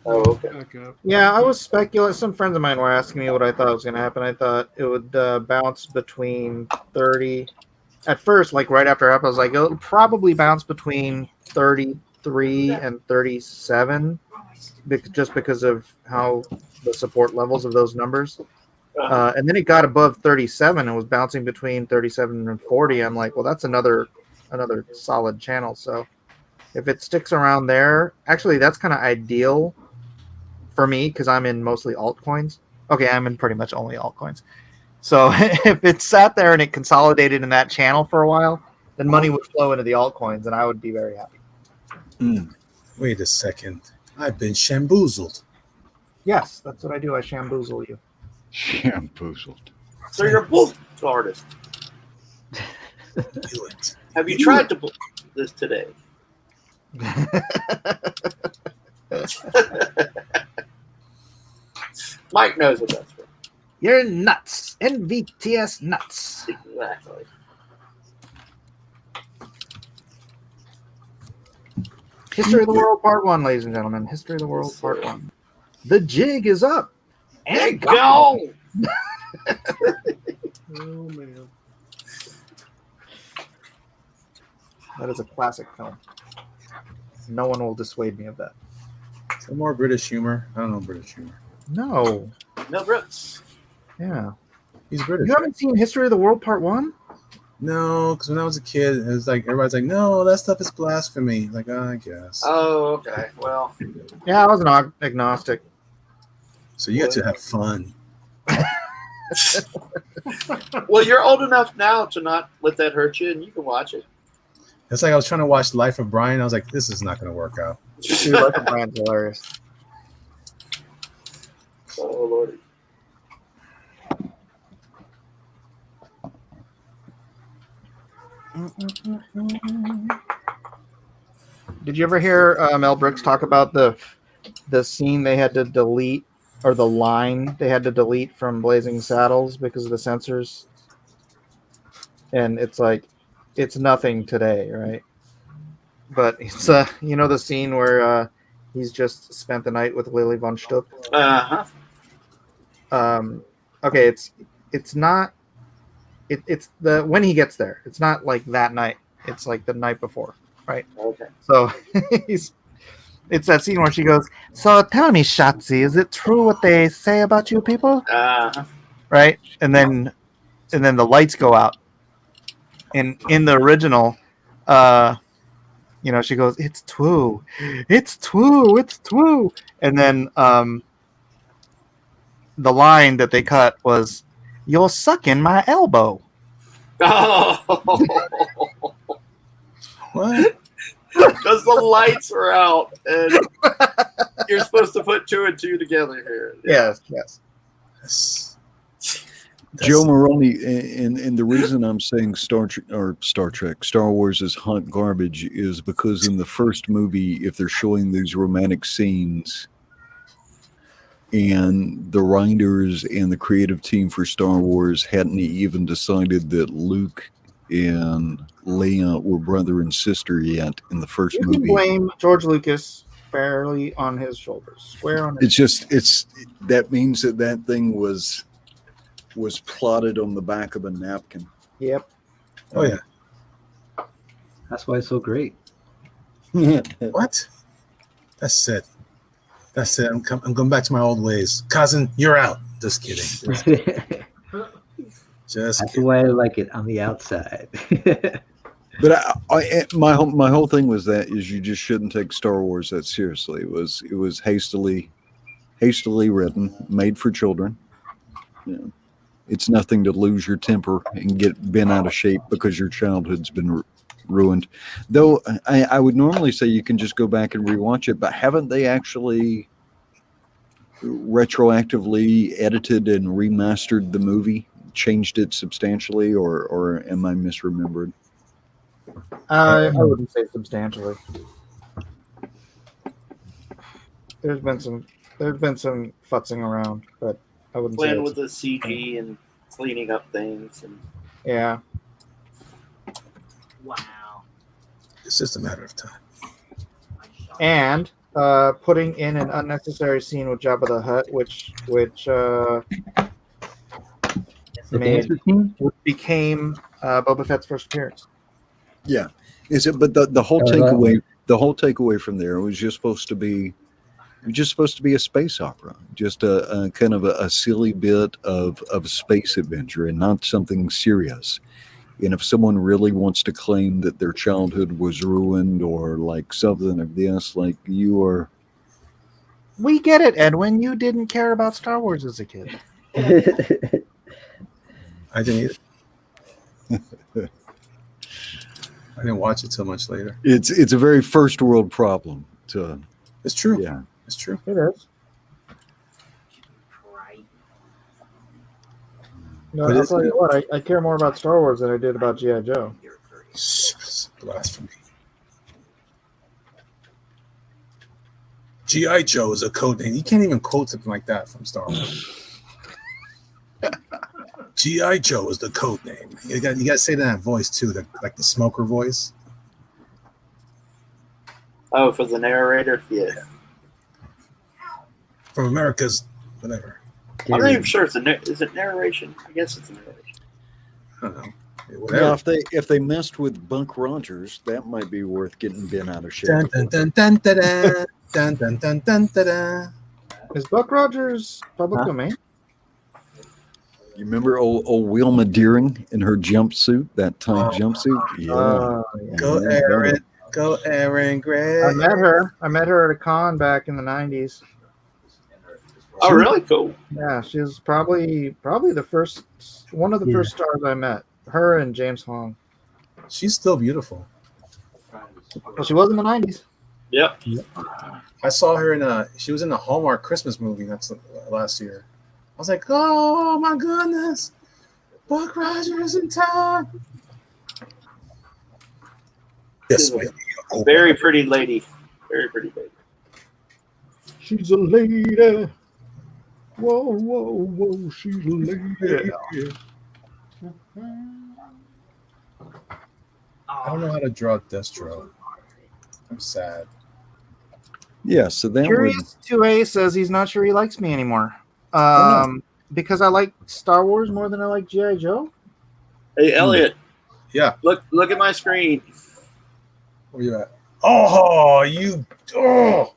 Speaker 2: Oh, okay.
Speaker 3: Yeah, I was speculating. Some friends of mine were asking me what I thought was going to happen. I thought it would bounce between 30. At first, like right after it happened, I was like, it'll probably bounce between 33 and 37, just because of how the support levels of those numbers. And then it got above 37 and was bouncing between 37 and 40. I'm like, well, that's another solid channel. So if it sticks around there, actually, that's kind of ideal for me because I'm in mostly altcoins. Okay, I'm in pretty much only altcoins. So if it sat there and it consolidated in that channel for a while, then money would flow into the altcoins, and I would be very happy.
Speaker 10: Wait a second. I've been shamboozled.
Speaker 3: Yes, that's what I do. I shamboozle you.
Speaker 4: Shamboozled.
Speaker 2: So you're a bull artist. Have you tried to book this today? Mike knows what that's for.
Speaker 3: You're nuts. NVTS nuts.
Speaker 2: Exactly.
Speaker 3: History of the World Part 1, ladies and gentlemen. History of the World Part 1. The jig is up. And
Speaker 2: go!
Speaker 1: Oh man.
Speaker 3: That is a classic film. No one will dissuade me of that.
Speaker 10: Some more British humor. I don't know British humor.
Speaker 3: No.
Speaker 2: No Brooks.
Speaker 3: Yeah.
Speaker 10: He's British.
Speaker 3: You haven't seen History of the World Part 1?
Speaker 10: No, because when I was a kid, it was like everybody's like, "No, that stuff is blasphemy." Like, I guess.
Speaker 2: Oh, okay. Well.
Speaker 3: Yeah, I was an agnostic.
Speaker 10: So you get to have fun.
Speaker 2: Well, you're old enough now to not let that hurt you, and you can watch it.
Speaker 10: It's like I was trying to watch Life of Brian. I was like, this is not going to work out.
Speaker 3: Dude, Life of Brian's hilarious.
Speaker 2: Oh, Lordy.
Speaker 3: Did you ever hear Mel Brooks talk about the scene they had to delete, or the line they had to delete from Blazing Saddles because of the censors? And it's like, it's nothing today, right? But it's you know the scene where he's just spent the night with Lily von Stupp. Okay, it's not. It's the when he gets there. It's not like that night. It's like the night before, right?
Speaker 2: Okay.
Speaker 3: So it's that scene where she goes, "So tell me, Shotzi, is it true what they say about you people?" Right, and then the lights go out. And in the original, you know, she goes, "It's true, it's true, it's true," and then the line that they cut was, "You're sucking my elbow."
Speaker 2: Oh.
Speaker 10: What?
Speaker 2: Because the lights are out, and you're supposed to put two and two together here.
Speaker 3: Yes.
Speaker 4: Joe Moroni, and the reason I'm saying Star Wars is hot garbage is because in the first movie, if they're showing these romantic scenes, and the writers and the creative team for Star Wars hadn't even decided that Luke and Leia were brother and sister yet in the first
Speaker 3: You
Speaker 4: movie.
Speaker 3: can blame George Lucas fairly on his shoulders. Swear on his
Speaker 4: That means that thing was plotted on the back of a napkin.
Speaker 3: Yep.
Speaker 10: Oh yeah.
Speaker 5: That's why it's so great.
Speaker 10: What? That's it. I'm going back to my old ways. Cousin, you're out. Just kidding.
Speaker 5: That's why I like it on the outside.
Speaker 4: But my whole thing was that you just shouldn't take Star Wars that seriously. It was hastily written, made for children. You know, it's nothing to lose your temper and get bent out of shape because your childhood's been ruined. Though I would normally say you can just go back and rewatch it, but haven't they actually retroactively edited and remastered the movie, changed it substantially, or am I misremembered?
Speaker 3: I wouldn't say substantially. There's been some futzing around, but I wouldn't say
Speaker 2: Playing
Speaker 3: it's,
Speaker 2: with the CG and cleaning up things, and
Speaker 3: yeah.
Speaker 8: Wow.
Speaker 10: It's just a matter of time.
Speaker 3: And putting in an unnecessary scene with Jabba the Hutt, which
Speaker 5: The dancer team?
Speaker 3: became Boba Fett's first appearance.
Speaker 4: Yeah, is it? But the whole takeaway from there was just supposed to be a space opera, just a kind of a silly bit of space adventure, and not something serious. And if someone really wants to claim that their childhood was ruined or like something of this, like you are.
Speaker 3: We get it, Edwin. You didn't care about Star Wars as a kid.
Speaker 10: I didn't either. I didn't watch it till much later.
Speaker 4: It's a very first world problem.
Speaker 10: It's true.
Speaker 4: Yeah,
Speaker 10: it's true.
Speaker 3: It is. No,
Speaker 10: But
Speaker 3: I'll tell you what. I care more about Star Wars than I did about G.I. Joe.
Speaker 10: Blasphemy. G.I.Joe is a code name. You can't even quote something like that from Star Wars. G.I.Joe is the code name. You got to say that voice too, like the smoker voice.
Speaker 2: oh, for the narrator, yeah.
Speaker 10: From America's whatever.
Speaker 2: I'm not even sure. Is it narration? I guess it's a narration.
Speaker 10: I don't know.
Speaker 4: Now, if they messed with Buck Rogers, that might be worth getting Ben out of shape.
Speaker 10: Dun, dun, dun, dun, dun, dun, dun, dun, dun, dun, dun, dun.
Speaker 3: Is Buck Rogers public domain?
Speaker 4: You remember old Wilma Deering in her jumpsuit, that tight jumpsuit? Yeah.
Speaker 10: Go Aaron. Go Aaron Gray.
Speaker 3: I met her at a con back in the 90s.
Speaker 2: Oh, really? Cool.
Speaker 3: Yeah, she was probably the first one of the first stars I met. Her and James Hong.
Speaker 10: She's still beautiful.
Speaker 3: Well, she was in the 90s.
Speaker 2: Yep.
Speaker 10: I saw her she was in the Hallmark Christmas movie that's last year. I was like, oh my goodness, Buck Rogers in town. Yes,
Speaker 2: Very pretty lady. Very pretty lady.
Speaker 3: She's a lady. Whoa, whoa, whoa, she's a lady.
Speaker 10: I don't know how to draw Destro. I'm sad.
Speaker 4: Yeah, so that
Speaker 3: Curious 2A says he's not sure he likes me anymore. Because I like Star Wars more than I like G.I. Joe.
Speaker 2: Hey, Elliot.
Speaker 10: Yeah.
Speaker 2: Look at my screen.
Speaker 10: Where you at? Oh, you. Oh.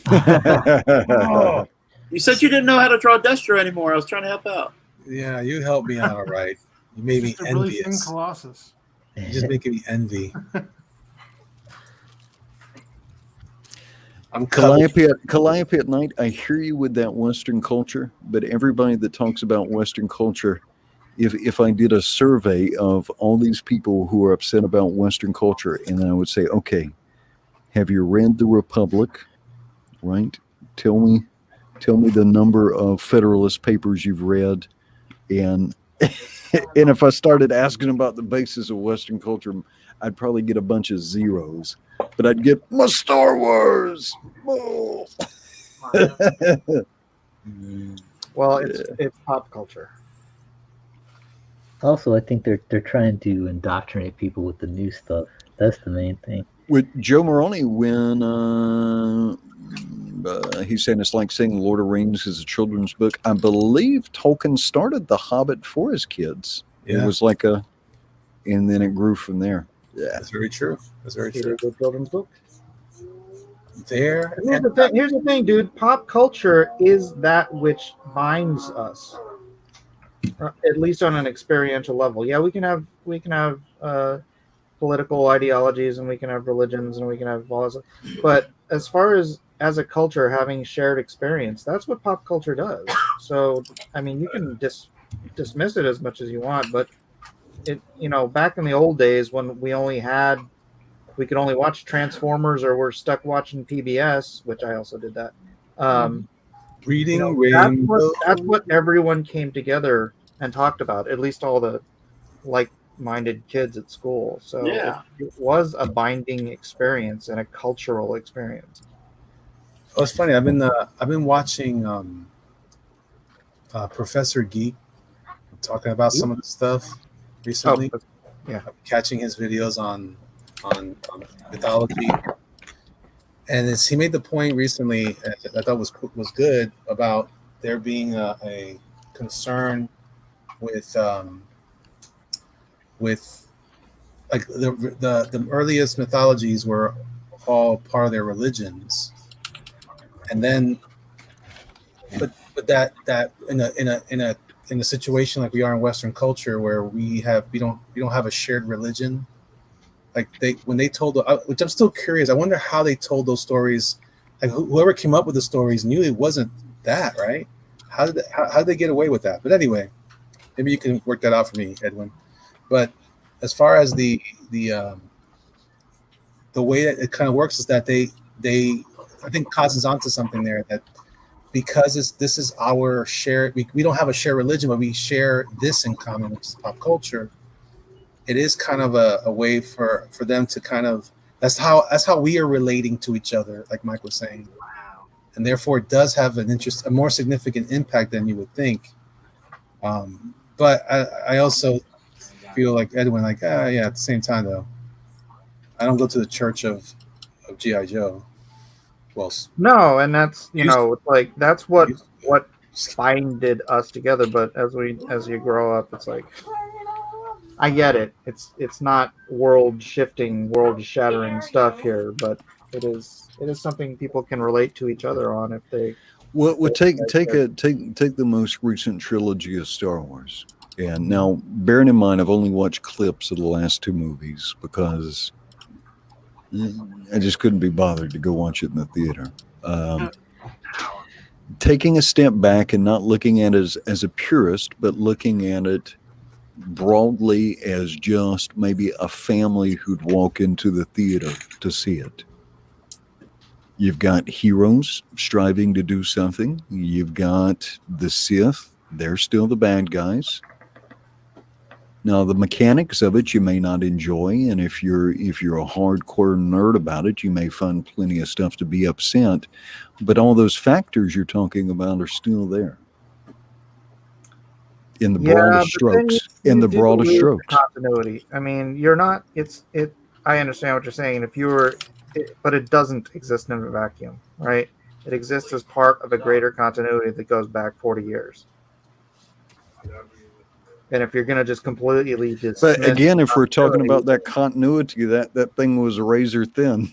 Speaker 2: Oh. You said you didn't know how to draw Destro anymore. I was trying to help out.
Speaker 10: Yeah, you helped me out all right. You made me
Speaker 1: It's a really thin
Speaker 10: envious.
Speaker 1: Colossus.
Speaker 10: You're just making me envy. I'm
Speaker 4: Calliope at night. I hear you with that Western culture, but everybody that talks about Western culture, if I did a survey of all these people who are upset about Western culture, and I would say, okay, have you read The Republic? Right? Tell me the number of Federalist Papers you've read, and and if I started asking about the basis of Western culture, I'd probably get a bunch of zeros, but I'd get my Star Wars. Oh.
Speaker 3: Well, it's pop culture.
Speaker 5: Also, I think they're trying to indoctrinate people with the new stuff. That's the main thing.
Speaker 4: With Joe Moroni, when he's saying it's like saying Lord of the Rings is a children's book, I believe Tolkien started The Hobbit for his kids.
Speaker 10: Yeah.
Speaker 4: It was like and then it grew from there. Yeah,
Speaker 10: That's very true. That's very
Speaker 3: It
Speaker 10: true.
Speaker 3: is a children's book.
Speaker 10: There.
Speaker 3: Here's the thing, dude. Pop culture is that which binds us, at least on an experiential level. Yeah, we can have political ideologies, and we can have religions, and we can have all this. But as far as a culture having shared experience, that's what pop culture does. So, I mean, you can dismiss it as much as you want, but back in the old days when we could only watch Transformers or we're stuck watching PBS, which I also did that.
Speaker 10: Reading
Speaker 3: That's what everyone came together and talked about, at least all the like-minded kids at school. So it was a binding experience and a cultural experience.
Speaker 10: Oh, it's funny. I've been watching Professor Geek talking about some of the stuff recently.
Speaker 3: Yeah,
Speaker 10: catching his videos on mythology, and he made the point recently that I thought was good about there being a concern with like the earliest mythologies were all part of their religions, and then but that in a situation like we are in Western culture where we don't have a shared religion, like when they told, which I'm still curious, I wonder how they told those stories. Like whoever came up with the stories knew it wasn't that, right? How did they get away with that? But anyway, maybe you can work that out for me, Edwin. But as far as the way that it kind of works is that they I think causes onto something there, that because this is our shared, we don't have a shared religion, but we share this in common, which is pop culture. It is kind of a way for them to kind of, that's how we are relating to each other, like Mike was saying. Wow. And therefore it does have a more significant impact than you would think. But I also feel like Edwin, like, yeah, at the same time though, I don't go to the church of G.I.JOE. Well,
Speaker 3: no, and that's like that's what binded us together. But as you grow up, it's like, I get it. It's not world shattering stuff here, but it is something people can relate to each other on if they.
Speaker 4: Well, take the most recent trilogy of Star Wars, and now bearing in mind I've only watched clips of the last two movies because I just couldn't be bothered to go watch it in the theater. Taking a step back and not looking at it as a purist, but looking at it broadly as just maybe a family who'd walk into the theater to see it. You've got heroes striving to do something. You've got the Sith. They're still the bad guys. Now, the mechanics of it you may not enjoy, and if you're a hardcore nerd about it, you may find plenty of stuff to be upset. But all those factors you're talking about are still there. In the broadest strokes. In the broadest strokes.
Speaker 3: Continuity. I mean, you're not. I understand what you're saying. But it doesn't exist in a vacuum, right? It exists as part of a greater continuity that goes back 40 years. And if you're going to just completely dismiss,
Speaker 4: but again, if we're talking about that continuity, that thing was razor thin.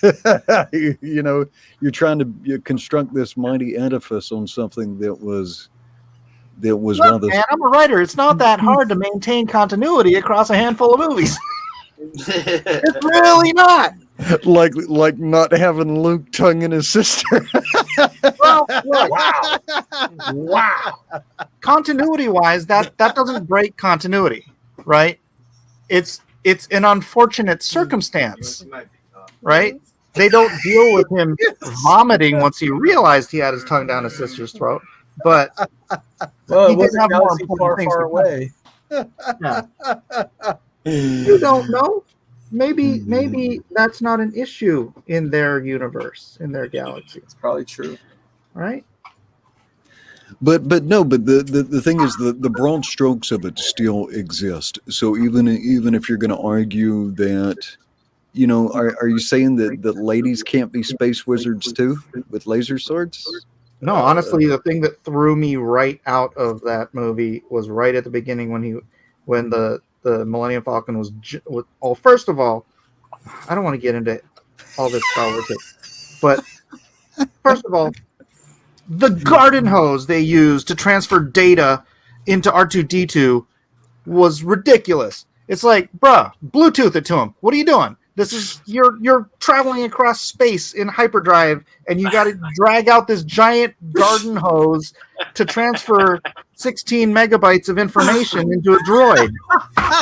Speaker 4: You're trying to construct this mighty edifice on something that was. Look,
Speaker 3: man, I'm a writer. It's not that hard to maintain continuity across a handful of movies. It's really not.
Speaker 4: Like not having Luke tonguing his sister.
Speaker 3: Well, look, wow. Continuity-wise, that doesn't break continuity, right? It's an unfortunate circumstance, right? They don't deal with him vomiting once he realized he had his tongue down his sister's throat, but
Speaker 10: he didn't have more important things far away.
Speaker 3: Yeah. You don't know. Maybe that's not an issue in their universe, in their galaxy.
Speaker 10: It's probably true,
Speaker 3: right?
Speaker 4: But the thing is the broad strokes of it still exist. So even if you're going to argue that, are you saying that ladies can't be space wizards too with laser swords?
Speaker 3: No, honestly, the thing that threw me right out of that movie was right at the beginning when the Millennium Falcon was. Well, first of all, I don't want to get into all this Star Wars, but first of all, the garden hose they used to transfer data into R2-D2 was ridiculous. It's like, bruh, Bluetooth it to him. What are you doing? This is you're traveling across space in hyperdrive, and you got to drag out this giant garden hose to transfer 16 megabytes of information into a droid.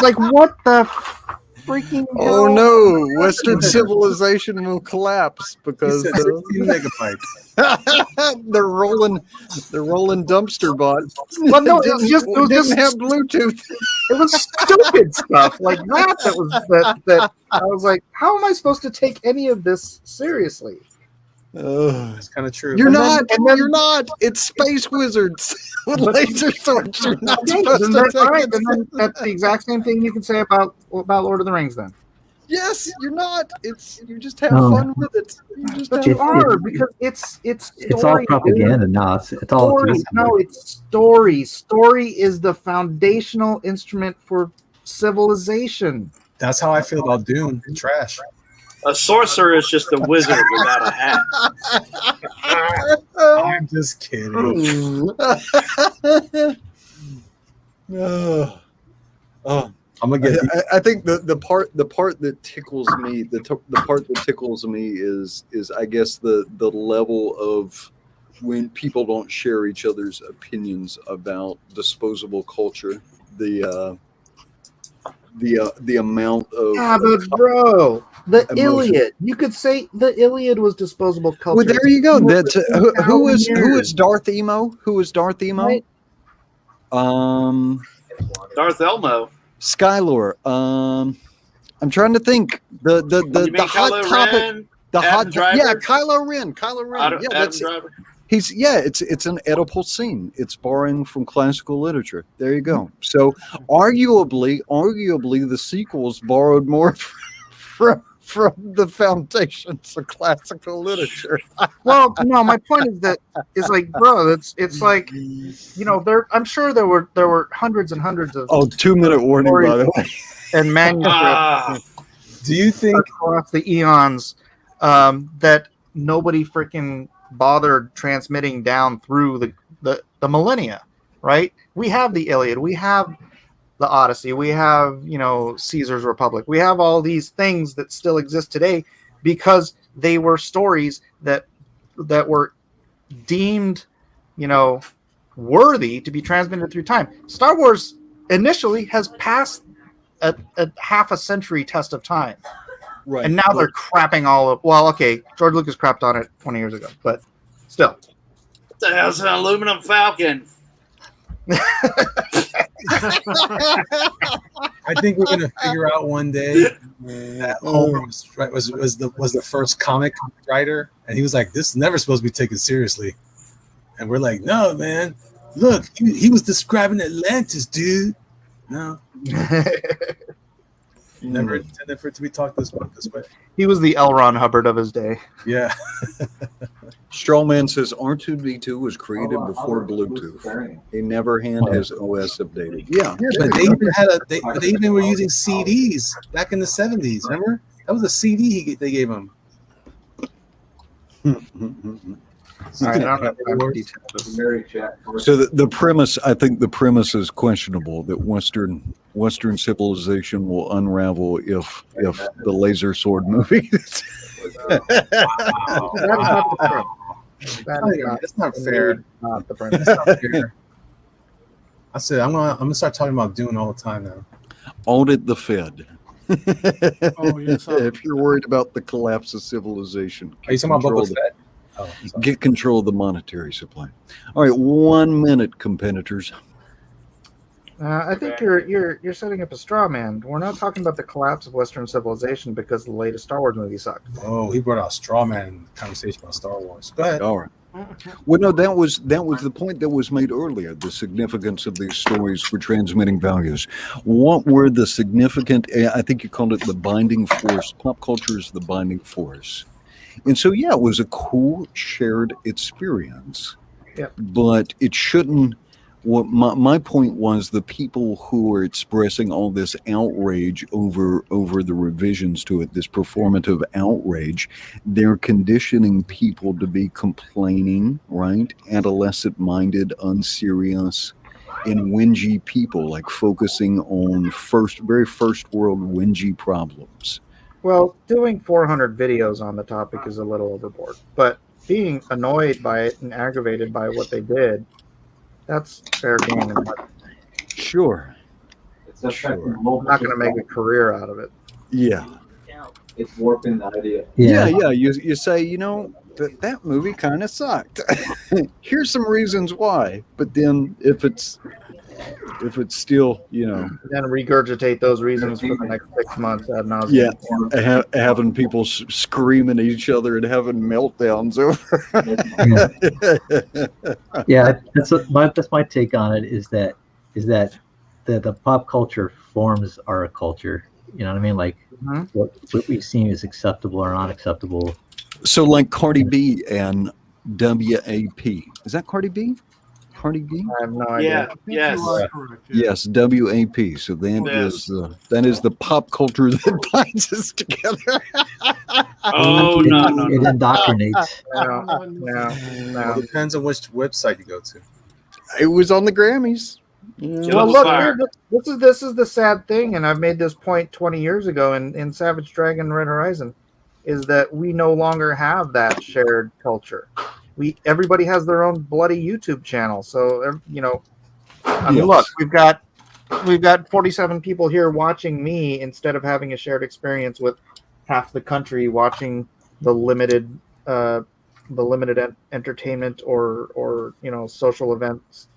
Speaker 3: Like, what the freaking hell?
Speaker 4: Oh no! Western civilization will collapse because
Speaker 10: 16 megabytes.
Speaker 4: they're rolling dumpster bots.
Speaker 3: Well, no,
Speaker 4: didn't,
Speaker 3: it was just
Speaker 4: have Bluetooth.
Speaker 3: It was stupid stuff like that I was like, how am I supposed to take any of this seriously?
Speaker 10: It's kind of true.
Speaker 4: You're not. You're not. It's space wizards with laser swords. You're not supposed to take it.
Speaker 3: That's the exact same thing you can say about Lord of the Rings. Then
Speaker 4: yes, you're not. It's you just have fun with it.
Speaker 3: But you are because it's
Speaker 5: all propaganda. No, it's all
Speaker 3: story. No, it's story. Story is the foundational instrument for civilization.
Speaker 10: That's how I feel about Dune. Trash.
Speaker 2: A sorcerer is just a wizard without a hat.
Speaker 10: I'm just kidding. I'm gonna get.
Speaker 4: I think the part that tickles me, the part that tickles me is I guess the level of when people don't share each other's opinions about disposable culture. The amount of
Speaker 3: but bro, the emotion. Iliad. You could say the Iliad was disposable culture.
Speaker 4: Well, there you go. That's who is Darth Emo? Who is Darth Emo?
Speaker 3: Right.
Speaker 2: Darth Elmo.
Speaker 4: Skylore. I'm trying to think. The hot topic. The hot yeah, Kylo Ren. Yeah, that's it's an Oedipal scene. It's borrowing from classical literature. There you go. So arguably the sequels borrowed more from the foundations of classical literature.
Speaker 3: Well, no, my point is that it's like, bro, it's like, you know, I'm sure there were hundreds and hundreds of
Speaker 4: 2-minute warning, by the way,
Speaker 3: and manuscripts.
Speaker 10: Do you think
Speaker 3: across the eons that nobody freaking bothered transmitting down through the millennia, right? We have the Iliad, we have the Odyssey, we have, you know, Caesar's Republic, we have all these things that still exist today because they were stories that were deemed, you know, worthy to be transmitted through time. Star Wars initially has passed a half a century test of time.
Speaker 4: Right.
Speaker 3: And now they're crapping all of. Well, okay, George Lucas crapped on it 20 years ago, but still.
Speaker 2: What the hell's an aluminum falcon?
Speaker 10: I think we're gonna figure out one day that Homer was the first comic writer, and he was like, "This is never supposed to be taken seriously," and we're like, "No, man, look, he was describing Atlantis, dude." No. Never intended for it to be talked this way.
Speaker 3: He was the L. Ron Hubbard of his day.
Speaker 10: Yeah.
Speaker 4: Strawman says R2D2 was created before Bluetooth. He never had his OS updated. Yeah,
Speaker 10: but they even were using CDs back in the 70s. Remember? That was a CD they gave him.
Speaker 4: So the premise, I think the premise is questionable that Western civilization will unravel if the laser sword movie.
Speaker 10: That's not fair. That's not fair. I said I'm gonna start talking about Dune all the time now.
Speaker 4: Audit the Fed.
Speaker 1: Oh, yes,
Speaker 4: if you're worried about the collapse of civilization,
Speaker 10: are you talking about the Fed?
Speaker 4: Get control of the monetary supply. All right, 1 minute, competitors.
Speaker 3: I think you're setting up a straw man. We're not talking about the collapse of Western civilization because the latest Star Wars movie sucked.
Speaker 10: Oh, he brought out straw man conversation about Star Wars. Go ahead.
Speaker 4: All right. Well, no, that was the point that was made earlier. The significance of these stories for transmitting values. What were the significant? I think you called it the binding force. Pop culture is the binding force. And so, yeah, it was a cool shared experience, but it shouldn't. What my point was, the people who are expressing all this outrage over the revisions to it, this performative outrage, they're conditioning people to be complaining, right? Adolescent-minded, unserious, and whingy people, like focusing on very first world whingy problems.
Speaker 3: Well, doing 400 videos on the topic is a little overboard, but being annoyed by it and aggravated by what they did, that's fair game.
Speaker 4: Sure.
Speaker 3: Sure. I'm not going to make a career out of it.
Speaker 4: Yeah.
Speaker 13: It's warping the idea.
Speaker 4: Yeah. You say, that movie kind of sucked. Here's some reasons why. But then if it's still,
Speaker 3: then regurgitate those reasons for the next 6 months ad nauseum.
Speaker 4: Yeah, having people screaming at each other and having meltdowns over.
Speaker 5: Yeah, that's my take on it. Is that the pop culture forms our culture. You know what I mean? Like what we see is acceptable or unacceptable.
Speaker 4: So, like Cardi B and WAP. Is that Cardi B? Cardi B?
Speaker 3: I have no idea.
Speaker 2: Yes.
Speaker 4: Yes, WAP. So that is the pop culture that binds us together.
Speaker 2: Oh no!
Speaker 5: It indoctrinates.
Speaker 3: No.
Speaker 10: It depends on which website you go to.
Speaker 4: It was on the Grammys.
Speaker 3: Well, look, this is the sad thing, and I've made this point 20 years ago in Savage Dragon Red Horizon, is that we no longer have that shared culture. Everybody has their own bloody YouTube channel, so I mean, look, we've got 47 people here watching me instead of having a shared experience with half the country watching the limited entertainment or social events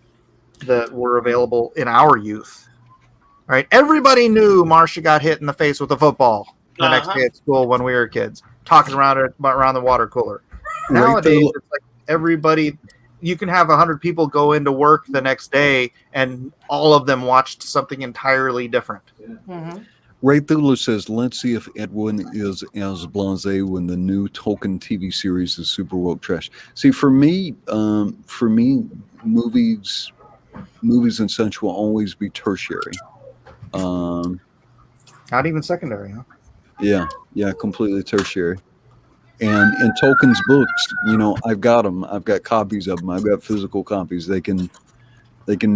Speaker 3: that were available in our youth. All right, everybody knew Marcia got hit in the face with a football the next day at school when we were kids, talking around the water cooler. Nowadays, it's like everybody. You can have 100 people go into work the next day, and all of them watched something entirely different.
Speaker 4: Ray Thula says, let's see if Edwin is as blasé when the new Tolkien TV series is super woke trash. See, for me, movies and such will always be tertiary.
Speaker 3: Not even secondary, huh?
Speaker 4: Yeah, completely tertiary. And in Tolkien's books, I've got them. I've got copies of them. I've got physical copies. They can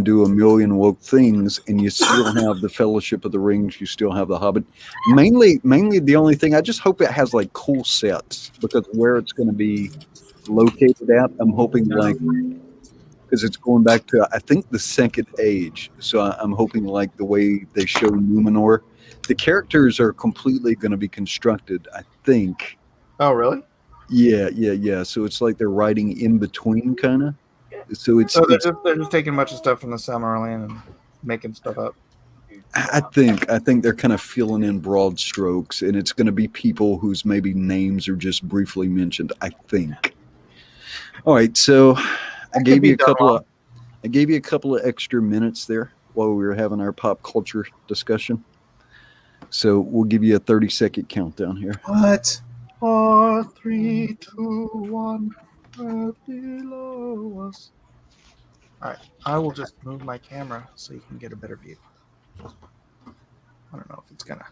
Speaker 4: do a million woke things, and you still have the Fellowship of the Rings. You still have the Hobbit. Mainly the only thing, I just hope it has like cool sets, because where it's going to be located at, I'm hoping because it's going back to, I think, the Second Age. So I'm hoping like the way they show Numenor, the characters are completely going to be constructed, I think.
Speaker 3: Oh, really?
Speaker 4: Yeah. So it's like they're writing in between, kind of. So
Speaker 3: they're just taking a bunch of stuff from the Silmarillion and making stuff up.
Speaker 4: I think they're kind of filling in broad strokes, and it's going to be people whose maybe names are just briefly mentioned, I think. All right, so I gave you a couple of extra minutes there while we were having our pop culture discussion. So we'll give you a 30-second countdown here.
Speaker 10: What?
Speaker 3: 4, 3, 2, 1. Below us. All right, I will just move my camera so you can get a better view. I don't know if it's gonna.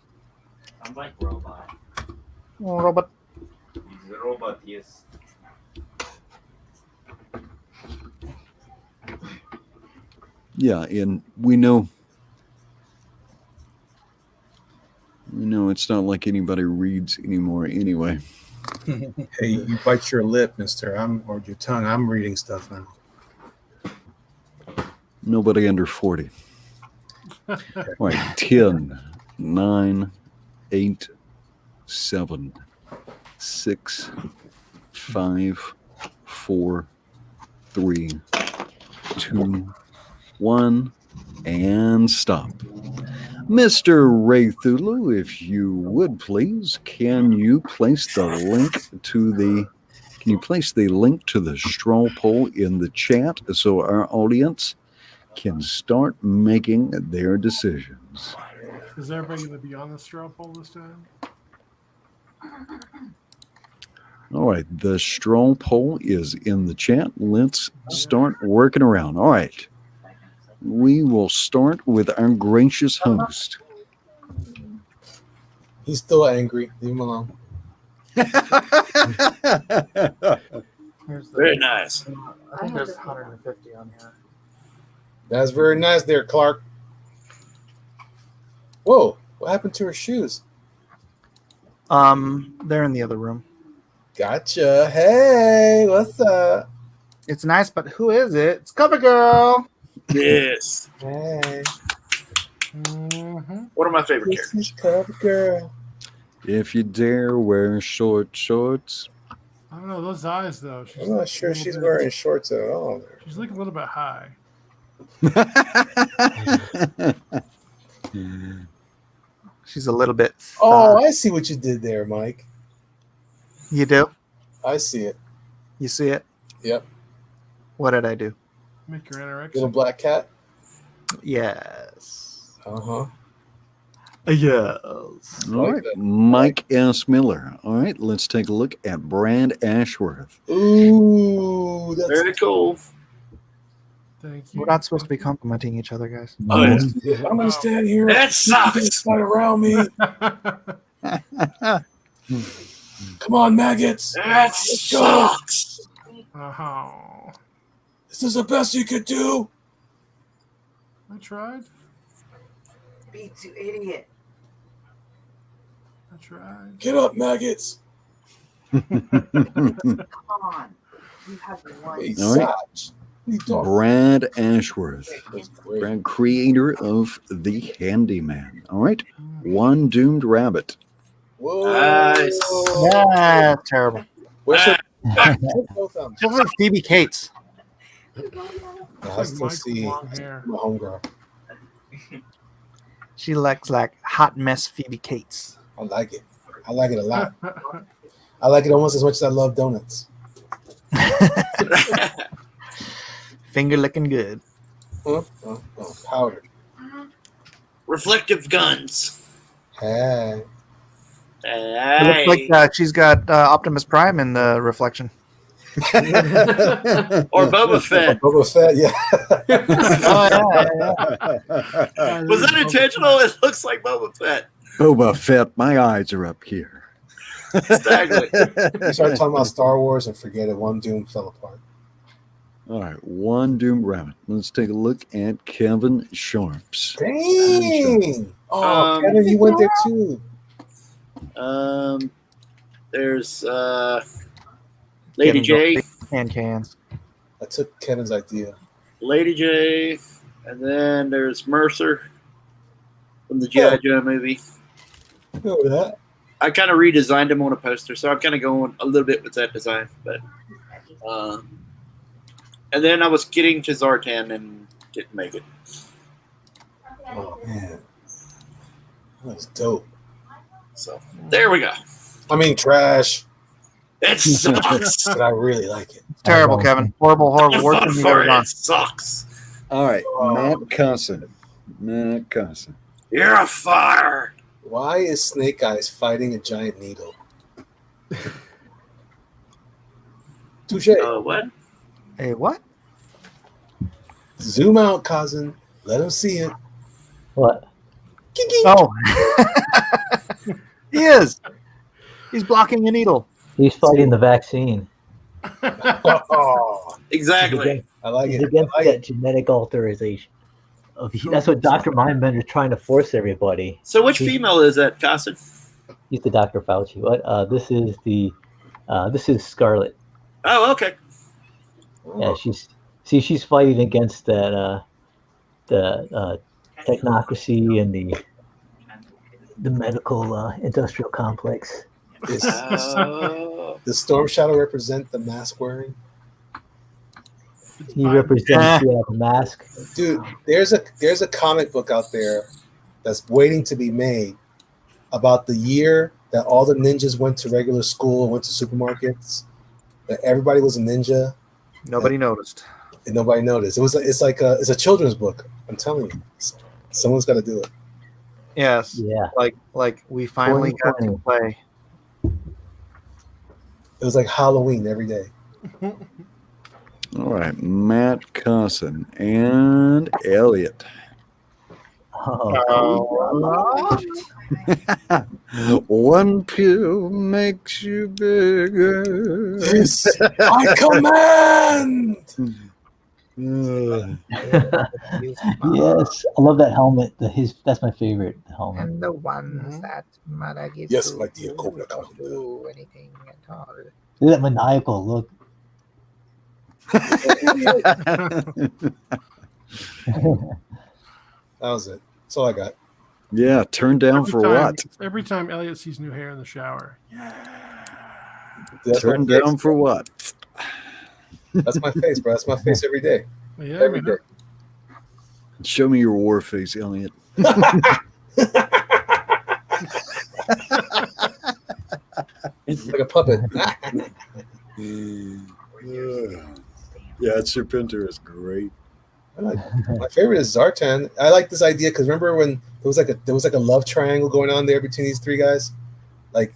Speaker 8: I'm like robot.
Speaker 3: Oh, robot.
Speaker 8: The robot, yes.
Speaker 4: Yeah, and we know it's not like anybody reads anymore anyway.
Speaker 10: Hey, you bite your lip, mister. Or your tongue. I'm reading stuff now.
Speaker 4: Nobody under 40. All right, 10, 9, 8, 7, 6, 5, 4, 3, 2, 1, and stop. Mr. Ray Thulu, if you would please, can you place the link to the straw poll in the chat so our audience can start making their decisions?
Speaker 1: Is everybody going to be on the straw poll this time?
Speaker 4: All right, the straw poll is in the chat. Let's start working around. All right. We will start with our gracious host.
Speaker 10: He's still angry. Leave him alone.
Speaker 2: Very nice.
Speaker 3: I think there's 150 on here.
Speaker 10: That's very nice there, Clark. Whoa, what happened to her shoes?
Speaker 3: They're in the other room.
Speaker 10: Gotcha. Hey, what's up?
Speaker 3: It's nice, but who is it? It's Cover Girl.
Speaker 2: Yes.
Speaker 10: Hey.
Speaker 2: One of my favorite
Speaker 10: This
Speaker 2: characters.
Speaker 10: is Cover Girl.
Speaker 4: If you dare wear short shorts.
Speaker 1: I don't know those eyes though. She's
Speaker 10: I'm not sure
Speaker 1: a little
Speaker 10: she's
Speaker 1: bit-
Speaker 10: wearing shorts at all.
Speaker 1: She's looking a little bit high.
Speaker 3: She's a little bit.
Speaker 10: Oh, I see what you did there, Mike.
Speaker 3: You do?
Speaker 10: I see it.
Speaker 3: You see it?
Speaker 10: Yep.
Speaker 3: What did I do?
Speaker 1: Make her anorexic.
Speaker 10: Little black cat.
Speaker 3: Yes.
Speaker 10: Uh-huh.
Speaker 3: Yes.
Speaker 4: All right, Mike S. Miller. All right, let's take a look at Brad Ashworth.
Speaker 10: Ooh, that's
Speaker 2: Very cool.
Speaker 1: Thank you.
Speaker 3: We're not supposed to be complimenting each other, guys.
Speaker 2: Oh, yeah.
Speaker 10: I'm gonna stand here.
Speaker 2: That sucks.
Speaker 10: Not around me. Come on, maggots.
Speaker 2: That sucks.
Speaker 1: Oh,
Speaker 10: This is the best you could do.
Speaker 1: I tried.
Speaker 8: Beats, you idiot.
Speaker 1: I tried.
Speaker 10: Get up, maggots.
Speaker 8: Come on. You have one.
Speaker 10: Hey,
Speaker 4: All right.
Speaker 10: Saj. What are you talking
Speaker 4: Brad Ashworth,
Speaker 10: That's great.
Speaker 4: Brad, creator of The Handyman. All right, One Doomed Rabbit.
Speaker 10: Whoa.
Speaker 2: Nice.
Speaker 3: Yeah, terrible.
Speaker 10: Where's her?
Speaker 2: Ah,
Speaker 10: Both of them.
Speaker 3: Just like Phoebe Cates.
Speaker 10: I still
Speaker 1: Mike's
Speaker 10: see
Speaker 1: long hair.
Speaker 10: my homegirl.
Speaker 3: She looks like hot mess Phoebe Cates.
Speaker 10: I like it. I like it a lot. I like it almost as much as I love donuts.
Speaker 3: Finger looking good.
Speaker 10: Powdered.
Speaker 2: Reflective guns.
Speaker 10: Hey.
Speaker 3: It looks like she's got Optimus Prime in the reflection.
Speaker 2: Or Boba Fett.
Speaker 10: Boba Fett, yeah.
Speaker 2: Was that intentional? It looks like Boba Fett.
Speaker 4: Boba Fett, my eyes are up here.
Speaker 2: Exactly.
Speaker 10: You start talking about Star Wars and forget it. One Doom fell apart.
Speaker 4: All right, One Doomed Rabbit. Let's take a look at Kevin Sharps.
Speaker 10: Dang. Oh, Kevin, you went there too.
Speaker 2: There's Lady J.
Speaker 3: And cans.
Speaker 10: I took Kevin's idea.
Speaker 2: Lady J. And then there's Mercer from the G.I.JOE movie.
Speaker 10: Go with that.
Speaker 2: I kind of redesigned him on a poster, so I'm kind of going a little bit with that design. But and then I was getting to Zartan and didn't make it.
Speaker 10: Oh man, that was dope.
Speaker 2: So there we go.
Speaker 10: I mean, trash.
Speaker 2: It sucks.
Speaker 10: But I really like it.
Speaker 3: It's terrible, Kevin. Horrible, horrible. Worst thing you've ever done.
Speaker 2: It sucks.
Speaker 4: All right, Matt Cusson. Matt Cusson.
Speaker 2: You're a fire.
Speaker 10: Why is Snake Eyes fighting a giant needle? Touche.
Speaker 2: What?
Speaker 3: Hey, what?
Speaker 10: Zoom out, cousin. Let him see it.
Speaker 5: What?
Speaker 3: Oh. He is. He's blocking a needle.
Speaker 5: He's fighting the vaccine.
Speaker 10: Oh,
Speaker 2: exactly.
Speaker 10: I like
Speaker 5: He's
Speaker 10: it.
Speaker 5: against
Speaker 10: I like
Speaker 5: that
Speaker 10: it.
Speaker 5: genetic alteration. That's what Dr. Mindbender is trying to force everybody.
Speaker 2: So which female is that, Costin?
Speaker 5: He's the Dr. Fauci. What? This is Scarlet.
Speaker 2: Oh, okay.
Speaker 5: Yeah, she's fighting against that the technocracy and the medical industrial complex.
Speaker 10: Does Storm Shadow represent the mask wearing?
Speaker 5: He represents the mask.
Speaker 10: Dude, there's a comic book out there that's waiting to be made about the year that all the ninjas went to regular school and went to supermarkets. That everybody was a ninja.
Speaker 3: Nobody noticed.
Speaker 10: And nobody noticed. It's a children's book. I'm telling you, someone's got to do it.
Speaker 3: Yes.
Speaker 5: Yeah.
Speaker 3: Like we finally got to play.
Speaker 10: It was like Halloween every day.
Speaker 4: All right, Matt Cusson and Elliot. One pill makes you bigger.
Speaker 10: This I command.
Speaker 5: Yes, I love that helmet. That's my favorite helmet.
Speaker 11: And the ones that Mara gives
Speaker 10: Yes,
Speaker 11: you,
Speaker 10: my dear Cobra
Speaker 11: don't do anything at all.
Speaker 5: Look at that maniacal look.
Speaker 10: That was it. That's all I got.
Speaker 4: Yeah, turned down for what?
Speaker 1: Every time Elliot sees new hair in the shower.
Speaker 10: That's
Speaker 4: Turned
Speaker 10: my face,
Speaker 4: down for what?
Speaker 10: That's my face, bro. That's my face every day.
Speaker 1: Yeah,
Speaker 10: Every
Speaker 1: man.
Speaker 10: day.
Speaker 4: Show me your war face, Elliot.
Speaker 10: It's like a puppet.
Speaker 4: Yeah, Serpenter is great.
Speaker 10: My favorite is Zartan. I like this idea because remember when there was like a love triangle going on there between these three guys? Like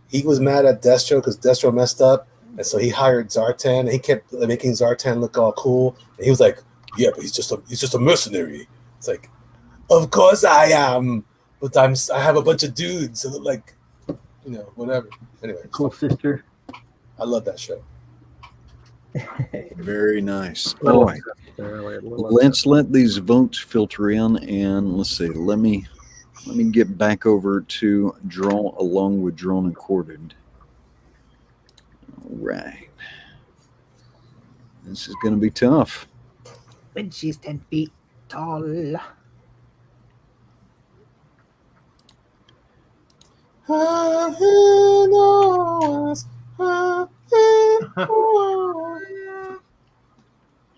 Speaker 10: he was mad at Destro because Destro messed up, and so he hired Zartan. And he kept making Zartan look all cool. And he was like, "Yeah, but he's just a mercenary." It's like, of course I am, but I have a bunch of dudes that look like, whatever. Anyway,
Speaker 5: Cool sister.
Speaker 10: I love that show.
Speaker 4: Very nice. All right. Let's let these votes filter in, and let's see. Let me get back over to draw along with drawn and quartered. All right. This is going to be tough.
Speaker 11: When she's 10 feet tall.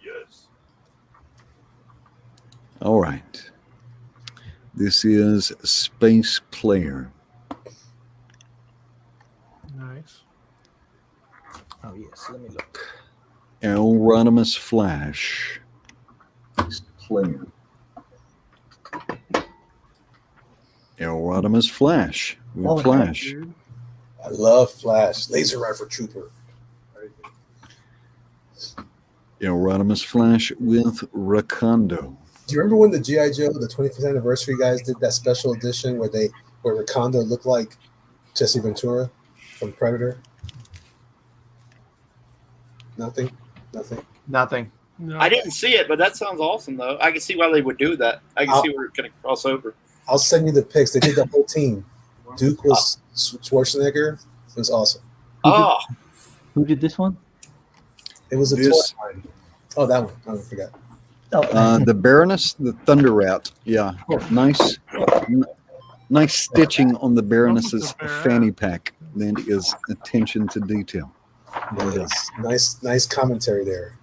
Speaker 9: Yes.
Speaker 4: All right. This is Space Player.
Speaker 1: Nice.
Speaker 3: Oh yes, let me look.
Speaker 4: Euronymous Flash. Space Player. Euronymous Flash with Flash.
Speaker 10: I love Flash. Laser Rifle Trooper.
Speaker 4: Euronymous Flash with Rakondo.
Speaker 10: Do you remember when the G.I.JOE, the 25th anniversary guys, did that special edition where Rakondo looked like Jesse Ventura from Predator? Nothing.
Speaker 1: No.
Speaker 2: I didn't see it, but that sounds awesome, though. I can see why they would do that. I can see where it's going to cross over.
Speaker 10: I'll send you the pics. They did the whole team. Duke was Schwarzenegger. It was awesome.
Speaker 2: Oh,
Speaker 5: Who did this one?
Speaker 10: It was a
Speaker 4: This-
Speaker 10: toy line. Oh, that one. I forgot.
Speaker 4: The Baroness, the Thunder Rat. Yeah, nice stitching on the Baroness's fanny pack. That is attention to detail.
Speaker 10: Yes. Nice commentary there.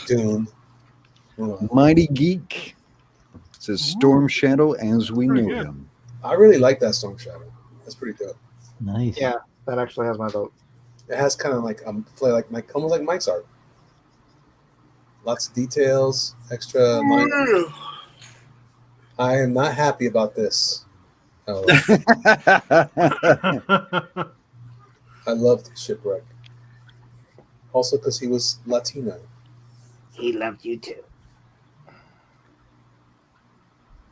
Speaker 10: Dune.
Speaker 4: Mighty Geek says Storm Shadow as we know him.
Speaker 10: I really like that Storm Shadow. That's pretty dope.
Speaker 5: Nice.
Speaker 3: Yeah, that actually has my vote.
Speaker 10: It has kind of like almost like Mike's art. Lots of details, extra line. I am not happy about this. Oh. I loved Shipwreck. Also because he was Latino.
Speaker 11: He loved you too.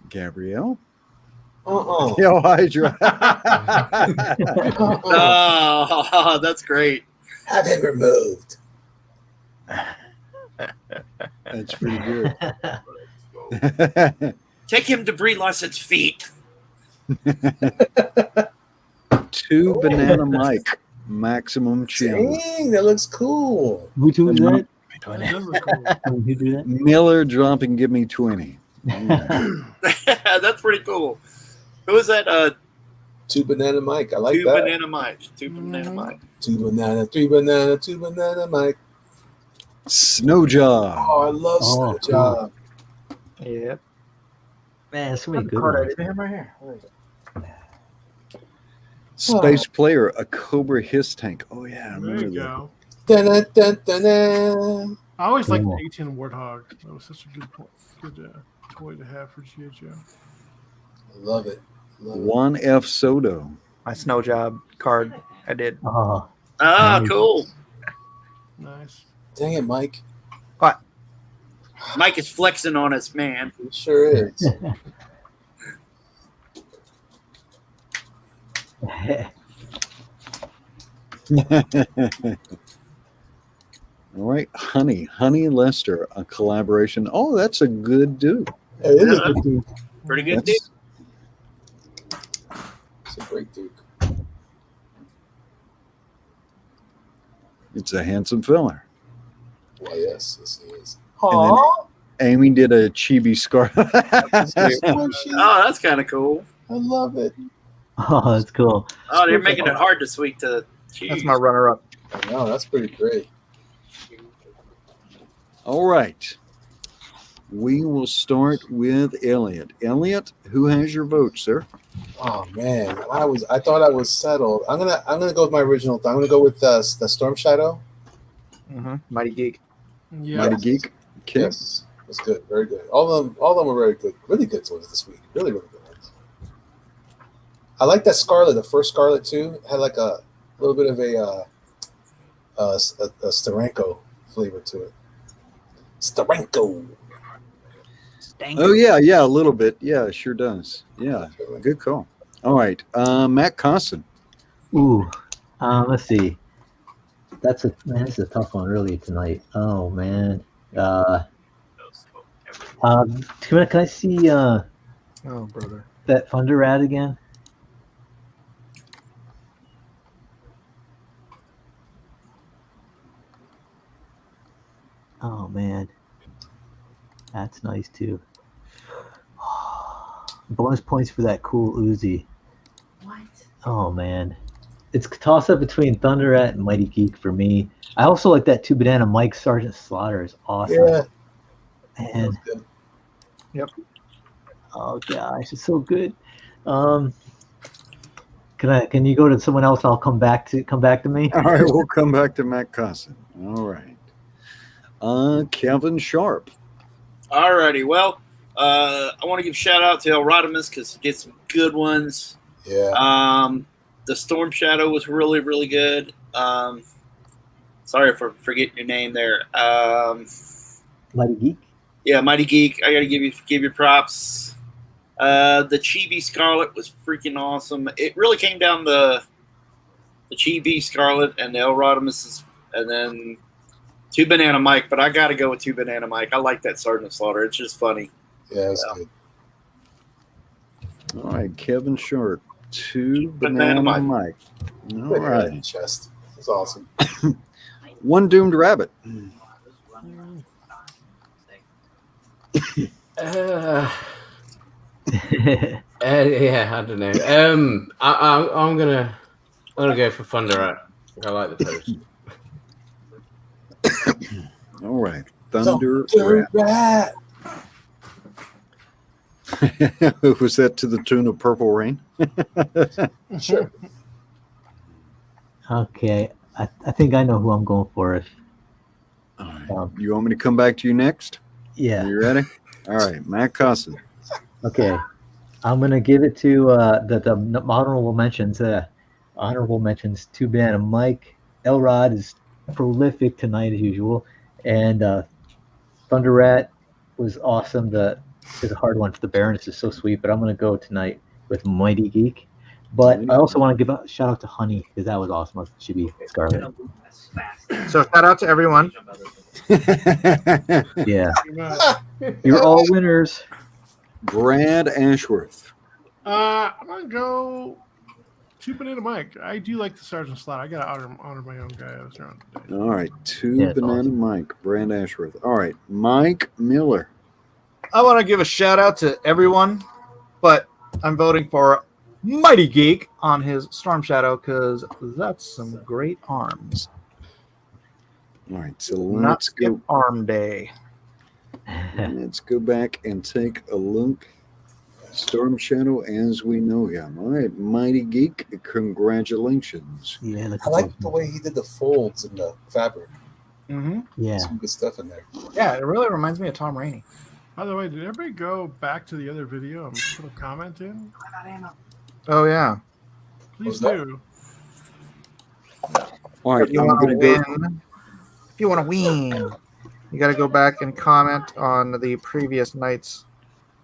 Speaker 4: Gabrielle?
Speaker 10: Uh-uh.
Speaker 4: Hydra.
Speaker 2: Oh, that's great.
Speaker 10: Have him removed.
Speaker 4: That's pretty good.
Speaker 2: Take him to Brie Larson's feet.
Speaker 4: 2 Banana Mike. Maximum challenge.
Speaker 10: Dang, that looks cool.
Speaker 5: Who is that?
Speaker 1: That does look cool.
Speaker 5: Who do that?
Speaker 4: Miller dropping give me 20.
Speaker 2: That's pretty cool. Who is that?
Speaker 10: 2 Banana Mike. I like
Speaker 2: Two
Speaker 10: that.
Speaker 2: Banana Mike. 2 Banana Mike.
Speaker 10: 2 banana, 3 banana, 2 banana Mike.
Speaker 4: Snowjaw.
Speaker 10: Oh, I love
Speaker 5: Oh,
Speaker 10: Snowjaw.
Speaker 3: Yep.
Speaker 5: Man, so many good
Speaker 3: Card I
Speaker 5: ones.
Speaker 3: didn't have right here. Where is it?
Speaker 4: Space Player, a Cobra Hiss Tank. Oh yeah, I
Speaker 1: There
Speaker 4: remember
Speaker 1: you
Speaker 4: that.
Speaker 1: go.
Speaker 10: Dun, dun, dun, dun.
Speaker 1: I always liked
Speaker 5: Cool.
Speaker 1: the 18 Warthog. That was such a good toy to have for G.I.JOE.
Speaker 10: I love it. Love it.
Speaker 4: 1F Soto.
Speaker 3: My snow job card I did.
Speaker 5: Oh,
Speaker 2: Ah,
Speaker 5: Nice.
Speaker 2: cool.
Speaker 1: Nice.
Speaker 10: Dang it, Mike.
Speaker 3: What?
Speaker 2: Mike is flexing on us, man.
Speaker 10: It sure is.
Speaker 4: All right, Honey Lester, a collaboration. Oh, that's a good dude.
Speaker 10: It is a good Duke.
Speaker 2: Pretty good
Speaker 4: That's-
Speaker 10: It's a great Duke.
Speaker 4: It's a handsome fella.
Speaker 10: Well, yes, he is.
Speaker 4: And then Amy did a chibi scar.
Speaker 2: Oh, that's kind of cool.
Speaker 10: I love it.
Speaker 5: Oh, that's cool.
Speaker 2: Oh, they're making it hard to sweet to cheese.
Speaker 3: That's my runner-up.
Speaker 10: I know, that's pretty great.
Speaker 4: All right. We will start with Elliot. Elliot, who has your vote, sir?
Speaker 10: Oh man, I thought I was settled. I'm gonna go with my original. I'm gonna go with the Storm Shadow.
Speaker 3: Mighty Geek.
Speaker 1: Yeah.
Speaker 4: Mighty Geek. Okay.
Speaker 10: Yes, that's good. Very good. All of them were very good. Really good ones this week. Really good ones. I like that Scarlet. The first Scarlet too had like a little bit of a Steranko flavor to it. Steranko.
Speaker 4: Oh yeah, a little bit. Yeah, it sure does. Yeah, good call. All right, Matt Costin.
Speaker 5: Ooh, let's see. This is a tough one early tonight. Oh man. Can I see
Speaker 3: Oh brother.
Speaker 5: that Thunder Rat again? Oh man, that's nice too. Bonus points for that cool Uzi.
Speaker 8: What?
Speaker 5: Oh man, it's a toss up between Thunder Rat and Mighty Geek for me. I also like that 2 Banana Mike Sergeant Slaughter is awesome.
Speaker 10: Yeah.
Speaker 5: And
Speaker 3: Yep.
Speaker 5: oh gosh, it's so good. Can you go to someone else? I'll come back to me.
Speaker 4: All right, we'll come back to Matt Costin. All right. Kevin Sharp.
Speaker 2: Alrighty, well, I want to give a shout out to El Rodimus because he did some good ones.
Speaker 10: Yeah.
Speaker 2: The Storm Shadow was really, really good. Sorry for forgetting your name there.
Speaker 5: Mighty Geek.
Speaker 2: Yeah, Mighty Geek. I gotta give you props. The Chibi Scarlet was freaking awesome. It really came down to the Chibi Scarlet and the El Rodimus, and then 2 Banana Mike. But I gotta go with 2 Banana Mike. I like that Sergeant Slaughter. It's just funny.
Speaker 10: Yeah, it's good.
Speaker 4: All right, Kevin Sharp. 2 Banana Mike. All right.
Speaker 10: Chest. It's awesome.
Speaker 4: 1 Doomed Rabbit.
Speaker 6: Yeah, I don't know. I'm gonna go for Thunder Rat. I like the post.
Speaker 4: All right, Thunder
Speaker 10: Rat.
Speaker 4: Was that to the tune of Purple Rain?
Speaker 10: Sure.
Speaker 5: Okay, I think I know who I'm going for. If
Speaker 4: All right. You want me to come back to you next?
Speaker 5: yeah,
Speaker 4: Are you ready? All right, Matt Costin.
Speaker 5: okay, I'm gonna give it to the honorable mentions. Honorable mentions: 2 Banana Mike. Elrod is prolific tonight as usual, and Thunder Rat was awesome. It's a hard one for the Baroness is so sweet, but I'm gonna go tonight with Mighty Geek. But I also want to give a shout out to Honey because that was awesome. It should be Scarlet.
Speaker 3: So shout out to everyone.
Speaker 5: Yeah, you're all winners.
Speaker 4: Brad Ashworth.
Speaker 1: I'm gonna go 2 Banana Mike. I do like the Sergeant Slot. I gotta honor my own guy I was around today.
Speaker 4: All right, 2 Banana
Speaker 5: awesome.
Speaker 4: Mike. Brad Ashworth. All right, Mike Miller.
Speaker 3: I want to give a shout out to everyone, but I'm voting for Mighty Geek on his Storm Shadow because that's some great arms.
Speaker 4: All right, so
Speaker 3: Not
Speaker 4: let's
Speaker 3: skip
Speaker 4: go.
Speaker 3: Arm Day.
Speaker 4: Let's go back and take a look. Storm Shadow as we know him. All right, Mighty Geek, congratulations.
Speaker 5: Yeah,
Speaker 10: I like the way he did the folds in the fabric.
Speaker 3: Mm-hmm.
Speaker 5: Yeah,
Speaker 10: Some good stuff in there.
Speaker 3: Yeah, it really reminds me of Tom Rainey.
Speaker 1: By the way, did everybody go back to the other video and put a comment in?
Speaker 3: Oh yeah.
Speaker 1: Please
Speaker 10: that?
Speaker 1: do.
Speaker 4: All right,
Speaker 3: If you
Speaker 4: I'm
Speaker 3: want
Speaker 4: going
Speaker 3: to
Speaker 4: to go.
Speaker 3: win, if you want to win, you got to go back and comment on the previous night's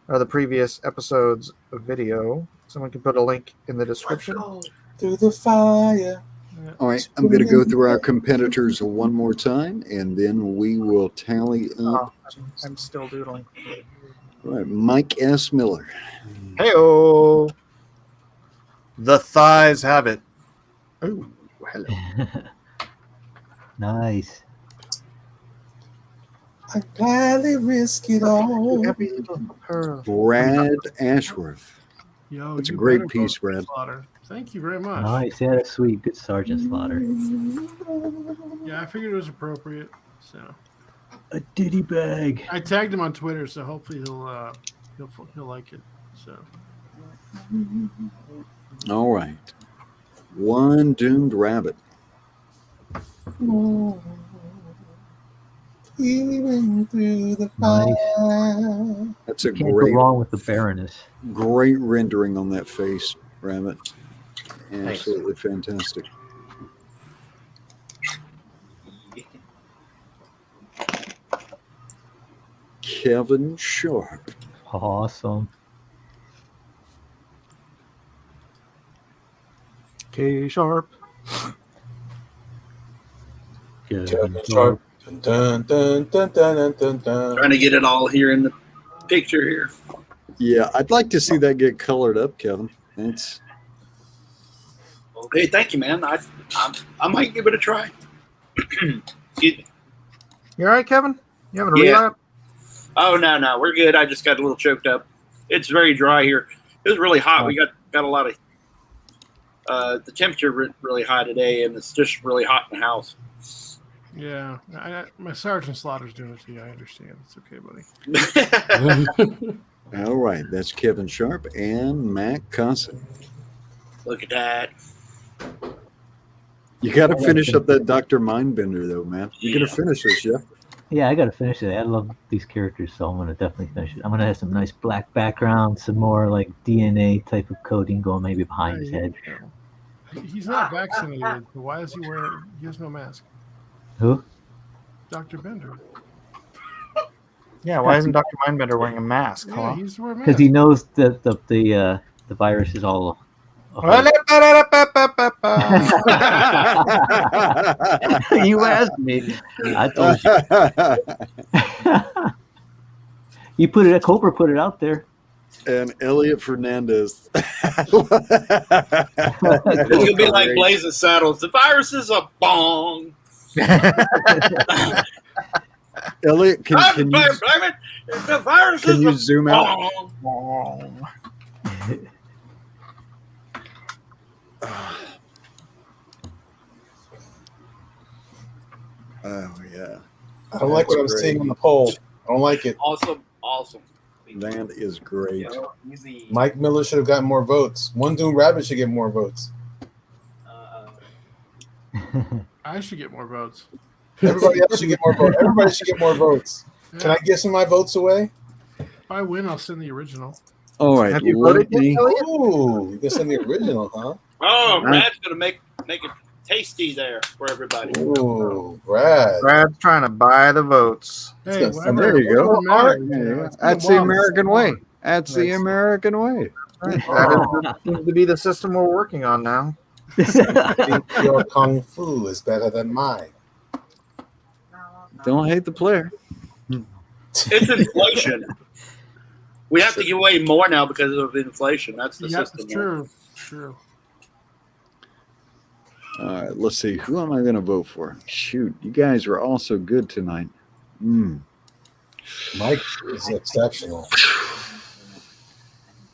Speaker 3: or the previous episode's video. Someone can put a link in the description.
Speaker 10: Through the fire.
Speaker 1: Yeah,
Speaker 4: All right, I'm going to go through our competitors one more time, and then we will tally up.
Speaker 3: I'm still doodling.
Speaker 4: All right, Mike S. Miller.
Speaker 3: Hey-oh. The thighs have it. Oh, hello.
Speaker 5: Nice.
Speaker 10: I gladly risk it all.
Speaker 3: Happy little pearl.
Speaker 4: Brad Ashworth.
Speaker 1: Yo,
Speaker 4: That's a
Speaker 1: you
Speaker 4: great
Speaker 1: better
Speaker 4: piece,
Speaker 1: vote for
Speaker 4: Brad.
Speaker 1: Slaughter. Thank you very much.
Speaker 5: Nice. Yeah, that's sweet. Good Sergeant Slaughter.
Speaker 1: Yeah, I figured it was appropriate. So
Speaker 5: A ditty bag.
Speaker 1: I tagged him on Twitter, so hopefully he'll like it. So
Speaker 4: All right. One Doomed Rabbit.
Speaker 10: Even through the
Speaker 5: Nice.
Speaker 10: fire.
Speaker 4: That's a
Speaker 5: Can't
Speaker 4: great,
Speaker 5: go wrong with the Baroness.
Speaker 4: great rendering on that face, Rabbit. Absolutely fantastic. Kevin Sharp.
Speaker 5: Awesome.
Speaker 3: K Sharp.
Speaker 10: Kevin Sharp. Dun, dun, dun, dun, dun, dun, dun.
Speaker 2: Trying to get it all here in the picture here.
Speaker 4: Yeah, I'd like to see that get colored up, Kevin. It's
Speaker 2: Hey, thank you, man. I might give it a try. Excuse me.
Speaker 3: You all right, Kevin? You having a
Speaker 2: Yeah.
Speaker 3: relapse?
Speaker 2: Oh no, we're good. I just got a little choked up. It's very dry here. It was really hot. We got a lot of the temperature really high today, and it's just really hot in the house.
Speaker 1: yeah, my Sergeant Slaughter's doing it to you. I understand. It's okay, buddy.
Speaker 4: all right. That's Kevin Sharp and Matt Consett.
Speaker 2: Look at that.
Speaker 4: You got to finish up that Dr. Mindbender, though, man. You got to finish this, yeah?
Speaker 5: Yeah, I gotta finish it. I love these characters, so I'm gonna definitely finish it. I'm gonna have some nice black background, some more like DNA type of coding going maybe behind his head.
Speaker 1: He's not vaccinated. So why is he wearing? He has no mask.
Speaker 5: Who?
Speaker 1: Dr. Bender.
Speaker 3: Yeah, why isn't Dr. Mindbender wearing a mask?
Speaker 1: Yeah,
Speaker 3: Huh?
Speaker 1: he's wearing a
Speaker 5: Because
Speaker 1: mask.
Speaker 5: he knows that the virus is all. You asked me. I told you. You put it. Cobra put it out there.
Speaker 4: And Elliot Fernandez.
Speaker 2: It's gonna be like Blazing Saddles. The virus is a bong.
Speaker 4: Elliot, can you
Speaker 2: the virus
Speaker 4: can
Speaker 2: is
Speaker 4: you
Speaker 2: a
Speaker 4: zoom out?
Speaker 2: bong.
Speaker 4: Oh yeah,
Speaker 10: I don't like what I'm
Speaker 4: That's
Speaker 10: seeing
Speaker 4: great.
Speaker 10: on the poll. I don't like it.
Speaker 2: Awesome.
Speaker 4: That is great.
Speaker 10: Mike Miller should have gotten more votes. One Doomed Rabbit should get more votes.
Speaker 1: I should get more votes.
Speaker 10: Everybody else should get more votes. Everybody should get more votes. Can I give some of my votes away?
Speaker 1: If I win, I'll send the original.
Speaker 4: All right,
Speaker 10: Have you voted yet, Elliot? Ooh, you can send the original, huh?
Speaker 2: Oh, Brad's gonna make it tasty there for everybody.
Speaker 10: Ooh, Brad.
Speaker 3: Brad's trying to buy the votes.
Speaker 1: Hey,
Speaker 4: There you go. That's the American way. That's the American way.
Speaker 3: That seems to be the system we're working on now.
Speaker 10: I think your kung fu is better than mine.
Speaker 4: Don't hate the player.
Speaker 2: It's inflation. We have to give away more now because of inflation. That's the
Speaker 1: Yeah,
Speaker 2: system.
Speaker 1: it's true. True.
Speaker 4: All right, let's see. Who am I going to vote for? Shoot, you guys are all so good tonight.
Speaker 10: Mike is exceptional.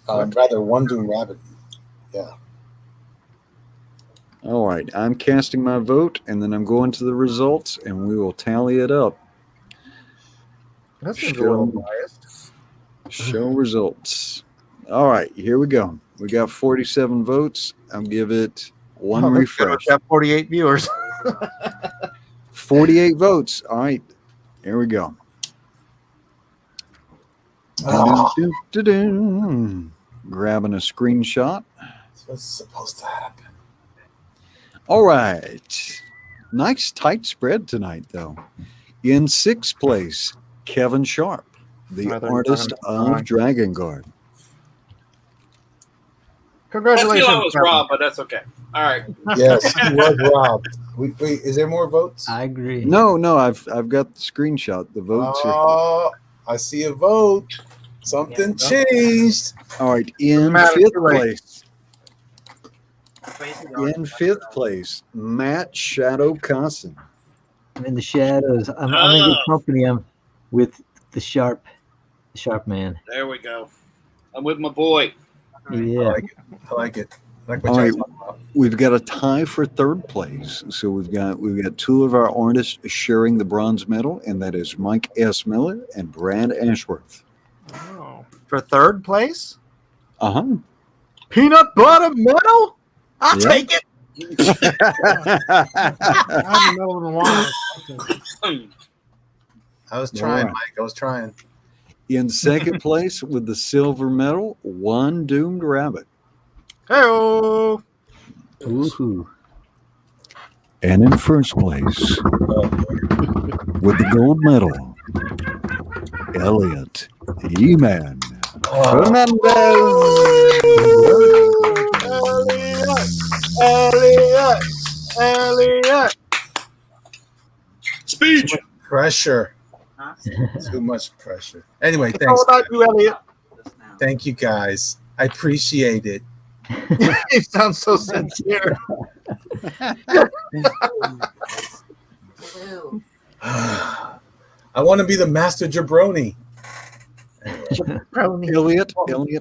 Speaker 10: Rather, One Doomed Rabbit. Yeah.
Speaker 4: All right, I'm casting my vote, and then I'm going to the results, and we will tally it up.
Speaker 3: That seems a little biased.
Speaker 4: Show results. All right, here we go. We got 47 votes. I'll give it one refresh.
Speaker 3: We got 48 viewers.
Speaker 4: 48 votes. All right, here we go. Grabbing a screenshot.
Speaker 10: What's supposed to happen?
Speaker 4: All right. Nice tight spread tonight, though. In sixth place, Kevin Sharp, the artist of Dragon Guard.
Speaker 2: I
Speaker 3: Congratulations.
Speaker 2: feel I was
Speaker 3: Kevin.
Speaker 2: wrong, but that's okay. All right.
Speaker 10: Yes, he was robbed. Wait, is there more votes?
Speaker 5: I agree.
Speaker 4: No, I've got the screenshot. The votes are.
Speaker 10: Oh, I see a vote. Something changed.
Speaker 4: All right, in fifth place. In fifth place, Matt Shadow Cosson.
Speaker 5: I'm in the shadows. I'm in good company. I'm with the sharp man.
Speaker 2: There we go. I'm with my boy.
Speaker 5: Yeah.
Speaker 10: I like it. I like what
Speaker 4: All
Speaker 10: y'all
Speaker 4: right,
Speaker 10: talking about.
Speaker 4: we've got a tie for third place. So we've got two of our artists sharing the bronze medal, and that is Mike S. Miller and Brad Ashworth.
Speaker 3: Oh. For third place?
Speaker 4: Uh-huh.
Speaker 3: Peanut butter medal? I'll
Speaker 4: Yeah.
Speaker 3: take it.
Speaker 10: I was trying,
Speaker 4: Right.
Speaker 10: Mike. I was trying.
Speaker 4: In second place with the silver medal, One Doomed Rabbit.
Speaker 3: Hey-oh.
Speaker 5: Woohoo.
Speaker 4: And in first place with the gold medal, Elliot E-Man
Speaker 3: Elliot.
Speaker 2: Speech.
Speaker 10: Pressure. Too much pressure. Anyway, thanks.
Speaker 3: How about you, Elliot?
Speaker 10: Thank you, guys. I appreciate it.
Speaker 3: You sound so sincere.
Speaker 10: I want to be the master jabroni.
Speaker 4: Elliot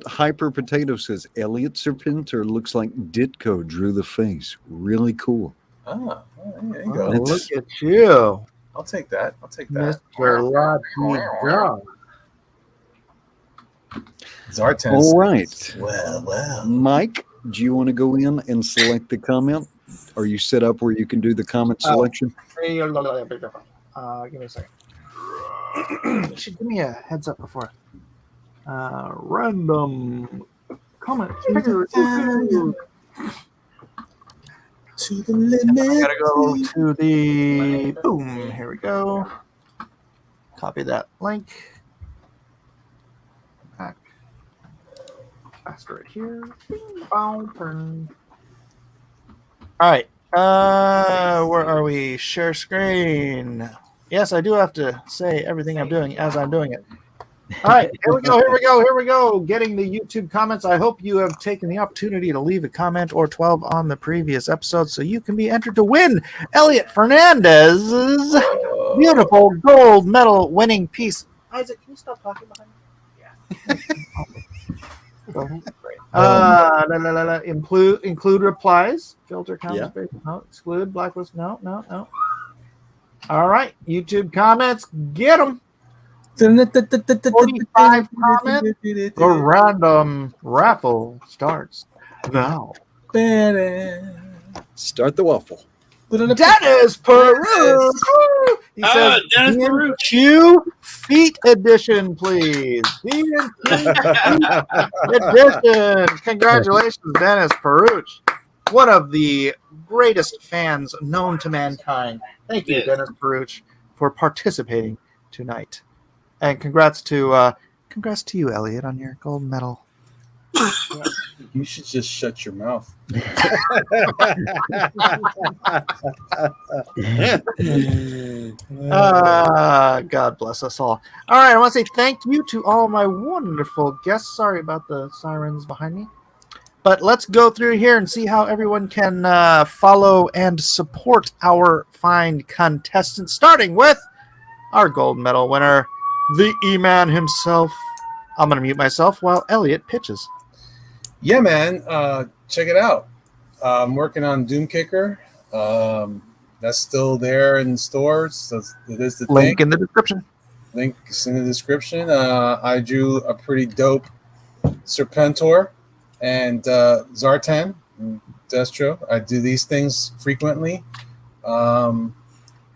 Speaker 4: Hyper Potato says Elliot Serpenter looks like Ditko drew the face. Really cool.
Speaker 10: Ah, there you
Speaker 3: Oh,
Speaker 10: go.
Speaker 3: look at you,
Speaker 10: I'll take that. I'll take that.
Speaker 3: Mr. Latino.
Speaker 10: Zartan.
Speaker 4: All right.
Speaker 10: Well.
Speaker 4: Mike, do you want to go in and select the comment? Are you set up where you can do the comment selection?
Speaker 3: Give me a second. You should give me a heads up before. Random comment.
Speaker 10: To the limit.
Speaker 3: I gotta go to the boom. Here we go. Copy that link. Back. Faster right here. All right. Where are we? Share screen. Yes, I do have to say everything I'm doing as I'm doing it. All right, here we go. Getting the YouTube comments. I hope you have taken the opportunity to leave a comment or 12 on the previous episode so you can be entered to win Elliot Fernandez's beautiful gold medal winning piece. Isaac, can you stop talking behind me? Include replies. Filter comments.
Speaker 4: Yeah.
Speaker 3: No. Exclude. Blacklist. No. All right. YouTube comments. Get them. 45 comments. The random raffle starts now.
Speaker 4: Start the waffle.
Speaker 3: Dennis Peru. He says
Speaker 2: Dennis Peru.
Speaker 3: DNQ Feet Edition, please. DNQ Feet Edition. Congratulations, Dennis Peruch. One of the greatest fans known to mankind. Thank you, Dennis Peruch, for participating tonight. And congrats to you, Elliot, on your gold medal.
Speaker 10: You should just shut your mouth.
Speaker 3: God bless us all. All right, I want to say thank you to all my wonderful guests. Sorry about the sirens behind me. But let's go through here and see how everyone can follow and support our fine contestants, starting with our gold medal winner, the E-Man himself. I'm going to mute myself while Elliot pitches.
Speaker 10: Yeah, man. Check it out. I'm working on Doom Kicker. That's still there in stores. So it is the
Speaker 3: Link in the description.
Speaker 10: Link is in the description. I drew a pretty dope Serpentor and Zartan, Destro. I do these things frequently.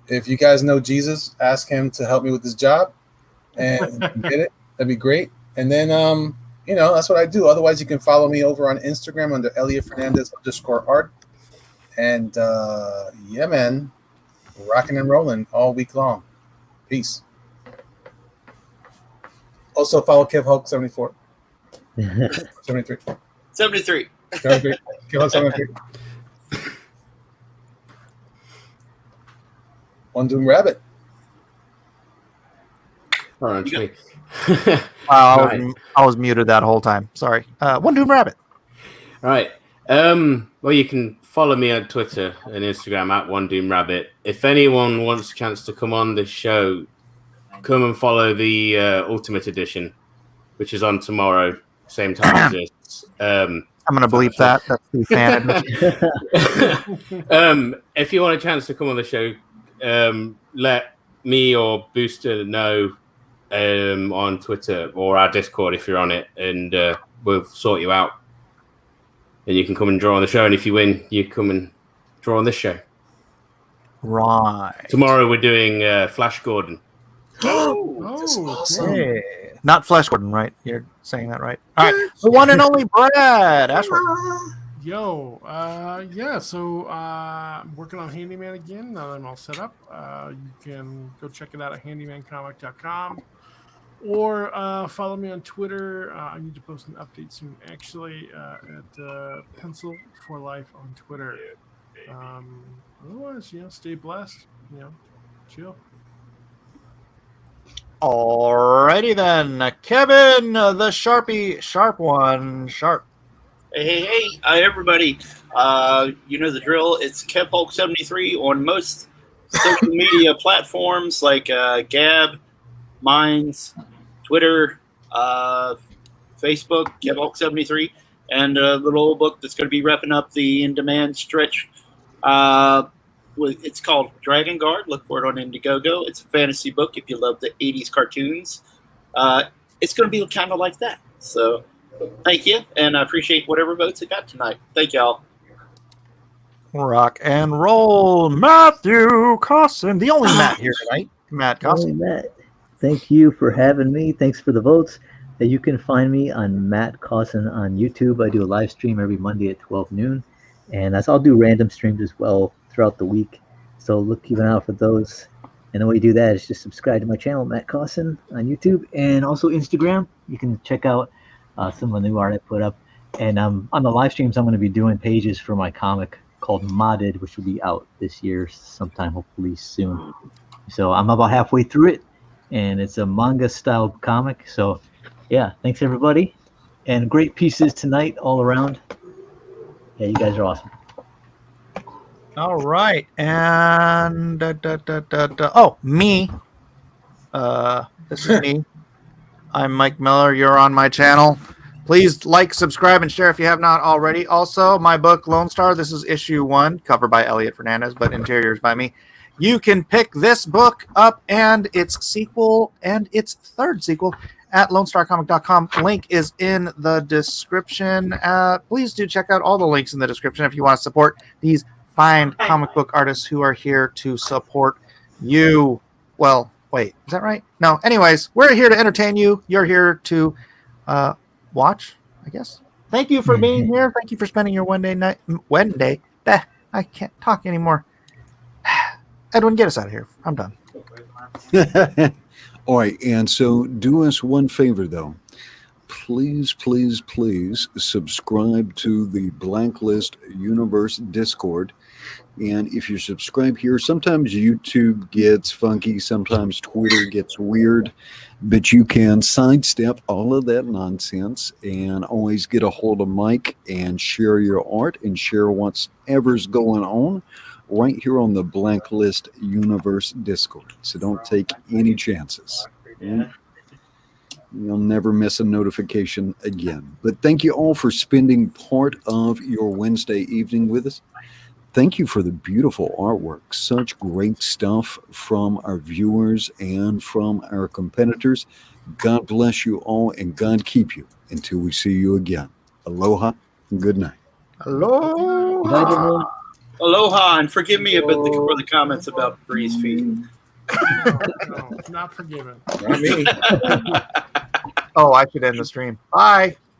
Speaker 10: If you guys know Jesus, ask him to help me with this job and get it. That'd be great. And then, that's what I do. Otherwise, you can follow me over on Instagram under Elliot Fernandez _art. And yeah, man, rocking and rolling all week long. Peace. Also, follow Kev Hulk 74. 73.
Speaker 2: 73.
Speaker 10: 73. Kev Hulk 73. One Doom Rabbit.
Speaker 6: Oh, it's me.
Speaker 3: I was muted that whole time. Sorry. One Doom Rabbit.
Speaker 6: All right. Well, you can follow me on Twitter and Instagram at One Doom Rabbit. If anyone wants a chance to come on the show, come and follow the Ultimate Edition, which is on tomorrow, same time as this.
Speaker 3: I'm gonna bleep that. That's the fan admission.
Speaker 6: If you want a chance to come on the show, let me or Booster know on Twitter or our Discord if you're on it, and we'll sort you out. And you can come and draw on the show, and if you win, you come and draw on this show.
Speaker 3: Right.
Speaker 6: Tomorrow we're doing Flash Gordon.
Speaker 10: That's awesome.
Speaker 3: Hey. Not Flash Gordon, right? You're saying that right. All right. The one and only Brad Ashford.
Speaker 1: Yo, yeah, so I'm working on Handyman again. Now that I'm all set up. You can go check it out at handymancomic.com or follow me on Twitter. I need to post an update soon, actually, at Pencil for Life on Twitter. Otherwise, stay blessed. Chill.
Speaker 3: Alrighty then, Kevin, the sharp one.
Speaker 2: Hey, everybody. You know the drill. It's KevHulk73 on most social media platforms like Gab, Minds, Twitter, Facebook, KevHulk73, and a little old book that's going to be wrapping up the in-demand stretch. It's called Dragon Guard. Look for it on Indiegogo. It's a fantasy book if you love the 80s cartoons. It's going to be kind of like that. So thank you, and I appreciate whatever votes it got tonight. Thank y'all.
Speaker 3: Rock and roll, Matthew Cosson, the only Matt here tonight. Matt Cosson.
Speaker 5: Matt, thank you for having me. Thanks for the votes. You can find me on Matt Cosson on YouTube. I do a live stream every Monday at 12 noon, and I'll do random streams as well throughout the week. So keep an eye out for those. And the way you do that is just subscribe to my channel, Matt Cosson, on YouTube, and also Instagram. You can check out some of the new art I put up. And on the live streams, I'm going to be doing pages for my comic called Modded, which will be out this year sometime, hopefully soon. So I'm about halfway through it, and it's a manga-style comic. So, yeah, thanks, everybody. And great pieces tonight all around. Yeah, you guys are awesome.
Speaker 3: All right. And, me. This is me. I'm Mike Miller. You're on my channel. Please like, subscribe, and share if you have not already. Also, my book, Lone Star, this is issue 1, cover by Elliot Fernandez, but interiors by me. You can pick this book up and its sequel and its third sequel at LoneStarComic.com. Link is in the description. Please do check out all the links in the description if you want to support these fine comic book artists who are here to support you. Well, wait, is that right? No. Anyways, we're here to entertain you. You're here to watch, I guess. Thank you for being here. Thank you for spending your Wednesday. I can't talk anymore. Edwin, get us out of here. I'm done.
Speaker 4: All right, and so do us one favor, though. Please subscribe to the Blacklist Universe Discord. And if you subscribe here, sometimes YouTube gets funky, sometimes Twitter gets weird, but you can sidestep all of that nonsense and always get a hold of Mike and share your art and share whatever's going on right here on the Blacklist Universe Discord. So don't take any chances. You'll never miss a notification again. But thank you all for spending part of your Wednesday evening with us. Thank you for the beautiful artwork. Such great stuff from our viewers and from our competitors. God bless you all and God keep you until we see you again. Aloha and good night.
Speaker 3: Aloha.
Speaker 2: Aloha, and forgive me for the comments about Breeze feeding.
Speaker 1: No, not forgiven.
Speaker 3: Not me. Oh, I should end the stream. Bye.